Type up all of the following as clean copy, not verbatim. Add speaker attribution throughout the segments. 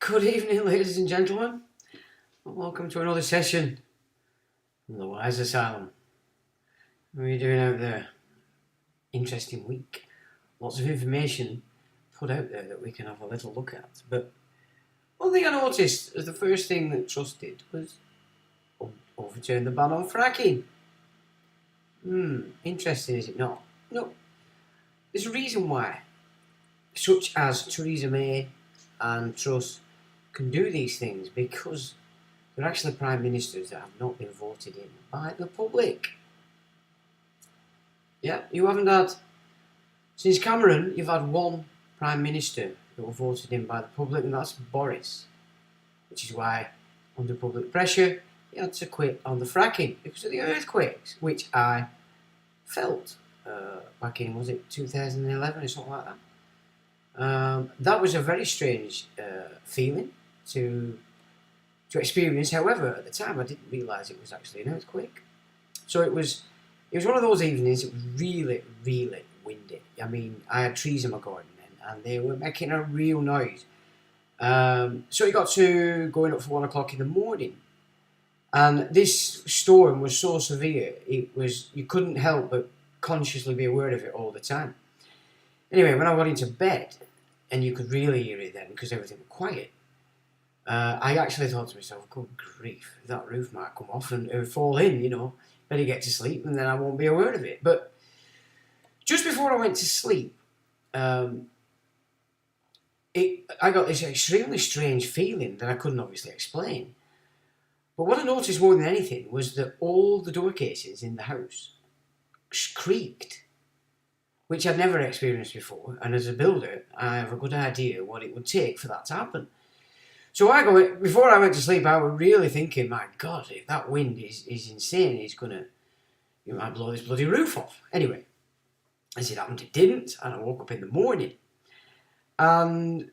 Speaker 1: Good evening, ladies and gentlemen, and welcome to another session from the Wise Asylum. How are you doing out there? Interesting week. Lots of information put out there that we can have a little look at. But one thing I noticed is the first thing that Trust did was overturn the ban on fracking. Interesting, is it not? No. There's a reason why, such as Theresa May and Truss can do these things, because they're actually prime ministers that have not been voted in by the public. Yeah, you haven't had, since Cameron, you've had one prime minister that were voted in by the public, and that's Boris, which is why, under public pressure, he had to quit on the fracking because of the earthquakes, which I felt back in, was it 2011 or something like that? That was a very strange feeling to experience. However, at the time I didn't realise it was actually an earthquake. So it was one of those evenings. It was really, really windy. I mean, I had trees in my garden then, and they were making a real noise. So it got to going up for 1 o'clock in the morning, and this storm was so severe, you couldn't help but consciously be aware of it all the time. Anyway, when I got into bed, and you could really hear it then because everything was quiet, I actually thought to myself, good grief, that roof might come off and fall in, better get to sleep and then I won't be aware of it. But just before I went to sleep, I got this extremely strange feeling that I couldn't obviously explain. But what I noticed more than anything was that all the door casings in the house creaked, which I'd never experienced before, and as a builder, I have a good idea what it would take for that to happen. So before I went to sleep, I was really thinking, my God, if that wind is insane, you might blow this bloody roof off. Anyway, as it happened, it didn't, and I woke up in the morning and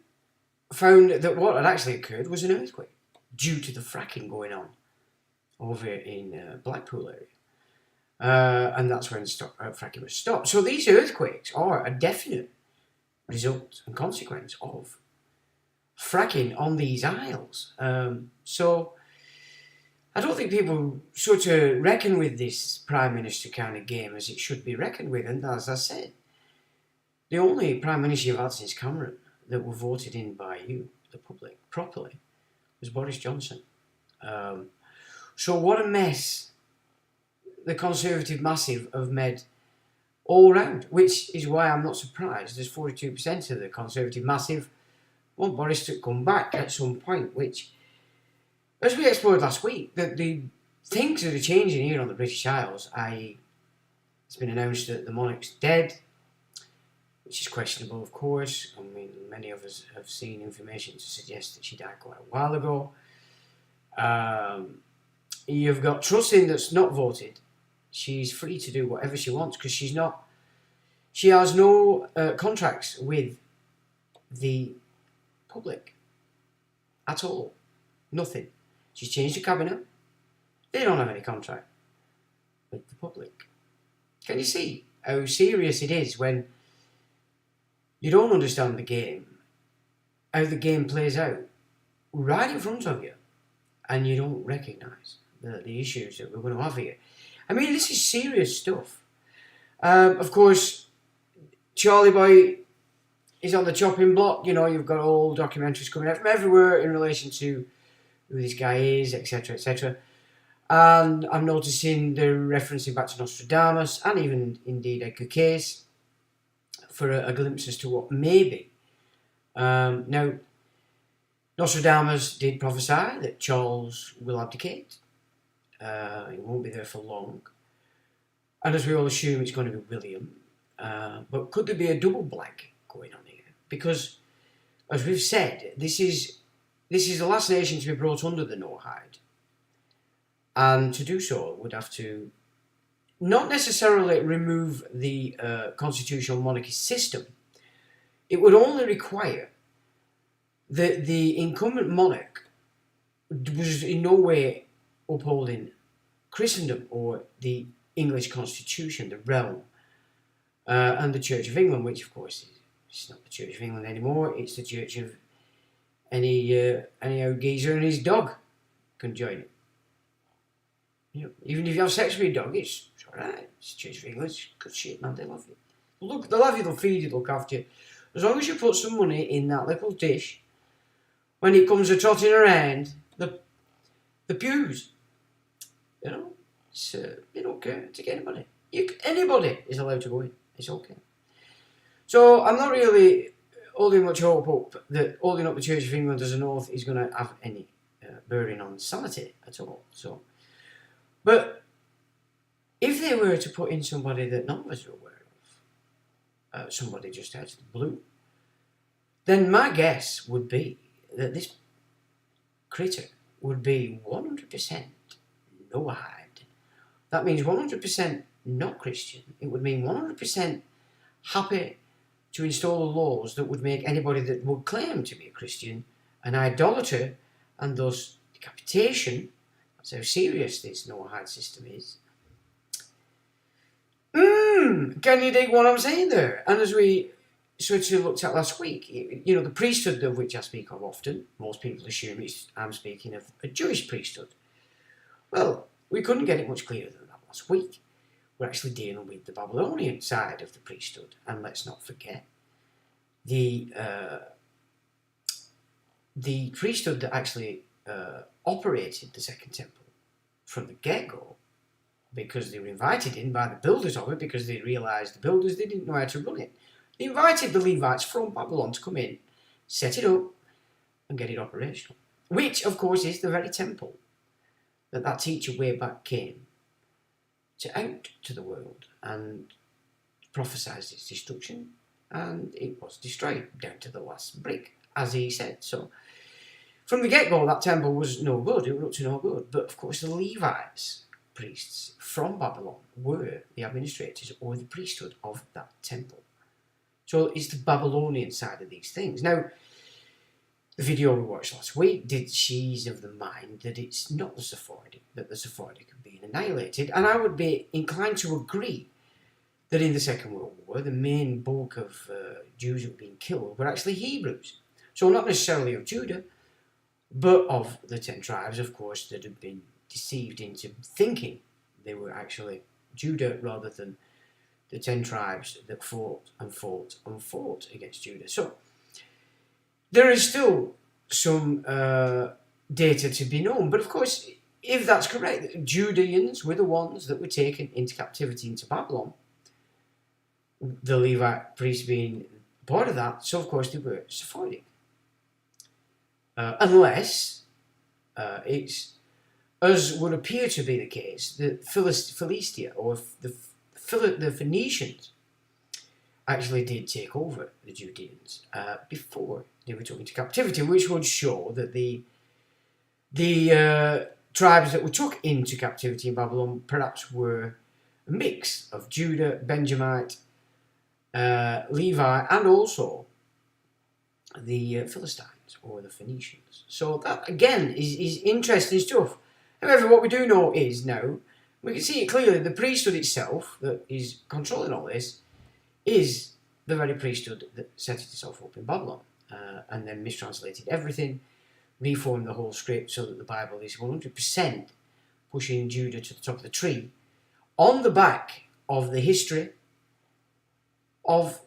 Speaker 1: found that what had actually occurred was an earthquake due to the fracking going on over in Blackpool area. And that's when fracking was stopped. So these earthquakes are a definite result and consequence of fracking on these isles. So I don't think people sort of reckon with this Prime Minister kind of game as it should be reckoned with. And as I said, the only Prime Minister you've had since Cameron that were voted in by you, the public, properly, was Boris Johnson. So what a mess the Conservative Massive have made all round, which is why I'm not surprised there's 42% of the Conservative Massive want Boris to come back at some point, which, as we explored last week, the things that are changing here on the British Isles, i.e. it's been announced that the monarch's dead, which is questionable, of course. I mean, many of us have seen information to suggest that she died quite a while ago. You've got Truss in that's not voted. She's free to do whatever she wants because she has no contracts with the public at all. Nothing. She's changed the cabinet. They don't have any contract with the public. Can you see how serious it is when you don't understand the game, how the game plays out right in front of you, and you don't recognise the issues that we're going to have here? I mean, this is serious stuff. Of course, Charlie Boy is on the chopping block. You've got all documentaries coming out from everywhere in relation to who this guy is, etc., etc. And I'm noticing they're referencing back to Nostradamus and even indeed Edgar Cayce for a glimpse as to what may be. Now, Nostradamus did prophesy that Charles will abdicate. He won't be there for long. And as we all assume, it's going to be William. But could there be a double blank going on here? Because, as we've said, this is the last nation to be brought under the no-hide. And to do so would have to not necessarily remove the constitutional monarchy system. It would only require that the incumbent monarch was in no way upholding Christendom or the English constitution, the realm, and the Church of England, which of course is not the Church of England anymore. It's the Church of any old geezer and his dog can join it. You know, even if you have sex with your dog, it's alright. It's Church of England. It's good shit, man. They love you. Look, they'll have you. They'll feed you. They'll look after you. As long as you put some money in that little dish, when it comes a trotting around the pews, you know, it's, they don't care. Take anybody. Anybody is allowed to go in. It's okay. So I'm not really holding much hope up that holding up the Church of England as an oath is going to have any bearing on sanity at all. So, but if they were to put in somebody that none of us are aware of, somebody just out of the blue, then my guess would be that this critter would be 100% no hide. That means 100% not Christian. It would mean 100% happy to install laws that would make anybody that would claim to be a Christian an idolater, and thus decapitation. That's how serious this no hide system is. Can you dig what I'm saying there? And as we sort of looked at last week, you know, the priesthood of which I speak of often, most people assume I'm speaking of a Jewish priesthood. Well, we couldn't get it much clearer than that last week. We're actually dealing with the Babylonian side of the priesthood, and let's not forget the priesthood that actually operated the Second Temple from the get-go, because they were invited in by the builders of it, because they realised the builders, they didn't know how to run it. They invited the Levites from Babylon to come in, set it up, and get it operational. Which, of course, is the very temple that teacher way back came to out to the world and prophesied its destruction, and it was destroyed down to the last brick, as he said. So, from the get-go, that temple was no good. It was up to no good. But, of course, the Levites, priests from Babylon, were the administrators or the priesthood of that temple. So it's the Babylonian side of these things. Now, the video we watched last week she's of the mind that it's not the Sephardic, that the Sephardic are being annihilated. And I would be inclined to agree that in the Second World War, the main bulk of Jews who were being killed were actually Hebrews. So not necessarily of Judah, but of the 10 tribes, of course, that had been deceived into thinking they were actually Judah rather than the 10 tribes that fought and fought and fought against Judah. So there is still some data to be known. But of course, if that's correct, Judeans were the ones that were taken into captivity into Babylon, the Levite priests being part of that, so of course they were Sephardic. Unless it's, as would appear to be the case, the Philistia, or the Phoenicians, actually did take over the Judeans before they were taken into captivity, which would show that the tribes that were took into captivity in Babylon perhaps were a mix of Judah, Benjamite, Levi, and also the Philistines or the Phoenicians. So that again is interesting stuff. However, what we do know is now, we can see it clearly, the priesthood itself that is controlling all this is the very priesthood that set itself up in Babylon and then mistranslated everything, reformed the whole script so that the Bible is 100% pushing Judah to the top of the tree on the back of the history of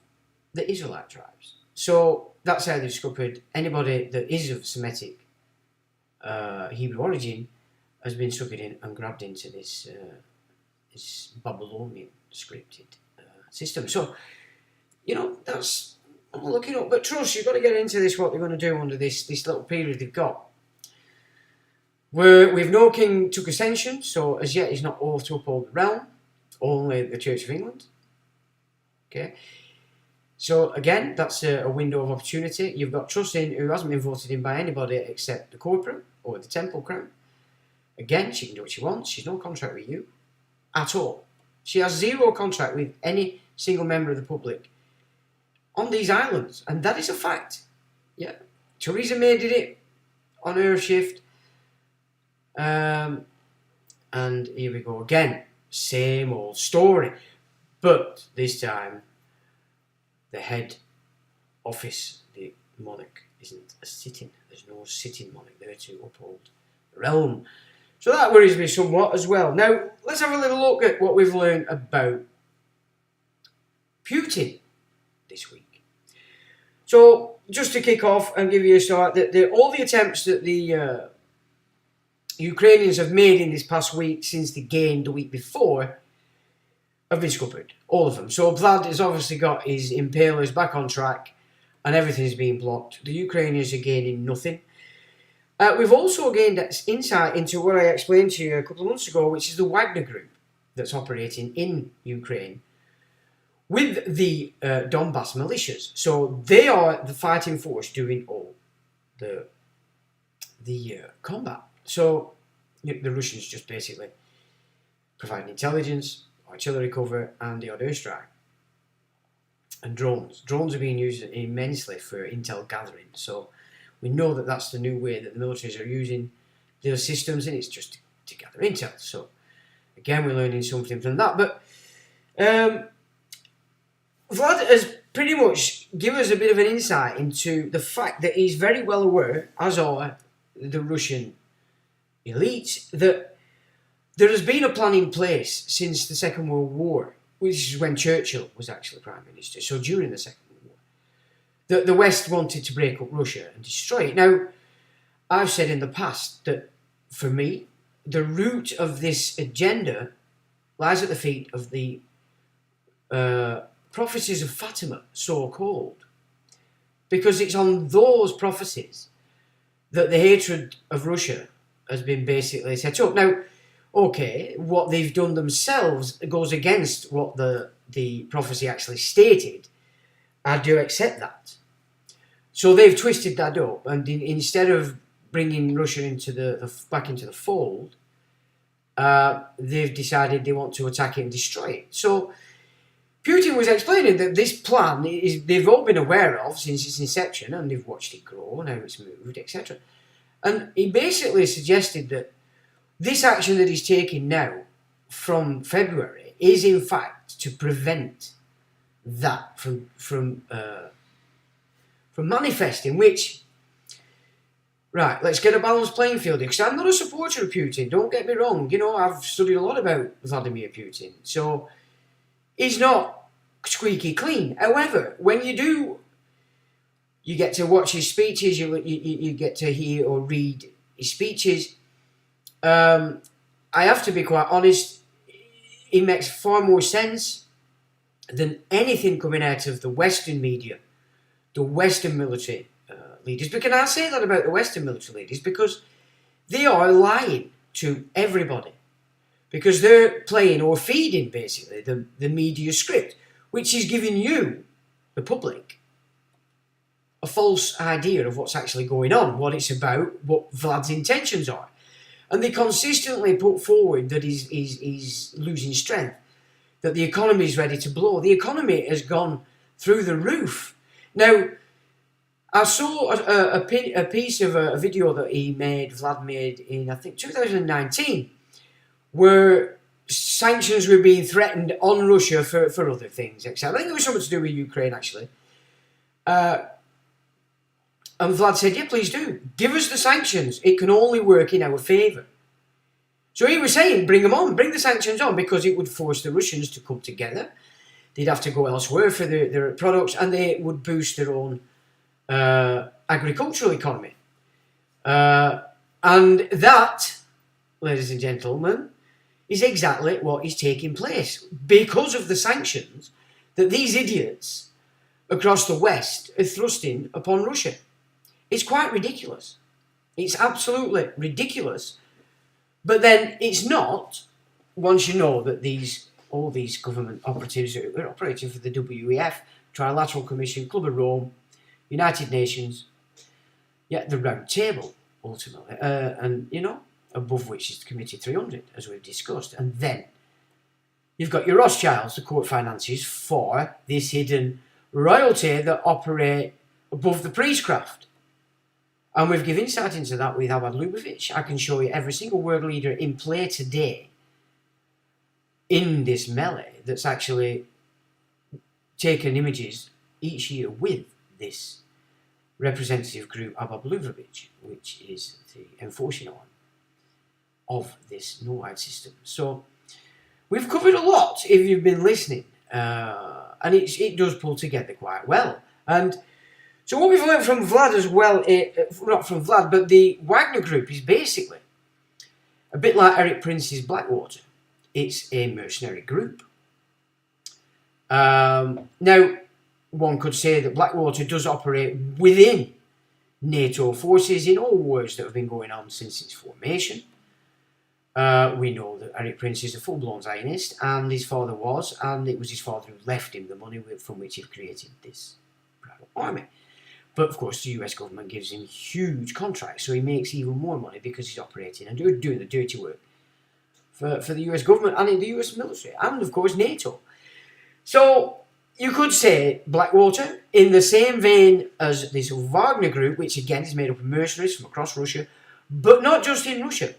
Speaker 1: the Israelite tribes. So that's how they discovered anybody that is of Semitic Hebrew origin has been sucked in and grabbed into this Babylonian scripted system. So, you know, that's I'm looking up. But trust, you've got to get into this, what they're going to do under this little period they've got. We've no king took ascension, so as yet he's not oath to uphold the realm, only the Church of England. Okay. So again, that's a window of opportunity. You've got Trusin, who hasn't been voted in by anybody except the corporate or the temple crown. Again, she can do what she wants. She's no contract with you at all. She has zero contract with any single member of the public on these islands, and that is a fact. Yeah, Theresa May did it on her shift, and here we go again. Same old story, but this time the head office, the monarch, isn't a sitting There's no sitting monarch there to uphold the realm. So that worries me somewhat as well. Now, let's have a little look at what we've learned about Putin this week. So, just to kick off and give you a start, all the attempts that the Ukrainians have made in this past week since they gained the week before have been scuppered. All of them. So Vlad has obviously got his impalers back on track and everything's being blocked. The Ukrainians are gaining nothing. We've also gained insight into what I explained to you a couple of months ago, which is the Wagner group that's operating in Ukraine with the Donbass militias. So they are the fighting force doing all the combat. So the Russians just basically provide intelligence, artillery cover, and the odd airstrike. And drones. Drones are being used immensely for intel gathering. So we know that that's the new way that the militaries are using their systems, and it's just to gather intel. So again, we're learning something from that. But Vlad has pretty much given us a bit of an insight into the fact that he's very well aware, as are the Russian elites, that there has been a plan in place since the Second World War, which is when Churchill was actually Prime Minister, so during the Second World War, that the West wanted to break up Russia and destroy it. Now, I've said in the past that, for me, the root of this agenda lies at the feet of the prophecies of Fatima, so-called, because it's on those prophecies that the hatred of Russia has been basically set up. Now, okay, what they've done themselves goes against what the prophecy actually stated. I do accept that. So they've twisted that up, and instead of bringing Russia into back into the fold, they've decided they want to attack it and destroy it. So Putin was explaining that this plan they've all been aware of since its inception, and they've watched it grow and how it's moved, etc. And he basically suggested that this action that he's taking now from February is in fact to prevent that from manifesting, which, right, let's get a balanced playing field here, because I'm not a supporter of Putin, don't get me wrong. You know, I've studied a lot about Vladimir Putin, so he's not squeaky clean. However, when you do, you get to watch his speeches, you get to hear or read his speeches. I have to be quite honest, it makes far more sense than anything coming out of the Western media, the Western military leaders. But can I say that about the Western military leaders? Because they are lying to everybody. Because they're playing or feeding, basically, the media script, which is giving you, the public, a false idea of what's actually going on, what it's about, what Vlad's intentions are. And they consistently put forward that he's losing strength, that the economy is ready to blow. The economy has gone through the roof. Now, I saw a piece of a video that Vlad made in, I think, 2019, where sanctions were being threatened on Russia for other things, etc. I think it was something to do with Ukraine, actually. And Vlad said, yeah, please do. Give us the sanctions. It can only work in our favour. So he was saying, bring them on, bring the sanctions on, because it would force the Russians to come together. They'd have to go elsewhere for their products, and they would boost their own agricultural economy. And that, ladies and gentlemen, is exactly what is taking place. Because of the sanctions that these idiots across the West are thrusting upon Russia. It's quite ridiculous. It's absolutely ridiculous. But then it's not, once you know that all these government operatives are operating for the WEF, Trilateral Commission, Club of Rome, United Nations, yeah, the Round Table, ultimately, and, you know, above which is the Committee 300, as we've discussed. And then you've got your Rothschilds, the court finances for this hidden royalty that operate above the priestcraft. And we've given insight into that with Abad Lubavitch. I can show you every single world leader in play today in this melee that's actually taken images each year with this representative group Ababluvovic, which is the enforcing arm of this no-wide system. So we've covered a lot if you've been listening, and it does pull together quite well. And so what we've learned from Vlad as well, not from Vlad, but the Wagner Group is basically a bit like Eric Prince's Blackwater. It's a mercenary group. Now, one could say that Blackwater does operate within NATO forces in all wars that have been going on since its formation. We know that Eric Prince is a full-blown Zionist, and his father was, and it was his father who left him the money from which he created this private army. But of course, the US government gives him huge contracts, so he makes even more money because he's operating and doing the dirty work for the US government and in the US military, and of course NATO. So you could say Blackwater, in the same vein as this Wagner Group, which again is made up of mercenaries from across Russia, but not just in Russia.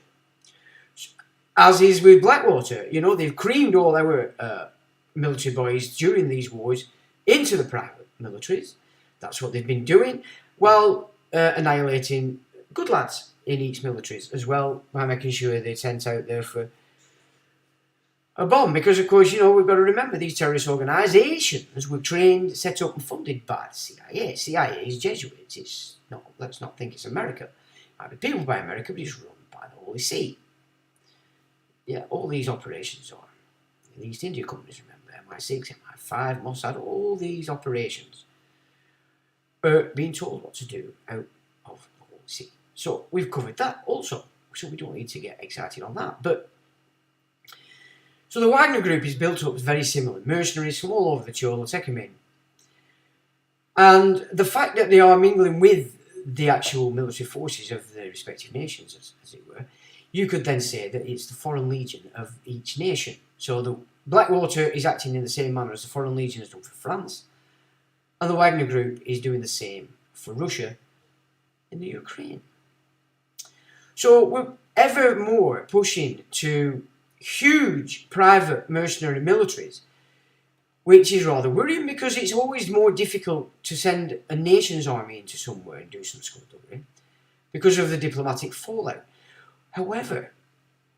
Speaker 1: As is with Blackwater, they've creamed all our military boys during these wars into the private militaries. That's what they've been doing, while annihilating good lads in each militaries as well, by making sure they're sent out there for a bomb. Because, of course, we've got to remember these terrorist organisations were trained, set up and funded by the CIA. CIA is Jesuits. It's not, let's not think it's America. It might be people by America, but it's run by the Holy See. Yeah, all these operations are. The East India companies, remember, MI6, MI5, Mossad, all these operations are being told what to do out of the Holy See. So we've covered that also, so we don't need to get excited on that. But so the Wagner Group is built up very similar. Mercenaries from all over the Cholo, take them in. And the fact that they are mingling with the actual military forces of the respective nations, as it were, you could then say that it's the Foreign Legion of each nation. So the Blackwater is acting in the same manner as the Foreign Legion has done for France. And the Wagner Group is doing the same for Russia in the Ukraine. So we're ever more pushing to huge private mercenary militaries, which is rather worrying because it's always more difficult to send a nation's army into somewhere and do some skullduggery because of the diplomatic fallout. However,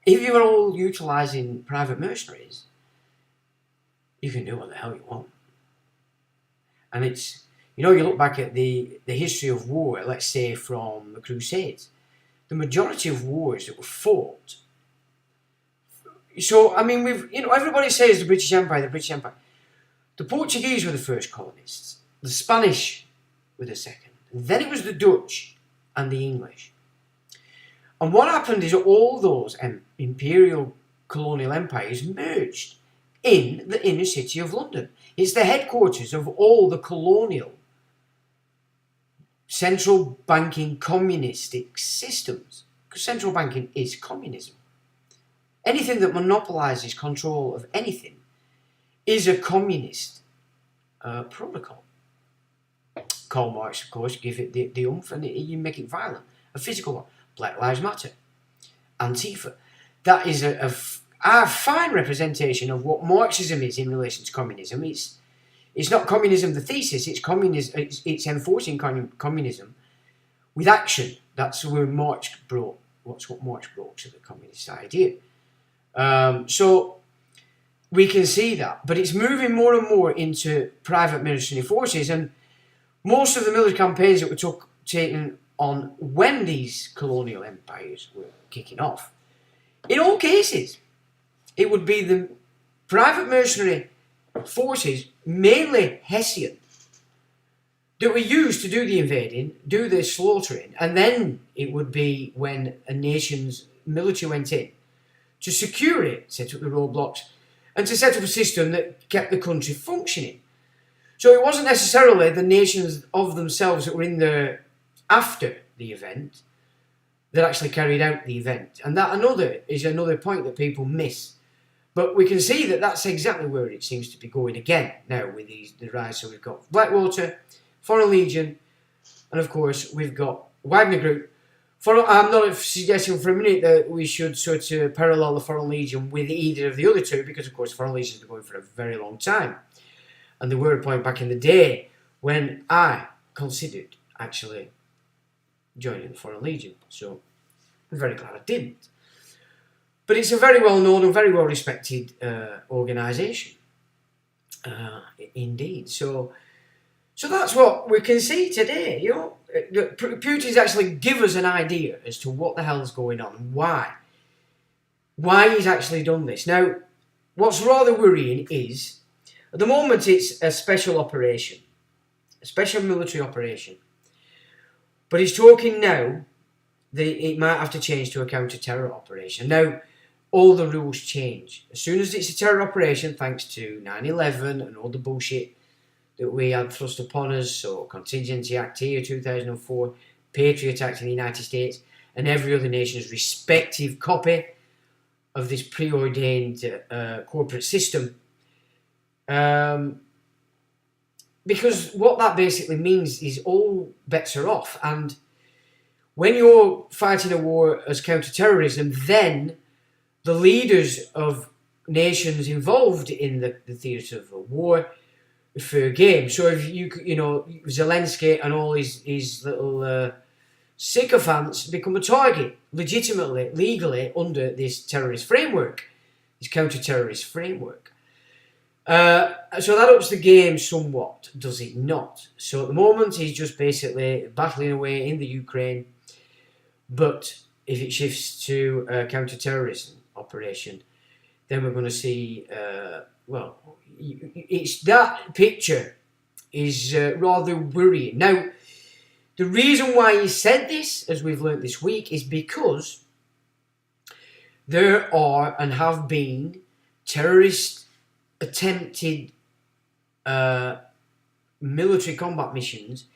Speaker 1: if you're all utilising private mercenaries, you can do what the hell you want. And it's, you look back at the history of war, let's say from the Crusades, the majority of wars that were fought. So, I mean, everybody says the British Empire. The Portuguese were the first colonists. The Spanish were the second. And then it was the Dutch and the English. And what happened is all those imperial colonial empires merged in the inner city of London. It's the headquarters of all the colonial central banking communistic systems. Because central banking is communism. Anything that monopolises control of anything is a communist protocol. Karl Marx, of course, give it the oomph and you make it violent. A physical one. Black Lives Matter. Antifa. That is a fine representation of what Marxism is in relation to communism. It's not communism the thesis, it's communism. It's enforcing communism with action. That's where Marx brought. What Marx brought to the communist idea. So we can see that, but it's moving more and more into private military forces, and most of the military campaigns that were taken on when these colonial empires were kicking off, in all cases, it would be the private mercenary forces, mainly Hessian, that were used to do the invading, do the slaughtering, and then it would be when a nation's military went in to secure it, set up the roadblocks, and to set up a system that kept the country functioning. So it wasn't necessarily the nations of themselves that were in there after the event that actually carried out the event. And that is another point that people miss. But we can see that that's exactly where it seems to be going again now with the rise. So we've got Blackwater, Foreign Legion, and of course we've got Wagner Group. I'm not suggesting for a minute that we should sort of parallel the Foreign Legion with either of the other two, because of course Foreign Legion has been going for a very long time. And there were a point back in the day when I considered actually joining the Foreign Legion. So I'm very glad I didn't. But it's a very well known and very well respected organisation, indeed. So that's what we can see today. You know, Putin's actually give us an idea as to what the hell's going on and why he's actually done this. Now, what's rather worrying is, at the moment, it's a special operation, a special military operation. But he's talking now that it might have to change to a counter-terror operation. Now, all the rules change. As soon as it's a terror operation, thanks to 9/11 and all the bullshit that we had thrust upon us, so Contingency Act here, 2004, Patriot Act in the United States, and every other nation's respective copy of this preordained corporate system. Because what that basically means is all bets are off. And when you're fighting a war as counter-terrorism, then the leaders of nations involved in the theatre of a war fair game. So if you know, Zelensky and all his little sycophants become a target, legitimately, legally, under this terrorist framework, this counter-terrorist framework. So that ups the game somewhat, does it not? So at the moment, he's just basically battling away in the Ukraine. But if it shifts to a counter-terrorism operation, then we're going to see, well, it's that picture is rather worrying. Now, the reason why he said this, as we've learnt this week, is because there are and have been terrorist attempted military combat missions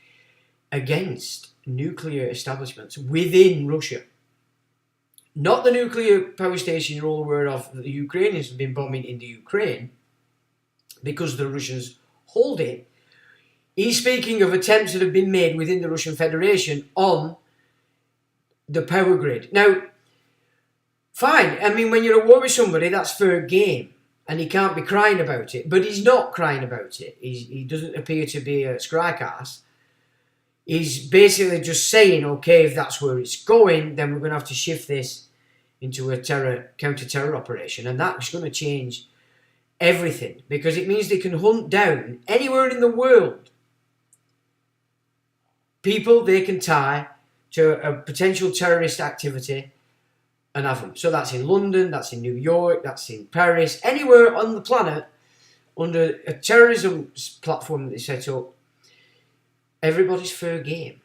Speaker 1: against nuclear establishments within Russia. Not the nuclear power station you're all aware of that the Ukrainians have been bombing into Ukraine because the Russians hold it. He's speaking of attempts that have been made within the Russian Federation on the power grid. Now, fine, I mean, when you're at war with somebody, that's fair game, and he can't be crying about it, but he's not crying about it. He doesn't appear to be a scrycast. He's basically just saying, okay, if that's where it's going, then we're going to have to shift this into a counter-terror operation, and that's going to change everything, because it means they can hunt down anywhere in the world people they can tie to a potential terrorist activity and have them. So that's in London, that's in New York, that's in Paris, anywhere on the planet under a terrorism platform that they set up. Everybody's fair game.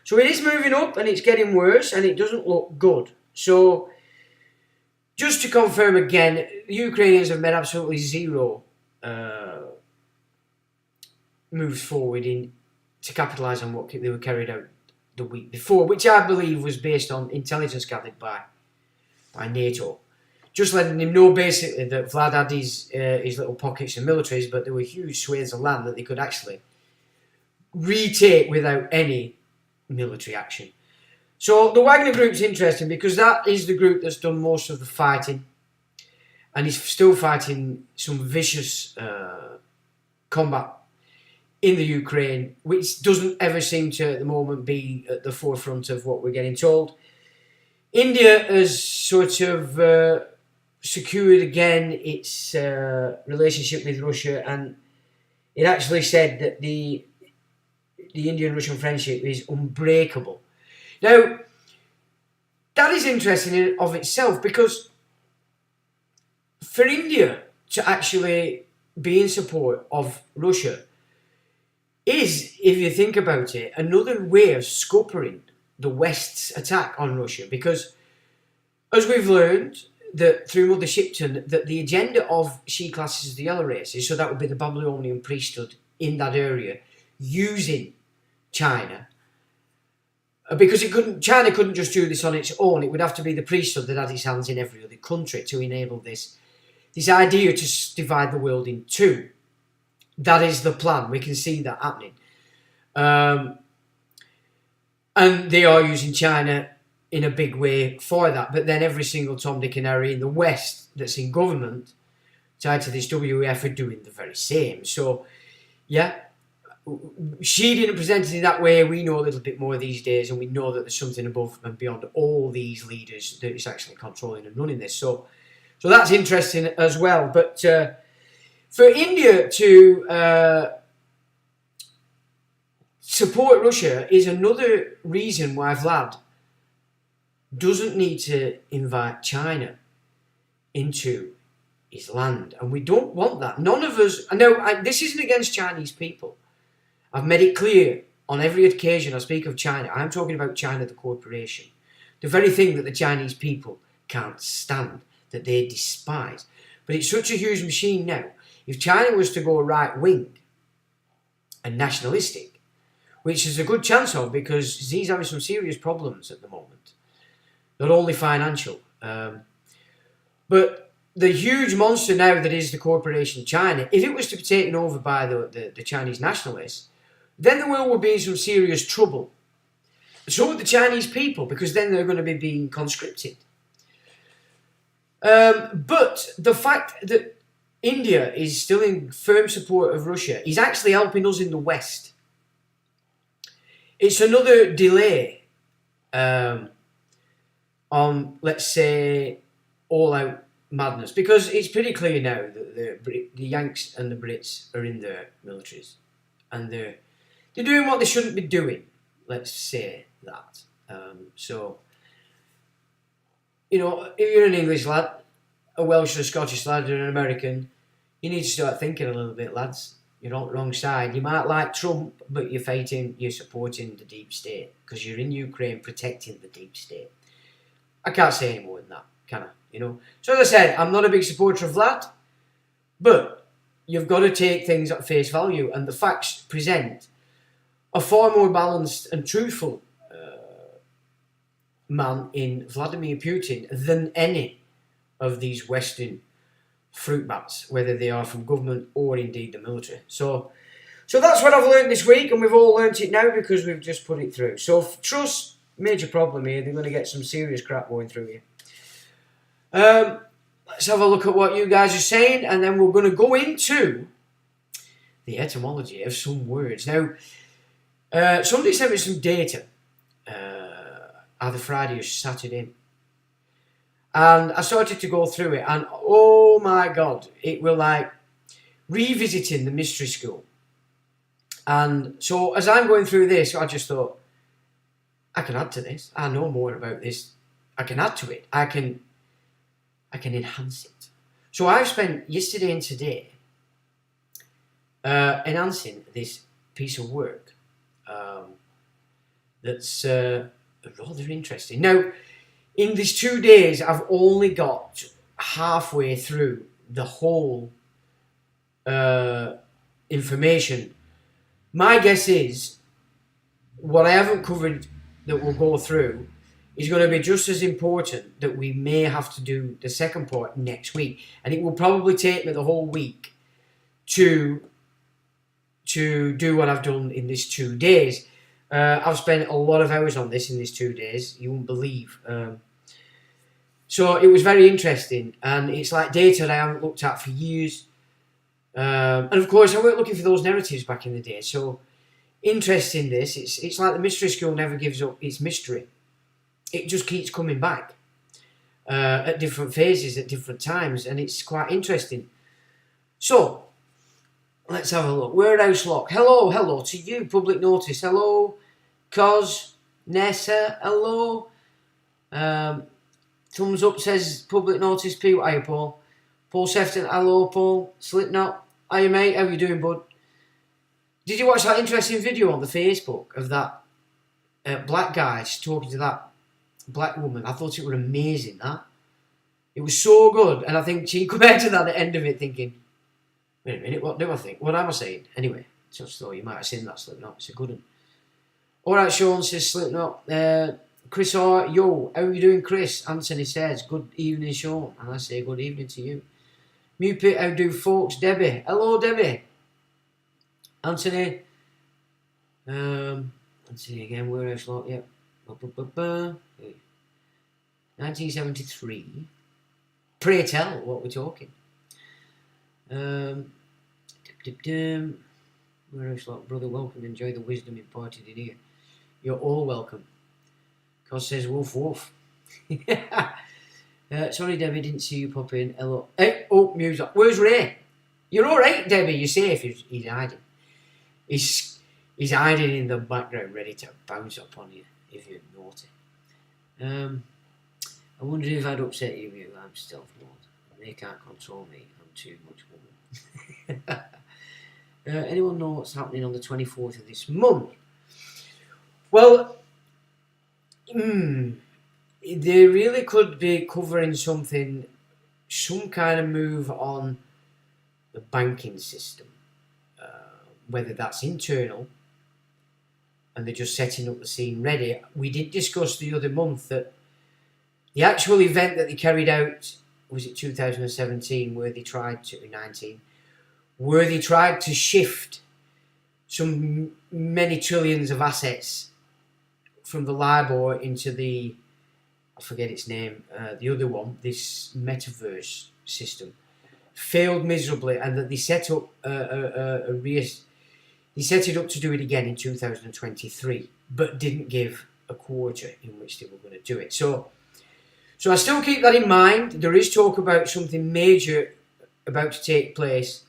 Speaker 1: So it is moving up and it's getting worse and it doesn't look good. So just to confirm again, the Ukrainians have made absolutely zero moves forward to capitalise on what they were carried out the week before, which I believe was based on intelligence gathered by NATO. Just letting him know basically that Vlad had his little pockets and militaries, but there were huge swathes of land that they could actually retake without any military action. So the Wagner group's interesting because that is the group that's done most of the fighting, and is still fighting some vicious combat in the Ukraine, which doesn't ever seem to at the moment be at the forefront of what we're getting told. India has sort of secured again its relationship with Russia, and it actually said that the Indian-Russian friendship is unbreakable. Now, that is interesting in and of itself, because for India to actually be in support of Russia is, if you think about it, another way of scuppering the West's attack on Russia. Because, as we've learned that through Mother Shipton, that the agenda of she classes the yellow races, so that would be the Babylonian priesthood in that area, using China, because China couldn't just do this on its own. It would have to be the priesthood that had its hands in every other country to enable this idea to divide the world in two. That is the plan. We can see that happening. And they are using China in a big way for that. But then every single Tom, Dick and Harry in the West that's in government tied to this WEF are doing the very same. So, yeah, she didn't present it in that way. We know a little bit more these days, and we know that there's something above and beyond all these leaders that is actually controlling and running this. So that's interesting as well. But for India to support Russia is another reason why Vlad doesn't need to invite China into his land, and we don't want that. None of us. I know this isn't against Chinese people. I've made it clear on every occasion I speak of China. I'm talking about China, the corporation. The very thing that the Chinese people can't stand, that they despise. But it's such a huge machine now. If China was to go right-wing and nationalistic, which is a good chance of because Xi's having some serious problems at the moment, not only financial. But the huge monster now that is the corporation China, if it was to be taken over by the Chinese nationalists, then the world would be in some serious trouble. So would the Chinese people, because then they're going to be being conscripted. But the fact that India is still in firm support of Russia is actually helping us in the West. It's another delay on, let's say, all-out madness, because it's pretty clear now that the Yanks and the Brits are in their militaries, and they're doing what they shouldn't be doing. Let's say that. So, you know, if you're an English lad, a Welsh or a Scottish lad, or an American, you need to start thinking a little bit, lads. You're on the wrong side. You might like Trump, but you're supporting the deep state because you're in Ukraine protecting the deep state. I can't say any more than that, can I? You know. So as I said, I'm not a big supporter of Vlad, but you've got to take things at face value, and the facts present a far more balanced and truthful man in Vladimir Putin than any of these Western fruit bats, whether they are from government or indeed the military. So that's what I've learned this week, and we've all learnt it now because we've just put it through. So trust, major problem here. They're going to get some serious crap going through here. Let's have a look at what you guys are saying, and then we're going to go into the etymology of some words. Now, somebody sent me some data, either Friday or Saturday, and I started to go through it, and oh my God, it was like revisiting the mystery school. And so as I'm going through this, I just thought, I can add to this. I know more about this. I can add to it. I can enhance it. So I've spent yesterday and today enhancing this piece of work that's rather interesting. Now, in these 2 days, I've only got halfway through the whole information. My guess is what I haven't covered that we'll go through is going to be just as important, that we may have to do the second part next week. And it will probably take me the whole week to do what I've done in these 2 days. I've spent a lot of hours on this in these 2 days. You won't believe. So it was very interesting. And it's like data that I haven't looked at for years. And of course, I weren't looking for those narratives back in the day. So interesting this. It's like the mystery school never gives up its mystery. It just keeps coming back at different phases, at different times. And it's quite interesting. So let's have a look. Warehouse lock. Hello to you. Public notice. Hello. Cos. Nessa. Hello. Thumbs up says public notice. P. What are you, Paul? Paul Sefton. Hello, Paul. Slipknot. How you, mate? How you doing, bud? Did you watch that interesting video on the Facebook of that black guy talking to that black woman? I thought it was amazing, that. It was so good. And I think she come back to that at the end of it thinking, wait a minute, what do I think? What am I saying? Anyway, just thought you might have seen that Slipknot. It's a good one. Alright, Sean says Slipknot. Chris R. Yo, how are you doing, Chris? Anthony says, good evening, Sean. And I say, good evening to you. Mupit, how do folks? Debbie. Hello, Debbie. Anthony. Anthony again, warehouse lock, yep. 1973. Pray tell what we're talking. Whereas, like, brother, welcome, enjoy the wisdom imparted in here. You're all welcome. God says, woof, woof. Sorry, Debbie, didn't see you pop in. Hello. Hey, oh, music. Where's Ray? You're all right, Debbie. You're safe. He's hiding. He's hiding in the background, ready to bounce upon you if you're naughty. I wondered if I'd upset you. I'm stealth mode. They can't control me. I'm too much woman. Anyone know what's happening on the 24th of this month? Well, they really could be covering something, some kind of move on the banking system. Whether that's internal and they're just setting up the scene ready. We did discuss the other month that the actual event that they carried out, was it 2017, where they tried to, 19, where they tried to shift some many trillions of assets from the LIBOR into the, I forget its name, the other one, this metaverse system, failed miserably, and that they set up they set it up to do it again in 2023, but didn't give a quarter in which they were going to do it. So I still keep that in mind. There is talk about something major about to take place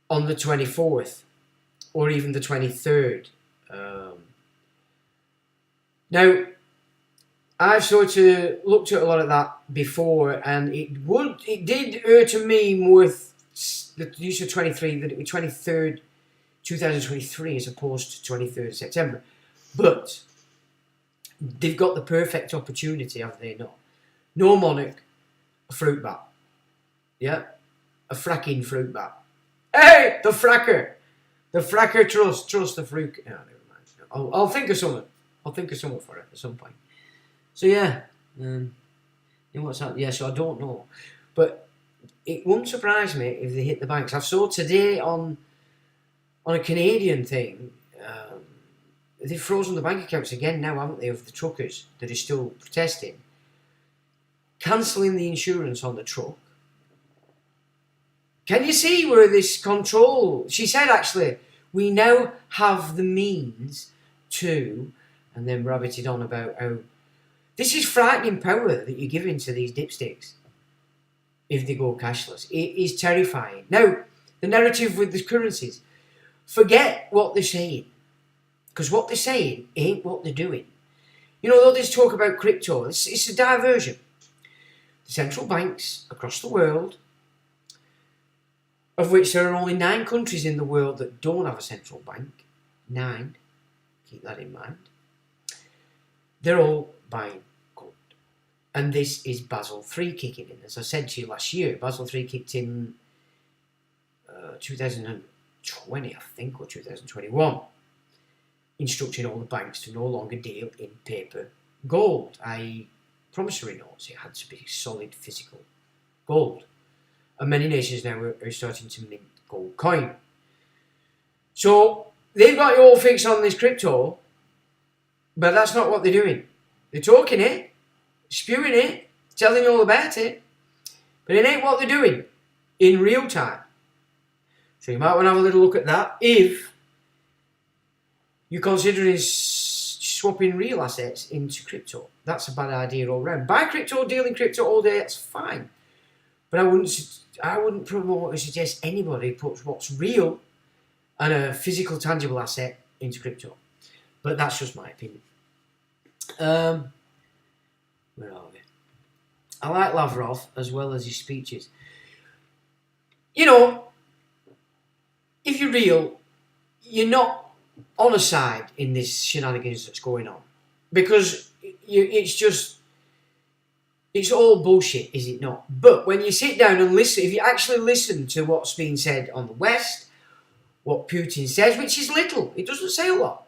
Speaker 1: on the 24th or even the 23rd. Now, I've sort of looked at a lot of that before, and it did occur to me with the use of 23 that it was 23rd 2023 as opposed to 23rd of September. But they've got the perfect opportunity, have they not? No monarch, a fruit bat. Yeah? A fracking fruit bat. Hey! The fracker! The fracker trust the fruit. No, never mind. I'll think of something. I'll think of something for it at some point. So yeah. You know what's happening? Yeah, so I don't know. But it wouldn't surprise me if they hit the banks. I saw today on a Canadian thing, they've frozen the bank accounts again now, haven't they, of the truckers that are still protesting, cancelling the insurance on the truck. Can you see where this control... She said, actually, we now have the means to... And then rabbited on about how... This is frightening power that you're giving to these dipsticks if they go cashless. It is terrifying. Now, the narrative with the currencies... Forget what they're saying, because what they're saying ain't what they're doing. You know, all this talk about crypto, it's a diversion. The central banks across the world, of which there are only 9 countries in the world that don't have a central bank, 9, keep that in mind, they're all buying gold. And this is Basel III kicking in. As I said to you last year, Basel III kicked in 2020, I think, or 2021, instructing all the banks to no longer deal in paper gold, i.e. promissory notes. It had to be solid physical gold. And many nations now are starting to mint gold coin. So they've got you all fixed on this crypto, but that's not what they're doing. They're talking it, spewing it, telling you all about it, but it ain't what they're doing in real time. So you might want to have a little look at that if you're considering swapping real assets into crypto. That's a bad idea all round. Buy crypto, deal in crypto all day, that's fine. But I wouldn't promote or suggest anybody puts what's real and a physical, tangible asset into crypto. But that's just my opinion. Where are we? I like Lavrov as well as his speeches. You know, if you're real, you're not on a side in this shenanigans that's going on. Because it's all bullshit, is it not? But when you sit down and listen, if you actually listen to what's being said on the West, what Putin says, which is little, it doesn't say a lot.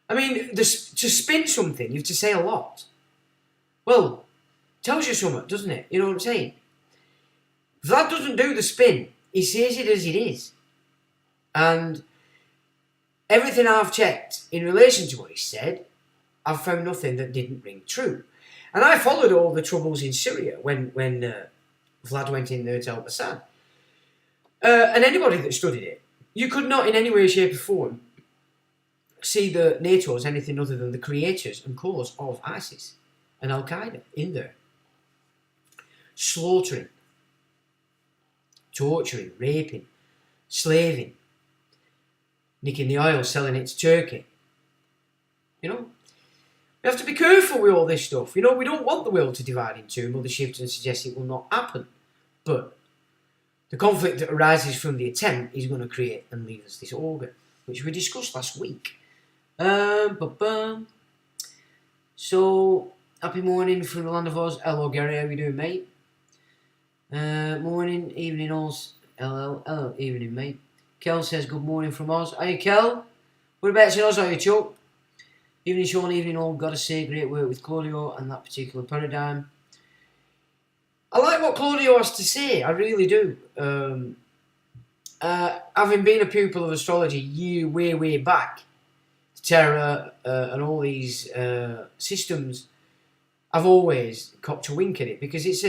Speaker 1: I mean, to spin something, you have to say a lot. Well, tells you something, doesn't it? You know what I'm saying? Vlad doesn't do the spin. He says it as it is. And everything I've checked in relation to what he said, I've found nothing that didn't ring true. And I followed all the troubles in Syria when Vlad went in there to help Assad. And anybody that studied it, You could not in any way, shape or form see the NATO as anything other than the creators and cause of ISIS and Al-Qaeda in there. Slaughtering, torturing, raping, slaving, nicking the oil, selling it to Turkey. You know, we have to be careful with all this stuff. You know, we don't want the world to divide in two. Mother Shipton suggests it will not happen. But the conflict that arises from the attempt is going to create and leave us disorder, which we discussed last week. So, happy morning from the land of Oz. Hello, Gary. How you doing, mate? Morning, evening, Oz. Hello, evening, mate. Kel says good morning from Oz. Hiya, Kel. Whereabouts in Oz are you, Chuck? Evening, Sean. Evening, all. Gotta say, great work with Claudio and that particular paradigm. I like what Claudio has to say. I really do. Having been a pupil of astrology way back, Terra and all these systems, I've always copped a wink at it because it's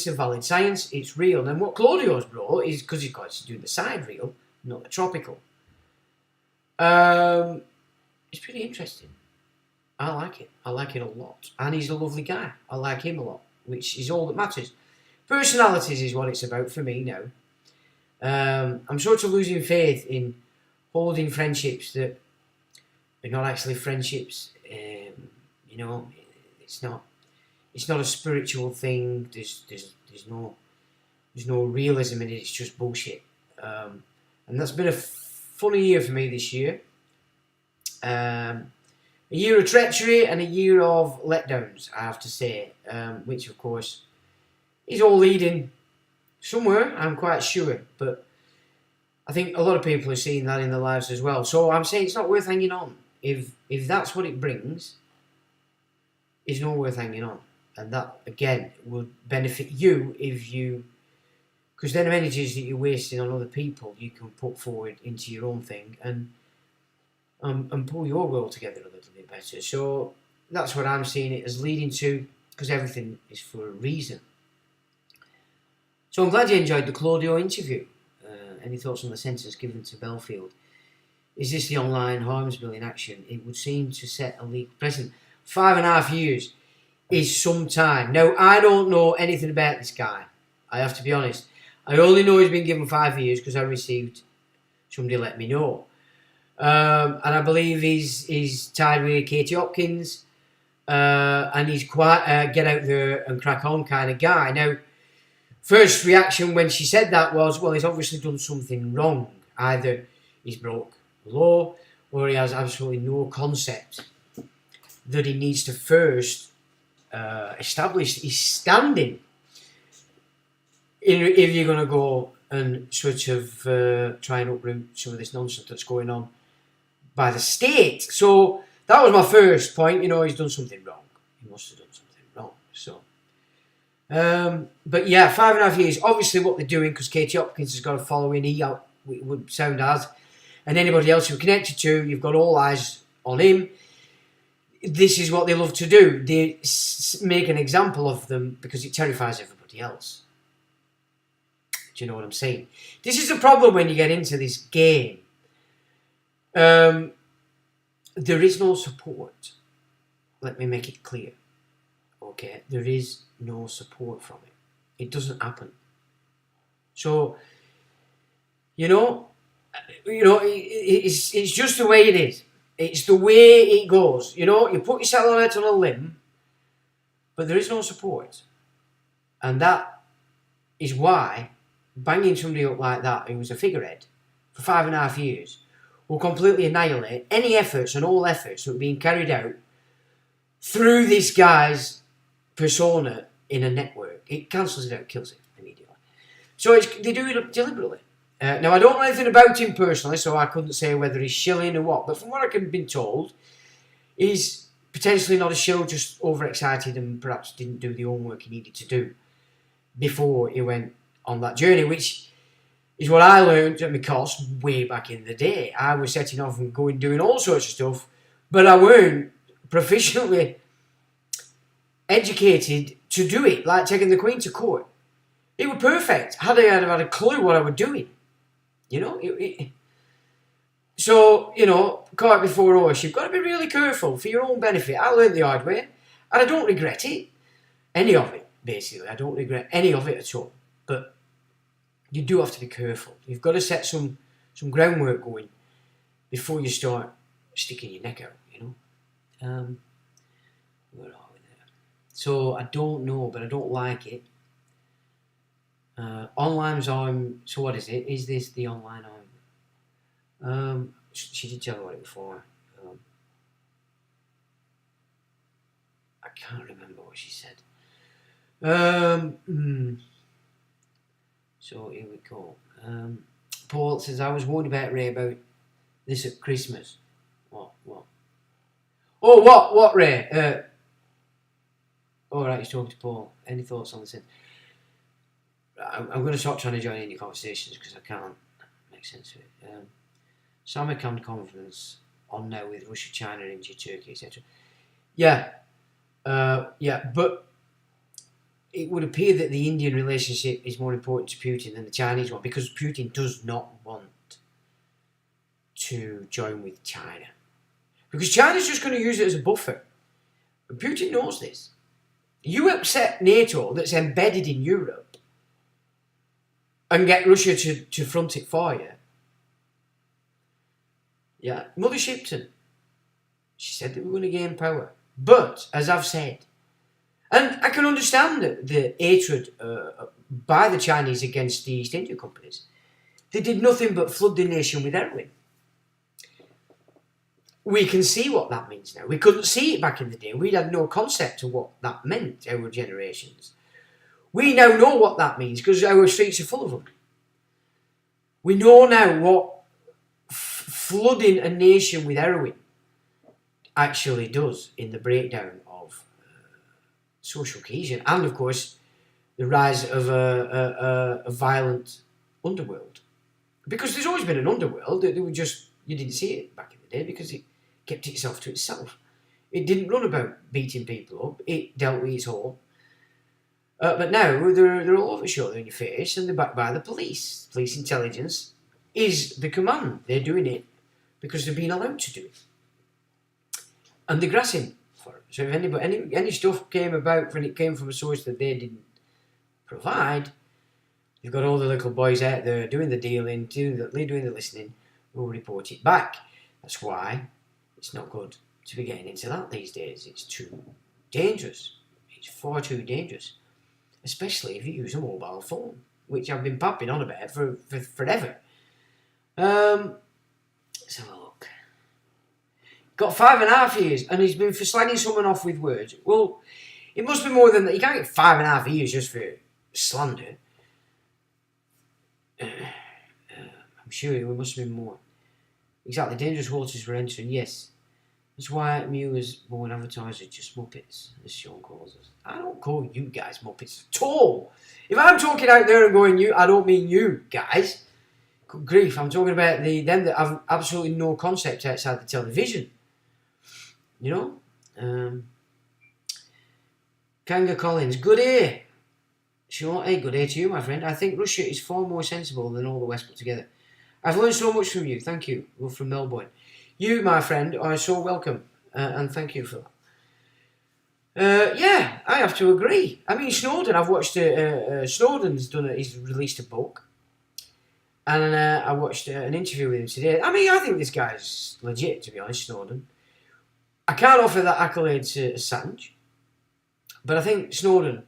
Speaker 1: a valid science. It's real. And what Claudio's brought is because he's got to do the sidereal, not the tropical. It's pretty interesting. I like it. I like it a lot. And he's a lovely guy. I like him a lot, which is all that matters. Personalities is what it's about for me now. I'm sort of losing faith in holding friendships that are not actually friendships. You know, it's not a spiritual thing. There's no realism in it. It's just bullshit. And that's been a funny year for me this year. A year of treachery and a year of letdowns, I have to say, which of course is all leading somewhere, I'm quite sure, but I think a lot of people are seeing that in their lives as well. So I'm saying it's not worth hanging on. If that's what it brings, it's not worth hanging on. And that, again, would benefit you if you... Because then the energies that you're wasting on other people, you can put forward into your own thing and pull your world together a little bit better. So that's what I'm seeing it as leading to, because everything is for a reason. So I'm glad you enjoyed the Claudio interview. Any thoughts on the sentence given to Belfield? Is this the online harms bill in action? It would seem to set a legal precedent. 5.5 years is some time. Now, I don't know anything about this guy. I have to be honest. I only know he's been given 5 years because I received... Somebody let me know. And I believe he's tied with Katie Hopkins. And he's quite get out there and crack on kind of guy. Now, first reaction when she said that was, well, he's obviously done something wrong. Either he's broke the law or he has absolutely no concept that he needs to first establish his standing if you're going to go and sort of try and uproot some of this nonsense that's going on by the state. So that was my first point. You know, he's done something wrong. He must have done something wrong. So, but yeah, 5.5 years. Obviously, what they're doing, because Katie Hopkins has got a following, he would sound as, and anybody else you're connected to, you've got all eyes on him. This is what they love to do. They make an example of them because it terrifies everybody else. Do you know what I'm saying? This is the problem when you get into this game. There is no support. Let me make it clear. Okay, there is no support from it. It doesn't happen. So, you know, it's just the way it is. It's the way it goes. You know, you put yourself out on a limb, but there is no support. And that is why banging somebody up like that, who was a figurehead for 5.5 years, will completely annihilate any efforts and all efforts that are being carried out through this guy's persona in a network. It cancels it out, kills it immediately. So they do it deliberately. Now, I don't know anything about him personally, so I couldn't say whether he's shilling or what, but from what I've been told, he's potentially not a shill, just overexcited and perhaps didn't do the homework he needed to do before he went on that journey, which is what I learned at my cost way back in the day. I was setting off and going doing all sorts of stuff, but I weren't proficiently educated to do it, like taking the Queen to court. It was perfect. Had I had a clue what I was doing, you know, So, caught before horse, you've got to be really careful for your own benefit. I learned the hard way, and I don't regret it. Any of it, basically. I don't regret any of it at all. But you do have to be careful. You've got to set some groundwork going before you start sticking your neck out, Where are we there? So, I don't know, but I don't like it. Online's on. So, what is it? Is this the online on? She did tell me what it was for. I can't remember what she said. So here we go. Paul says, I was warned about Ray about this at Christmas. What? Oh, what, Ray? Alright, he's talking to Paul. Any thoughts on this? I'm going to stop trying to join any conversations because I can't make sense of it. Samarkand conference on now with Russia, China, India, Turkey, etc. Yeah, but it would appear that the Indian relationship is more important to Putin than the Chinese one, because Putin does not want to join with China. Because China's just going to use it as a buffer. And Putin knows this. You upset NATO that's embedded in Europe and get Russia to front it for you. Yeah, Mother Shipton, she said that we're going to gain power. But, as I've said, and I can understand the hatred by the Chinese against the East India companies. They did nothing but flood the nation with heroin. We can see what that means now. We couldn't see it back in the day. We had no concept of what that meant, our generations. We now know what that means because our streets are full of them. We know now what flooding a nation with heroin actually does in the breakdown of social cohesion, and of course the rise of a violent underworld. Because there's always been an underworld. You didn't see it back in the day because it kept itself to itself. It didn't run about beating people up. It dealt with its own. But now they're all over the show. They're in your face, and they're backed by the police. Police intelligence is the command. They're doing it because they're being allowed to do it, and they're grassing for it. So if any stuff came about when it came from a source that they didn't provide, you've got all the little boys out there doing the dealing, doing the listening, will report it back. That's why it's not good to be getting into that these days. It's too dangerous. It's far too dangerous. Especially if you use a mobile phone, which I've been popping on about for forever. Let's have a look. Got 5.5 years, and he's been for slagging someone off with words. Well, it must be more than that. You can't get 5.5 years just for slander. I'm sure it must have been more. Exactly, dangerous waters we're entering, yes. That's why Mew is born advertiser, just Muppets, as Sean calls us. I don't call you guys Muppets at all. If I'm talking out there and going you, I don't mean you guys. Good grief, I'm talking about them that have absolutely no concept outside the television. You know? Kanga Collins, good day. Sure, hey, good day to you, my friend. I think Russia is far more sensible than all the West put together. I've learned so much from you, thank you. We're from Melbourne. You, my friend, are so welcome, and thank you for that. Yeah, I have to agree. I mean, Snowden, I've watched, Snowden's he's released a book, and I watched an interview with him today. I mean, I think this guy's legit, to be honest, Snowden. I can't offer that accolade to Assange, but I think Snowden,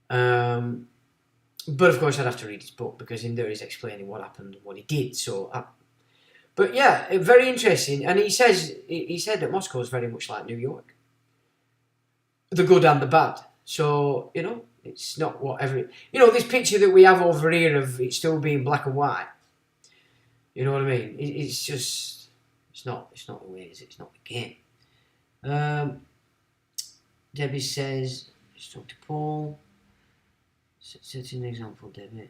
Speaker 1: but of course I'd have to read his book, because in there he's explaining what happened and what he did, but yeah, very interesting. And he said that Moscow is very much like New York. The good and the bad. So, it's not whatever... this picture that we have over here of it still being black and white. You know what I mean? It's just... It's not the way it is. It's not the game. Debbie says... Let's talk to Paul. Set an example, Debbie.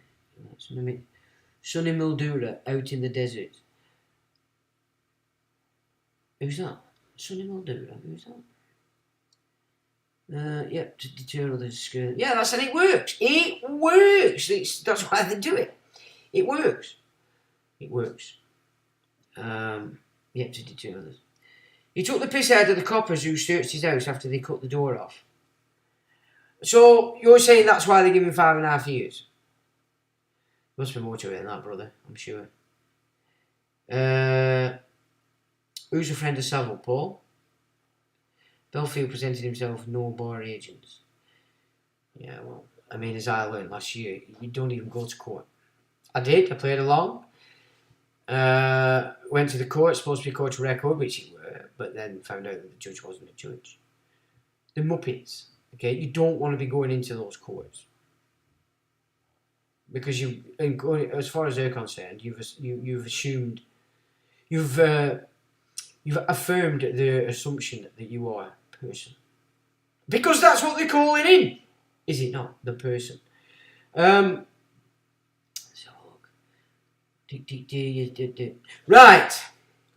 Speaker 1: Sonny Mildura out in the desert. Who's that? Sonny Mildura. Who's that? Yep, to deter others. Yeah, and it works. It works. That's why they do it. It works. It works. Yet to deter others. He took the piss out of the coppers who searched his house after they cut the door off. So you're saying that's why they give him 5.5 years? Must be more to it than that, brother, I'm sure. Who's a friend of Savile? Paul? Belfield presented himself no bar agents. Yeah, well, I mean, as I learned last year, you don't even go to court. I did, I played along. Went to the court, supposed to be court record, which it were, but then found out that the judge wasn't a judge. The Muppets, okay, you don't want to be going into those courts. Because you, as far as they're concerned, you've assumed, you've affirmed the assumption that you are a person. Because that's what they're calling in, is it not? The person. So look. Right.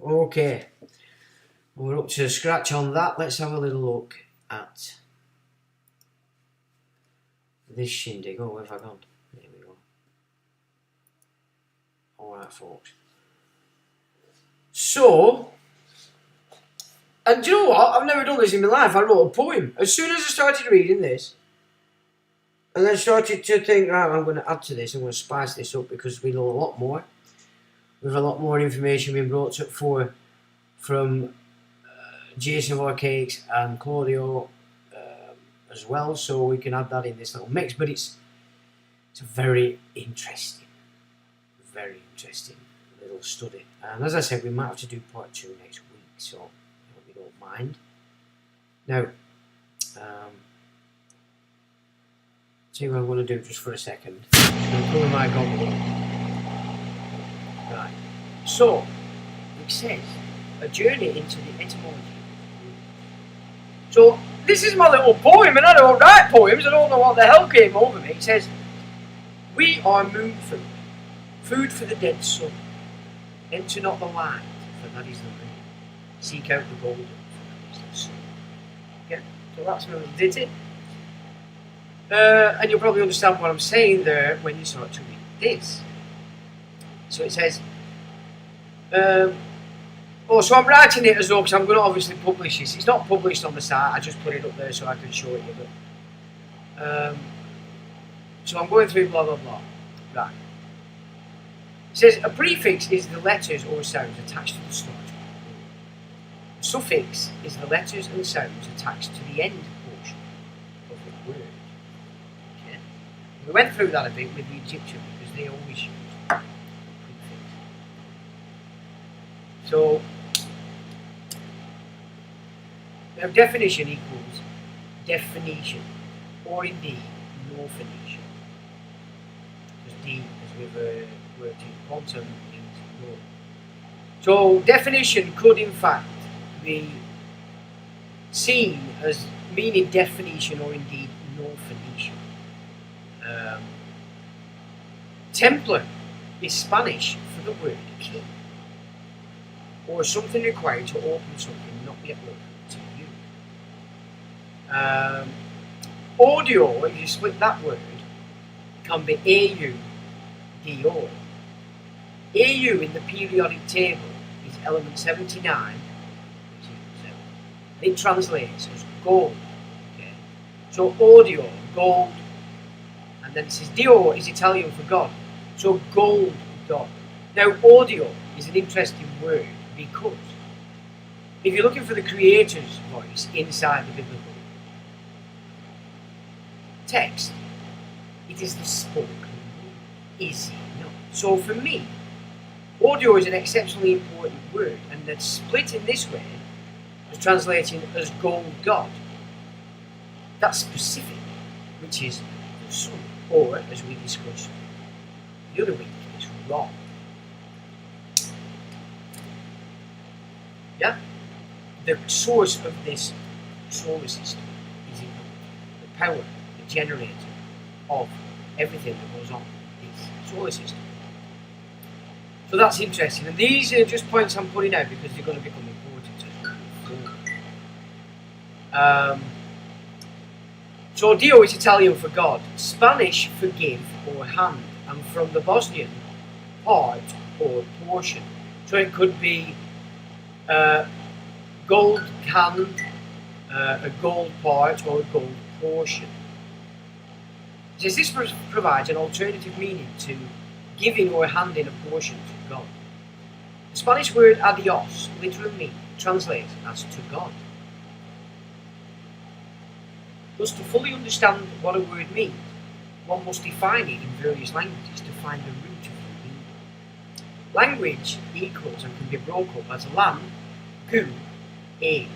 Speaker 1: Okay. We're up to scratch on that. Let's have a little look at this shindig. Oh, where have I gone? There we go. Alright, folks. So, and do you know what? I've never done this in my life. I wrote a poem. As soon as I started reading this, and then started to think, right, I'm going to add to this, I'm going to spice this up because we know a lot more. We have a lot more information being brought up from Jason of Archaics and Claudio as well, so we can add that in this little mix. But it's a very interesting little study. And as I said, we might have to do part 2 next week, so I hope you don't mind. Now, see what I'm going to do just for a second. I'm going to cover my gobble. Right. So, it says, a journey into the etymology. So, this is my little poem, and I don't write poems, I don't know what the hell came over me. It says, we are moon food for the dead sun. Enter not the light, for that is the moon. Seek out the golden, for that is the sun. Yeah, so that's my little ditty. And you'll probably understand what I'm saying there when you start to read this. So it says, so I'm writing it as though, because I'm going to obviously publish this. It's not published on the site, I just put it up there so I can show it you. But, so I'm going through blah blah blah. Right. It says, a prefix is the letters or sounds attached to the start. A suffix is the letters and sounds attached to the end portion of the word. Okay. We went through that a bit with the Egyptian because they always used a prefix. So, now definition equals definition, or indeed no Phoenician. Because D, as we've worked in quantum, means no. So definition could in fact be seen as meaning definition or indeed no Phoenician. Templar is Spanish for the word key, or something required to open something not yet open to you. Audio, if you split that word, can be AU, AU in the periodic table is element 79, which equals 7. It translates as gold. Okay? So audio, gold, and then it says Dio is Italian for God. So gold God. Now audio is an interesting word because if you're looking for the creator's voice inside the biblical text, it is the spoken word. Is it not? So for me, audio is an exceptionally important word, and that split in this way is translating as gold God. That's specific, which is the sun, or as we discussed the other week, it's wrong. Yeah? The source of this solar system is the power, the generator of everything that goes on in this solar system. So that's interesting, and these are just points I'm putting out because they're going to become important as we go. So Dio is Italian for God, Spanish for give or hand, and from the Bosnian, part or portion. So it could be gold can, a gold part, or a gold portion. It says this provides an alternative meaning to giving or handing a portion to God. The Spanish word adios literally translates as to God. Thus, to fully understand what a word means, one must define it in various languages to find the root of the meaning. Language equals and can be broken up as lan, gu, age.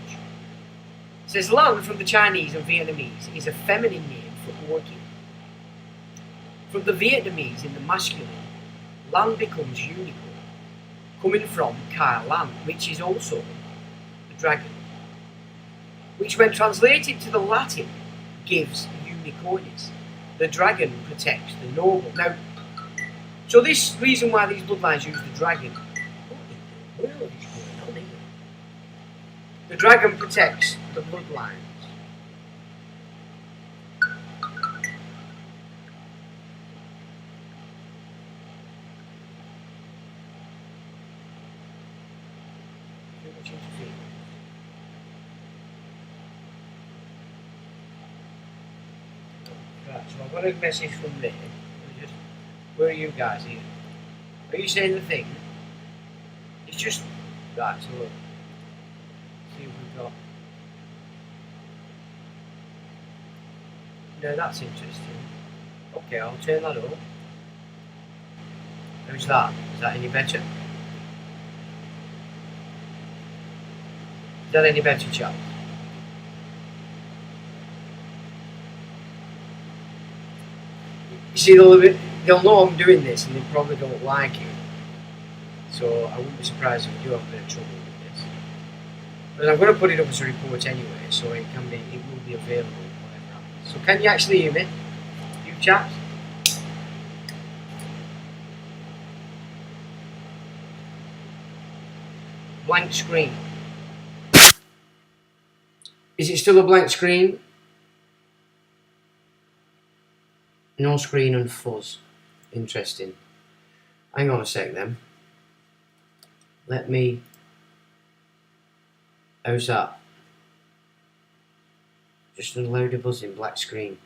Speaker 1: It says lan from the Chinese and Vietnamese is a feminine name for orchid. From the Vietnamese in the masculine, lan becomes unicorn, coming from Kai Lan, which is also a dragon, which when translated to the Latin gives unicornis. The dragon protects the noble. Now, so this reason why these bloodlines use the dragon, what in the world is going on here? The dragon protects the bloodlines. Right, so I've got a message from there. Where are you guys here? Are you saying the thing? It's just right, so look. See if we've got. No, that's interesting. Okay, I'll turn that up. How's that? Is that any better? Is that any better, chap? You see, they'll know I'm doing this and they probably don't like it. So I wouldn't be surprised if we do have a bit of trouble with this. But I'm going to put it up as a report anyway, so it will be available whatever happens. So can you actually hear me? You chaps? Blank screen. Is it still a blank screen? No screen and fuzz. Interesting. Hang on a sec then. Let me... How's that? Just a load of buzzing, black screen.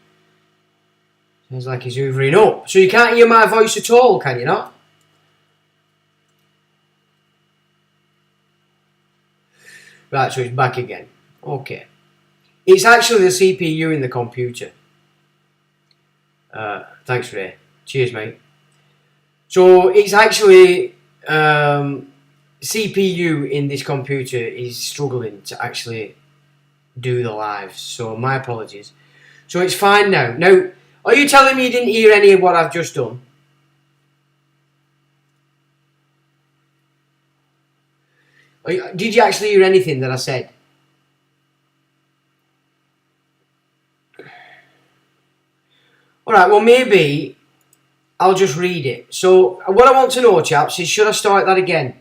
Speaker 1: Sounds like he's hoovering up. So you can't hear my voice at all, can you not? Right, so it's back again. Okay. It's actually the CPU in the computer. Thanks, Ray. Cheers, mate. So it's actually CPU in this computer is struggling to actually do the live. So my apologies. So it's fine now. Now, are you telling me you didn't hear any of what I've just done? Did you actually hear anything that I said? Alright, well maybe I'll just read it. So what I want to know, chaps, is should I start that again?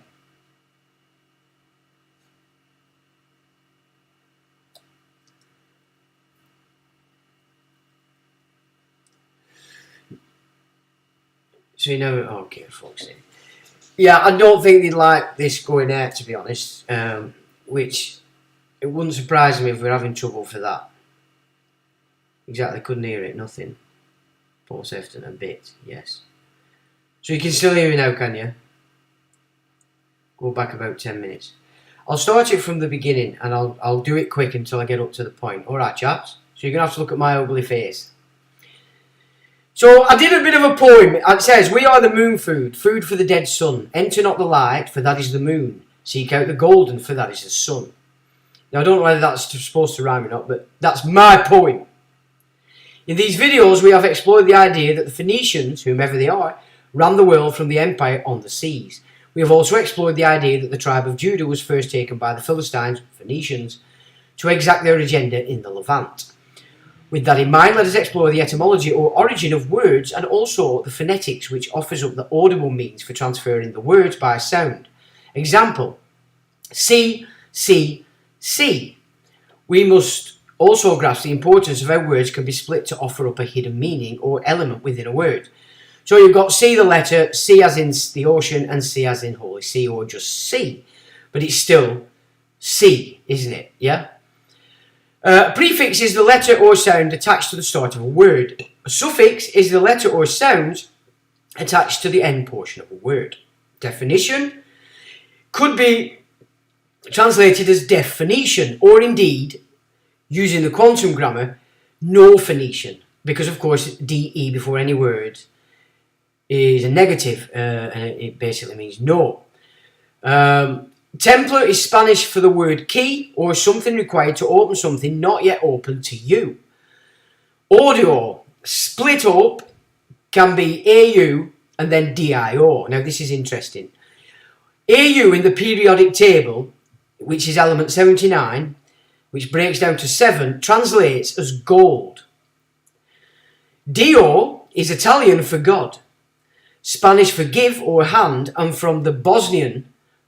Speaker 1: So you know, okay, folks. Yeah, I don't think they'd like this going out, to be honest. Which it wouldn't surprise me if we're having trouble for that. Exactly, couldn't hear it, nothing. Pause after a bit, yes. So you can still hear me now, can you? Go back about 10 minutes. I'll start it from the beginning and I'll do it quick until I get up to the point. Alright, chaps? So you're going to have to look at my ugly face. So I did a bit of a poem. It says, we are the moon food, food for the dead sun. Enter not the light, for that is the moon. Seek out the golden, for that is the sun. Now I don't know whether that's supposed to rhyme or not, but that's my poem. In these videos, we have explored the idea that the Phoenicians, whomever they are, ran the world from the empire on the seas. We have also explored the idea that the tribe of Judah was first taken by the Philistines, Phoenicians, to exact their agenda in the Levant. With that in mind, let us explore the etymology or origin of words and also the phonetics, which offers up the audible means for transferring the words by sound. Example, see, see, see. We must also grasp the importance of how words can be split to offer up a hidden meaning or element within a word. So you've got C the letter, C as in the ocean, and C as in holy sea, or just C. But it's still C, isn't it? Yeah? A prefix is the letter or sound attached to the start of a word. A suffix is the letter or sound attached to the end portion of a word. Definition could be translated as definition, or indeed, using the quantum grammar, no Phoenician, because of course DE before any word is a negative, and it basically means no. Templar is Spanish for the word key, or something required to open something not yet open to you. Audio, split up, can be AU and then DIO. Now this is interesting. AU in the periodic table, which is element 79, which breaks down to 7, translates as gold. Dio is Italian for God, Spanish for give or hand, and from the Bosnian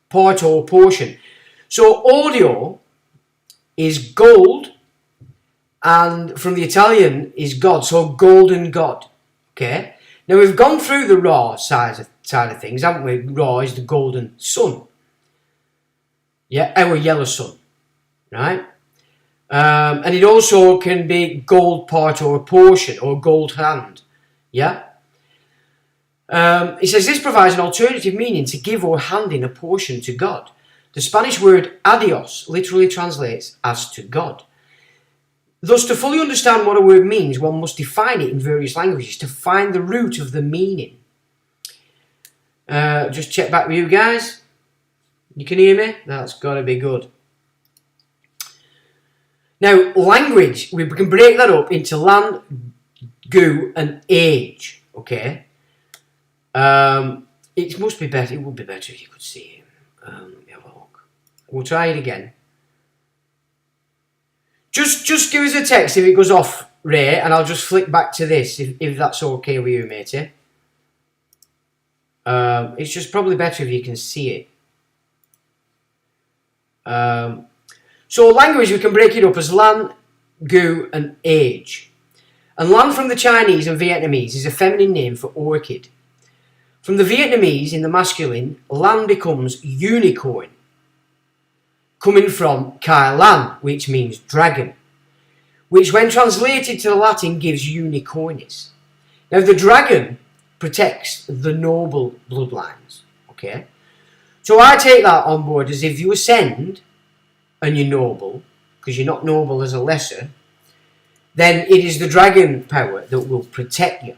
Speaker 1: part or portion. So audio is gold, and from the Italian is God, so golden God. Okay. Now we've gone through the Ra side of things, haven't we? Ra is the golden sun. Yeah, our yellow sun, right? And it also can be gold part or portion, or gold hand. Yeah. It says this provides an alternative meaning to give or hand in a portion to God. The Spanish word adios literally translates as to God. Thus, to fully understand what a word means, one must define it in various languages to find the root of the meaning. Just check back with you guys. You can hear me? That's got to be good. Now, language, we can break that up into land, gu, and age. Okay. It must be better. It would be better if you could see him. Let me have a look. We'll try it again. Just give us a text if it goes off, Ray, and I'll just flick back to this if that's okay with you, matey. It's just probably better if you can see it. So language, we can break it up as lan, gu, and age. And lan from the Chinese and Vietnamese is a feminine name for orchid. From the Vietnamese, in the masculine, lan becomes unicorn, coming from Kai Lan, which means dragon, which when translated to the Latin gives unicornis. Now the dragon protects the noble bloodlines, okay? So I take that on board as if you ascend and you're noble, because you're not noble as a lesser, then it is the dragon power that will protect you,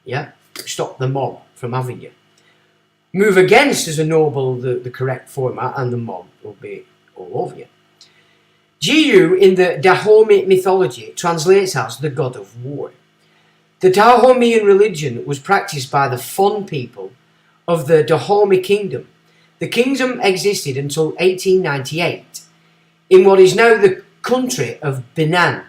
Speaker 1: yeah? Stop the mob from having you. Move against as a noble the correct format, and the mob will be all over you. Jiu in the Dahomey mythology translates as the god of war. The Dahomean religion was practiced by the Fon people of the Dahomey kingdom. The kingdom existed until 1898 in what is now the country of Benin.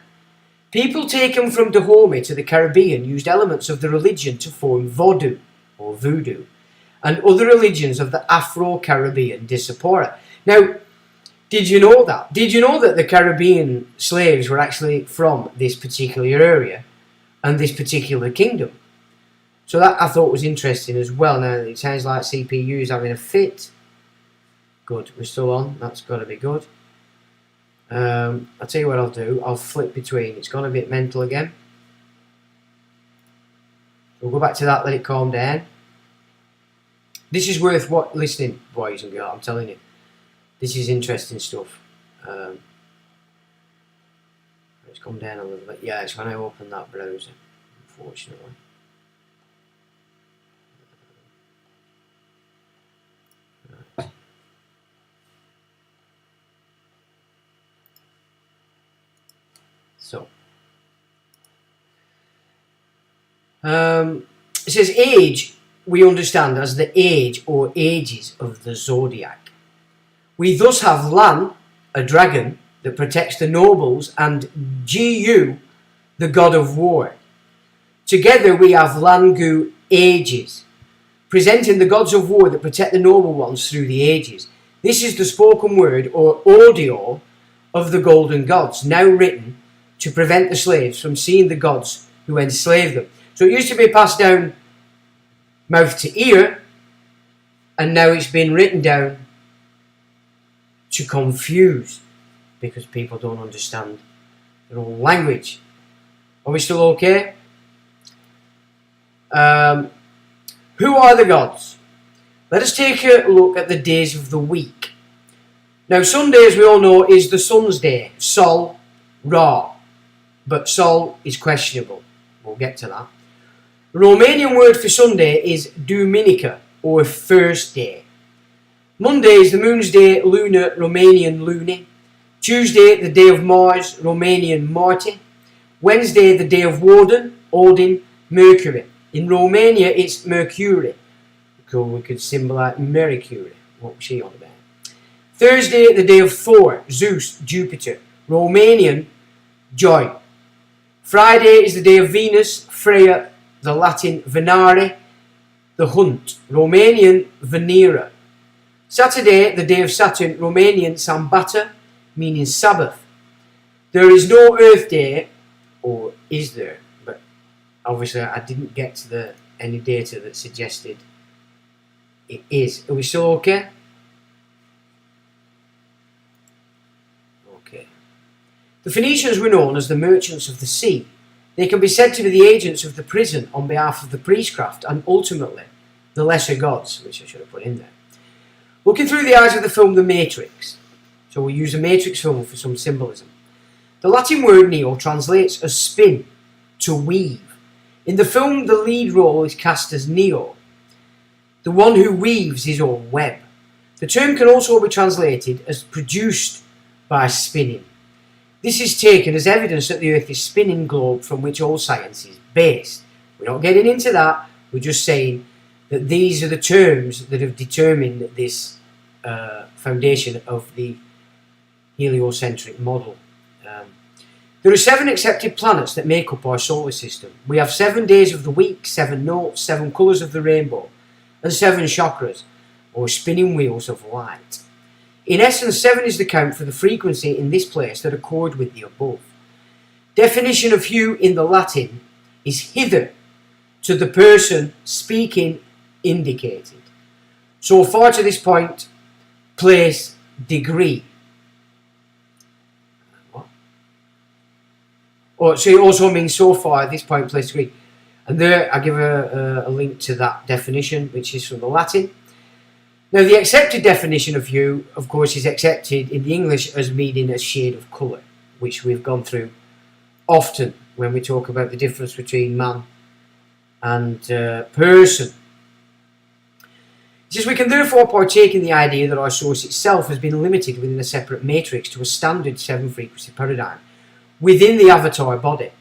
Speaker 1: People taken from Dahomey to the Caribbean used elements of the religion to form Vodou, or voodoo, and other religions of the Afro-Caribbean diaspora. Now, did you know that? Did you know that the Caribbean slaves were actually from this particular area and this particular kingdom? So that I thought was interesting as well. Now, it sounds like CPU is having a fit. Good, we're still on. That's got to be good. I'll tell you what I'll do. I'll flip between. It's gone a bit mental again. We'll go back to that, let it calm down. This is worth listening, boys and girls, I'm telling you. This is interesting stuff. Let's come down a little bit. Yeah, it's when I open that browser, unfortunately. Right. So. It says age we understand as the age or ages of the zodiac. We thus have Lan, a dragon that protects the nobles, and Gu, the god of war. Together we have Langu ages, presenting the gods of war that protect the noble ones through the ages. This is the spoken word or audio of the golden gods, now written to prevent the slaves from seeing the gods who enslaved them. So it used to be passed down mouth to ear, and now it's been written down to confuse because people don't understand their own language. Are we still okay? Who are the gods? Let us take a look at the days of the week. Now, Sunday, as we all know, is the sun's day, Sol, Ra, but Sol is questionable. We'll get to that. The Romanian word for Sunday is Duminica, or first day. Monday is the moon's day, lunar, Romanian luni. Tuesday, the day of Mars, Romanian Marte. Wednesday, the day of Odin, Mercury. In Romania, it's Mercury. We could symbolize Mercury. What was she on about? Thursday, the day of Thor, Zeus, Jupiter. Romanian, joy. Friday is the day of Venus, Freya, the Latin Venare, the hunt. Romanian, Venera. Saturday, the day of Saturn, Romanian, Sambata, meaning Sabbath. There is no Earth Day, or is there? But obviously I didn't get to any data that suggested it is. Are we still okay? Okay. The Phoenicians were known as the merchants of the sea. They can be said to be the agents of the prison on behalf of the priestcraft and ultimately the lesser gods, which I should have put in there. Looking through the eyes of the film The Matrix, so we'll use a Matrix film for some symbolism. The Latin word neo translates as spin, to weave. In the film, the lead role is cast as Neo, the one who weaves his own web. The term can also be translated as produced by spinning. This is taken as evidence that the Earth is a spinning globe from which all science is based. We're not getting into that, we're just saying that these are the terms that have determined this foundation of the heliocentric model. There are 7 accepted planets that make up our solar system. We have 7 days of the week, 7 notes, 7 colours of the rainbow, and 7 chakras, or spinning wheels of light. In essence, 7 is the count for the frequency in this place that accord with the above. Definition of hue in the Latin is hither, to the person speaking indicated. So far to this point, place, degree. So it also means so far at this point, place, degree. And there I give a link to that definition, which is from the Latin. Now, the accepted definition of hue, of course, is accepted in the English as meaning a shade of colour, which we've gone through often when we talk about the difference between man and person. It says we can therefore partake in the idea that our source itself has been limited within a separate matrix to a standard 7 frequency paradigm within the avatar body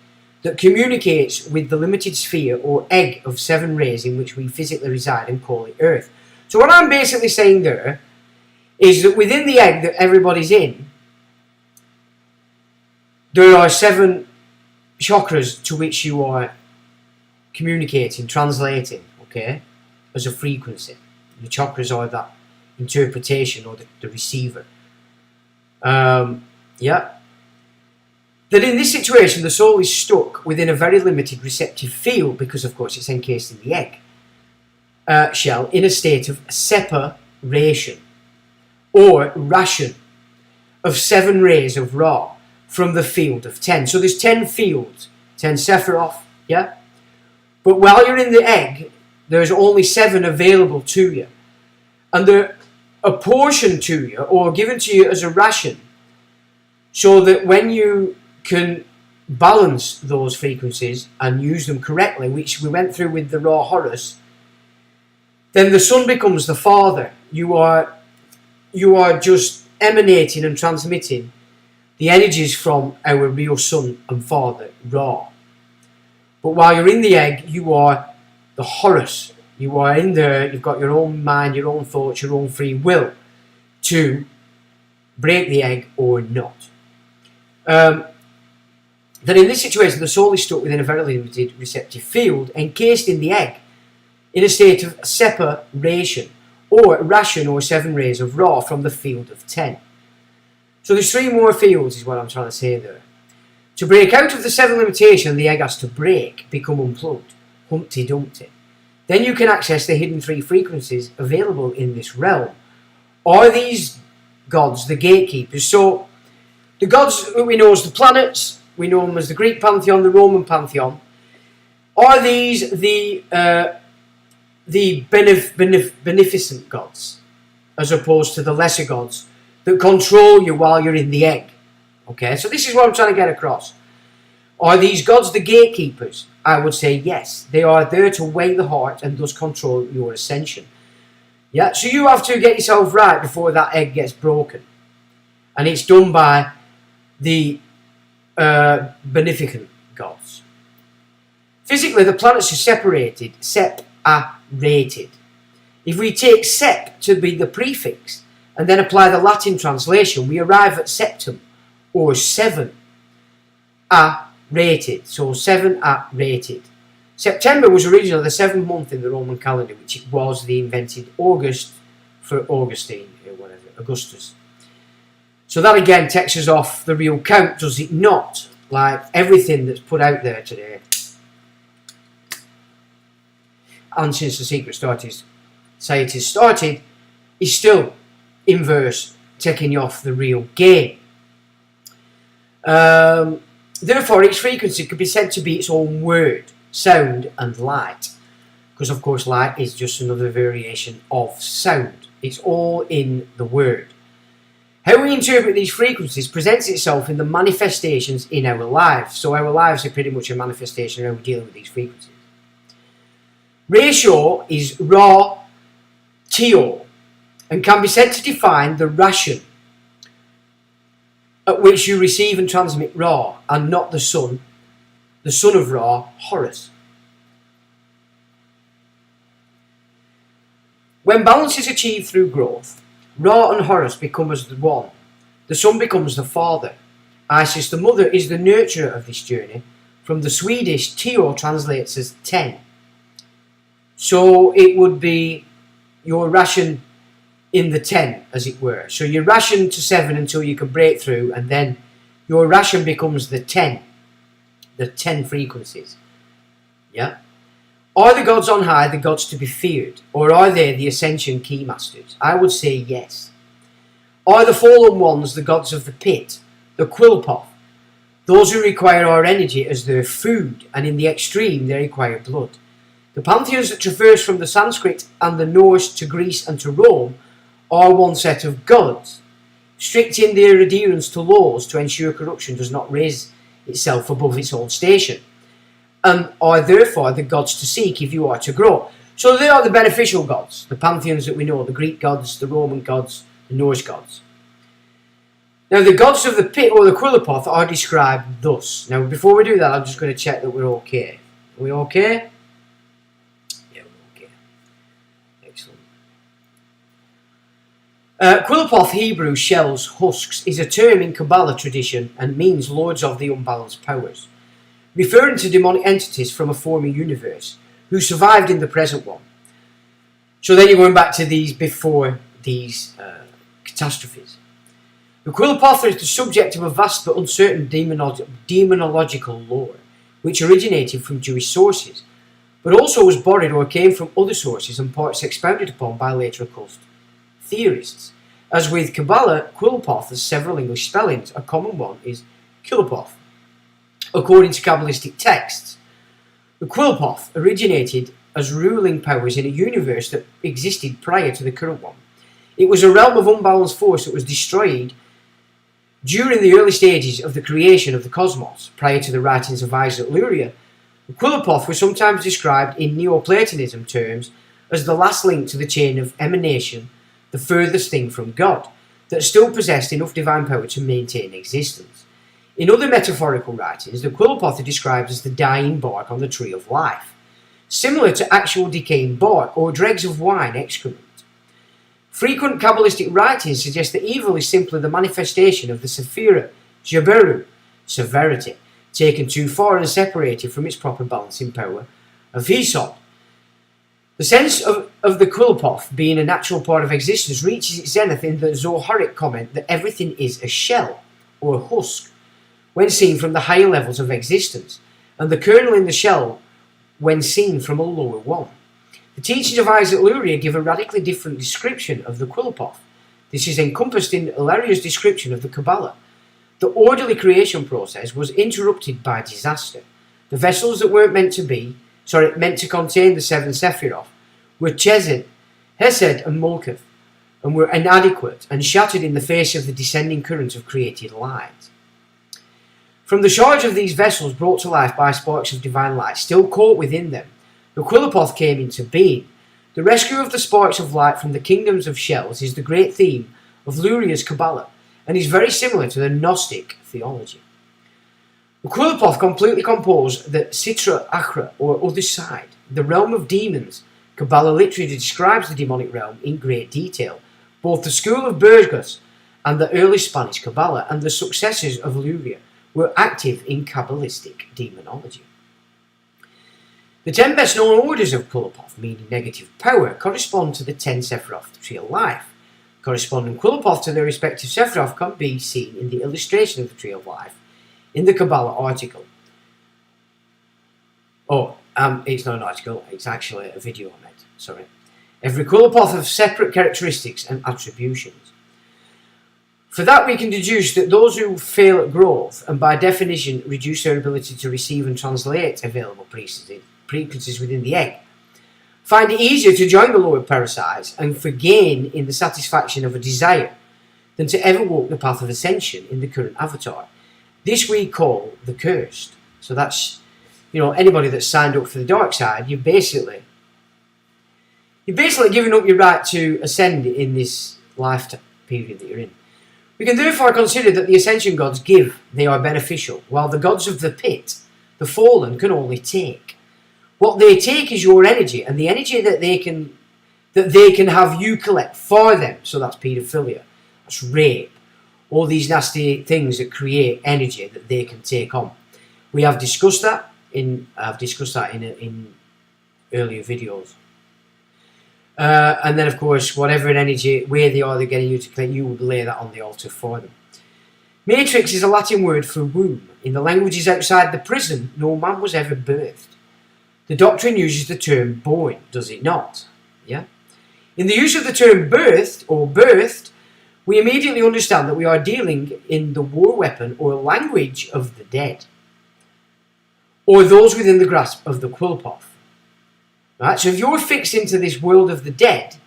Speaker 1: that communicates with the limited sphere or egg of 7 rays in which we physically reside and call it Earth. So what I'm basically saying there is that within the egg that everybody's in, there are 7 chakras to which you are communicating, translating, okay, as a frequency. The chakras are that interpretation or the receiver. That in this situation the soul is stuck within a very limited receptive field because of course it's encased in the egg shell in a state of separation or ration of 7 rays of Ra from the field of 10. So there's 10 fields, 10 Sephiroth, yeah? But while you're in the egg, there's only 7 available to you. And they're apportioned to you or given to you as a ration so that when you can balance those frequencies and use them correctly, which we went through with the Ra Horus, then the sun becomes the father. You are just emanating and transmitting the energies from our real sun and father, Ra. But while you're in the egg, you are the Horus. You are in there, you've got your own mind, your own thoughts, your own free will to break the egg or not. That in this situation, the soul is stuck within a very limited receptive field, encased in the egg, in a state of separation, or ration or 7 rays of Ra from the field of 10. So there's 3 more fields is what I'm trying to say there. To break out of the 7 limitation, the egg has to break, become unplugged, Humpty Dumpty. then you can access the hidden 3 frequencies available in this realm. Are these gods the gatekeepers? So the gods that we know as the planets, we know them as the Greek pantheon, the Roman pantheon. Are these the beneficent gods, as opposed to the lesser gods that control you while you're in the egg? Okay, so this is what I'm trying to get across. Are these gods the gatekeepers? I would say yes. They are there to weigh the heart and thus control your ascension. Yeah, so you have to get yourself right before that egg gets broken. And it's done by the beneficent gods. Physically, the planets are separated. If we take sep to be the prefix and then apply the Latin translation, we arrive at septum, or 7 rated. So 7 rated. September was originally the 7th month in the Roman calendar, which it was the invented August for Augustine, or whatever, Augustus. So that again takes us off the real count, does it not? Like everything that's put out there today. And since the secret society started, is still inverse, taking you off the real game. Therefore, each frequency could be said to be its own word, sound, and light. Because, of course, light is just another variation of sound. It's all in the word. How we interpret these frequencies presents itself in the manifestations in our lives. So our lives are pretty much a manifestation of how we're dealing with these frequencies. Ratio is Ra Tio and can be said to define the ration at which you receive and transmit Ra, and not the son of Ra, Horus. When balance is achieved through growth, Ra and Horus become as one. The son becomes the father. Isis, the mother, is the nurturer of this journey. From the Swedish, Tio translates as 10. So it would be your ration in the 10, as it were. So you ration to 7 until you can break through, and then your ration becomes the 10 frequencies. Yeah? Are the gods on high the gods to be feared, or are they the ascension keymasters? I would say yes. Are the fallen ones the gods of the pit, the Quilpoth, those who require our energy as their food, and in the extreme they require blood? The pantheons that traverse from the Sanskrit and the Norse to Greece and to Rome are one set of gods, strict in their adherence to laws to ensure corruption does not raise itself above its own station, and are therefore the gods to seek if you are to grow. So they are the beneficial gods, the pantheons that we know, the Greek gods, the Roman gods, the Norse gods. Now the gods of the pit or the Quilpoth are described thus. Now before we do that, I'm just going to check that we're okay. Are we okay? Quilpoth, Hebrew, shells, husks, is a term in Kabbalah tradition and means lords of the unbalanced powers, referring to demonic entities from a former universe who survived in the present one. So then you're going back to these before these catastrophes. The Quilpoth is the subject of a vast but uncertain demonological lore, which originated from Jewish sources, but also was borrowed or came from other sources and parts expounded upon by later occult theorists. As with Kabbalah, Quilpoth has several English spellings. A common one is Quilpoth. According to Kabbalistic texts, the Quilpoth originated as ruling powers in a universe that existed prior to the current one. It was a realm of unbalanced force that was destroyed during the early stages of the creation of the cosmos, prior to the writings of Isaac Luria. The Quilpoth was sometimes described in Neoplatonism terms as the last link to the chain of emanation, the furthest thing from God, that still possessed enough divine power to maintain existence. In other metaphorical writings, the Quilpoth are described as the dying bark on the tree of life, similar to actual decaying bark or dregs of wine excrement. Frequent Kabbalistic writings suggest that evil is simply the manifestation of the Sephira, Jaberu, severity, taken too far and separated from its proper balancing power of Hesod. The sense of the Quilpoth being a natural part of existence reaches its zenith in the Zoharic comment that everything is a shell, or husk, when seen from the higher levels of existence, and the kernel in the shell when seen from a lower one. The teachings of Isaac Luria give a radically different description of the Quilpoth. This is encompassed in Illyria's description of the Kabbalah. The orderly creation process was interrupted by disaster. The vessels that weren't meant to contain the seven Sephiroth were Chesed, Hesed and Molketh, and were inadequate and shattered in the face of the descending current of created light. From the charge of these vessels brought to life by sparks of divine light still caught within them, the Quilpoth came into being. The rescue of the sparks of light from the kingdoms of shells is the great theme of Luria's Kabbalah, and is very similar to the Gnostic theology. The Quilpoth completely composed the Sitra Achra, or other side, the realm of demons. Kabbalah literally describes the demonic realm in great detail. Both the school of Burgos and the early Spanish Kabbalah and the successors of Luria were active in Kabbalistic demonology. The 10 best known orders of Quilpoth, meaning negative power, correspond to the 10 Sephiroth, the Tree of Life. Corresponding Quilpoth to their respective Sephiroth can be seen in the illustration of the Tree of Life in the Kabbalah article. It's not an article, it's actually a video I made, sorry. Every Quilpoth has separate characteristics and attributions. For that we can deduce that those who fail at growth, and by definition reduce their ability to receive and translate available precursors within the egg, find it easier to join the lower parasites and for gain in the satisfaction of a desire than to ever walk the path of ascension in the current avatar. This we call the cursed. So that's, anybody that's signed up for the dark side, you're basically giving up your right to ascend in this lifetime period that you're in. We can therefore consider that the ascension gods give, they are beneficial, while the gods of the pit, the fallen, can only take. What they take is your energy, and the energy that they can have you collect for them. So that's paedophilia, that's rape, all these nasty things that create energy that they can take on. We have discussed that in earlier videos. And then, of course, whatever energy, where they are, they're getting you to collect, you would lay that on the altar for them. Matrix is a Latin word for womb. In the languages outside the prison, no man was ever birthed. The doctrine uses the term born, does it not? Yeah. In the use of the term birthed or birthed, we immediately understand that we are dealing in the war weapon or language of the dead, or those within the grasp of the Quilpoth. Right? So if you're fixed into this world of the dead,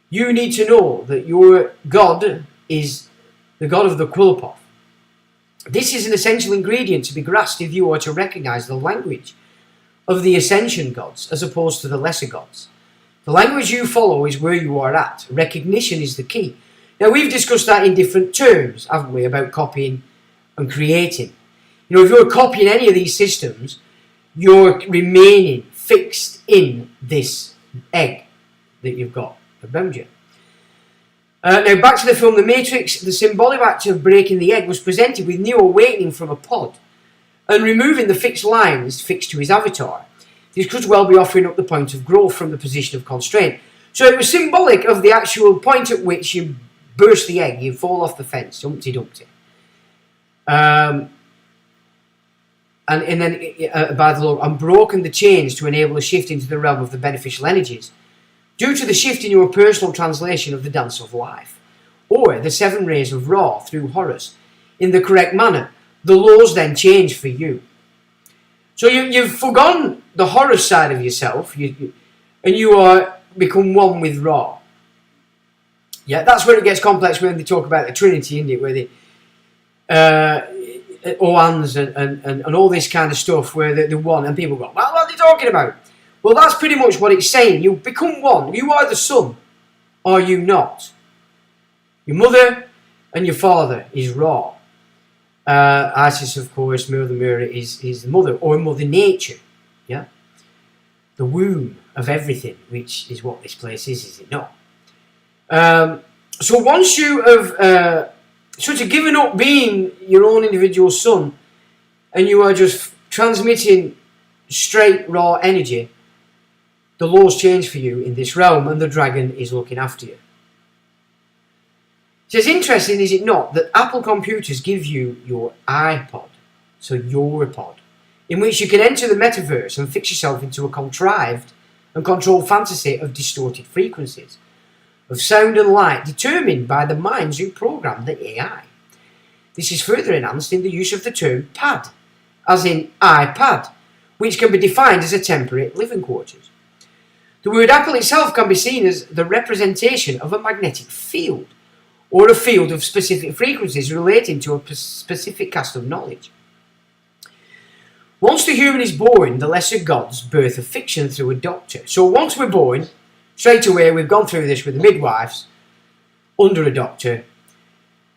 Speaker 1: you need to know that your God is the God of the Quilpoth. This is an essential ingredient to be grasped if you are to recognize the language of the ascension gods as opposed to the lesser gods. The language you follow is where you are at. Recognition is the key. Now, we've discussed that in different terms, haven't we, about copying and creating. If you're copying any of these systems, you're remaining fixed in this egg that you've got around you. Now, back to the film The Matrix, the symbolic act of breaking the egg was presented with Neo awakening from a pod and removing the fixed lines fixed to his avatar. This could well be offering up the point of growth from the position of constraint. So it was symbolic of the actual point at which you burst the egg, you fall off the fence, Humpty Dumpty. And then, by the law, and broken the chains to enable a shift into the realm of the beneficial energies, due to the shift in your personal translation of the dance of life, or the 7 rays of Ra through Horus, in the correct manner. The laws then change for you. So you've forgone the Horus side of yourself, and you are become one with Ra. Yeah, that's where it gets complex when they talk about the Trinity, isn't it? Where they Oans and all this kind of stuff, where they're one, and people go, well, what are they talking about? Well, that's pretty much what it's saying. You become one. You are the son, are you not? Your mother and your father is Ra. Isis, of course, Mother Mira is the mother, or Mother Nature. Yeah, the womb of everything, which is what this place is it not? So once you have sort of given up being your own individual son, and you are just transmitting straight raw energy, the laws change for you in this realm, and the dragon is looking after you. So it's interesting, is it not, that Apple computers give you your iPod, so your pod, in which you can enter the metaverse and fix yourself into a contrived and controlled fantasy of distorted frequencies of sound and light determined by the minds who programmed the AI. This is further enhanced in the use of the term pad, as in iPad, which can be defined as a temporary living quarters. The word apple itself can be seen as the representation of a magnetic field, or a field of specific frequencies relating to a specific cast of knowledge. Once the human is born, the lesser gods birth a fiction through a doctor. So once we're born, straight away we've gone through this with the midwives, under a doctor,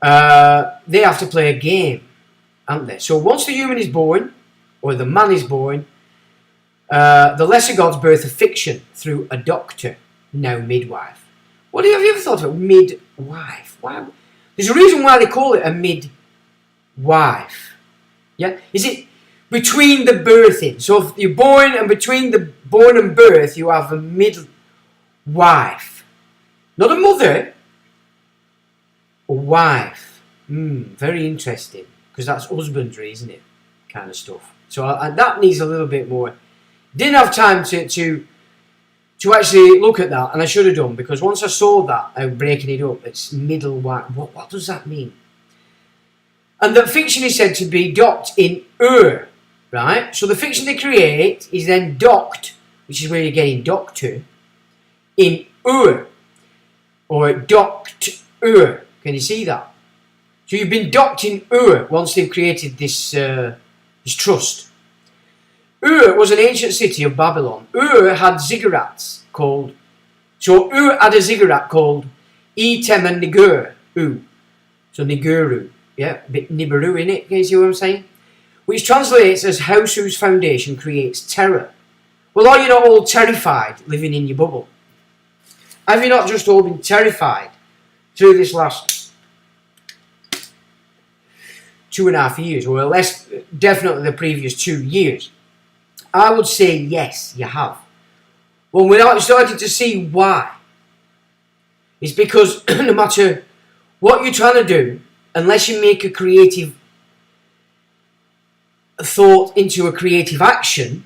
Speaker 1: they have to play a game, aren't they? So once the human is born, or the man is born, the lesser gods birth a fiction through a doctor, now midwife. Have you ever thought of midwife? Why? There's a reason why they call it a midwife. Yeah? Is it between the birthing? So if you're born, and between the born and birth, you have a midwife. Not a mother, a wife. Very interesting. Because that's husbandry, isn't it? Kind of stuff. So that needs a little bit more. Didn't have time to actually look at that, and I should have done, because once I saw that, I was breaking it up. It's middle wife. What does that mean? And the fiction is said to be docked in right? So the fiction they create is then docked, which is where you're getting doctor, in or docked Can you see that? So you've been docked in once they've created this trust. Was an ancient city of Babylon. Had ziggurats called... So had a ziggurat called Etymology. So Niguru. Yeah, a bit Nibiru in it, can you see what I'm saying? Which translates as house whose foundation creates terror. Well, are you not all terrified living in your bubble? Have you not just all been terrified through this last 2.5 years, or less, definitely the previous 2 years? I would say yes, you have. Well, we're not starting to see why. It's because no matter what you're trying to do, unless you make a creative thought into a creative action,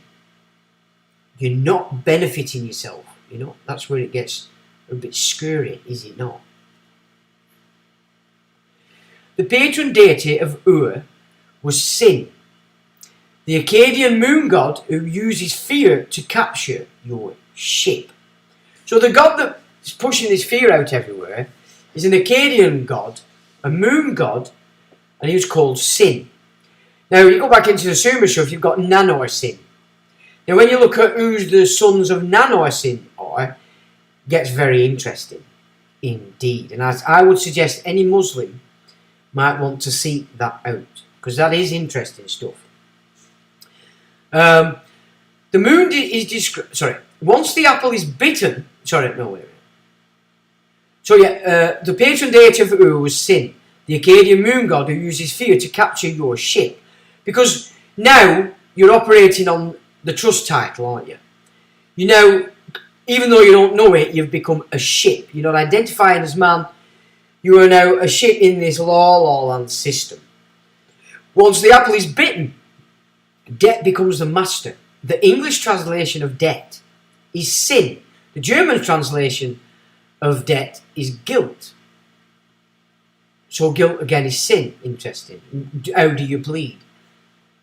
Speaker 1: you're not benefiting yourself. You know, that's where it gets a bit scary, is it not? The patron deity of was Sin, the Akkadian moon god who uses fear to capture your ship. So the god that is pushing this fear out everywhere is an Akkadian god, a moon god, and he was called Sin. Now, you go back into the Sumer stuff, you've got Nanor Sin. Now, when you look at who the sons of Nanor Sin are, it gets very interesting indeed. And as I would suggest any Muslim might want to seek that out, because that is interesting stuff. The moon is described... once the apple is bitten... the patron deity of was Sin, the Akkadian moon god who uses fear to capture your ship. Because now you're operating on the trust title, aren't you? You know, even though you don't know it, you've become a ship. You're not identifying as man. You are now a ship in this La Land system. Once the apple is bitten, debt becomes the master. The English translation of debt is sin. The German translation of debt is guilt. So guilt again is sin. Interesting. How do you plead?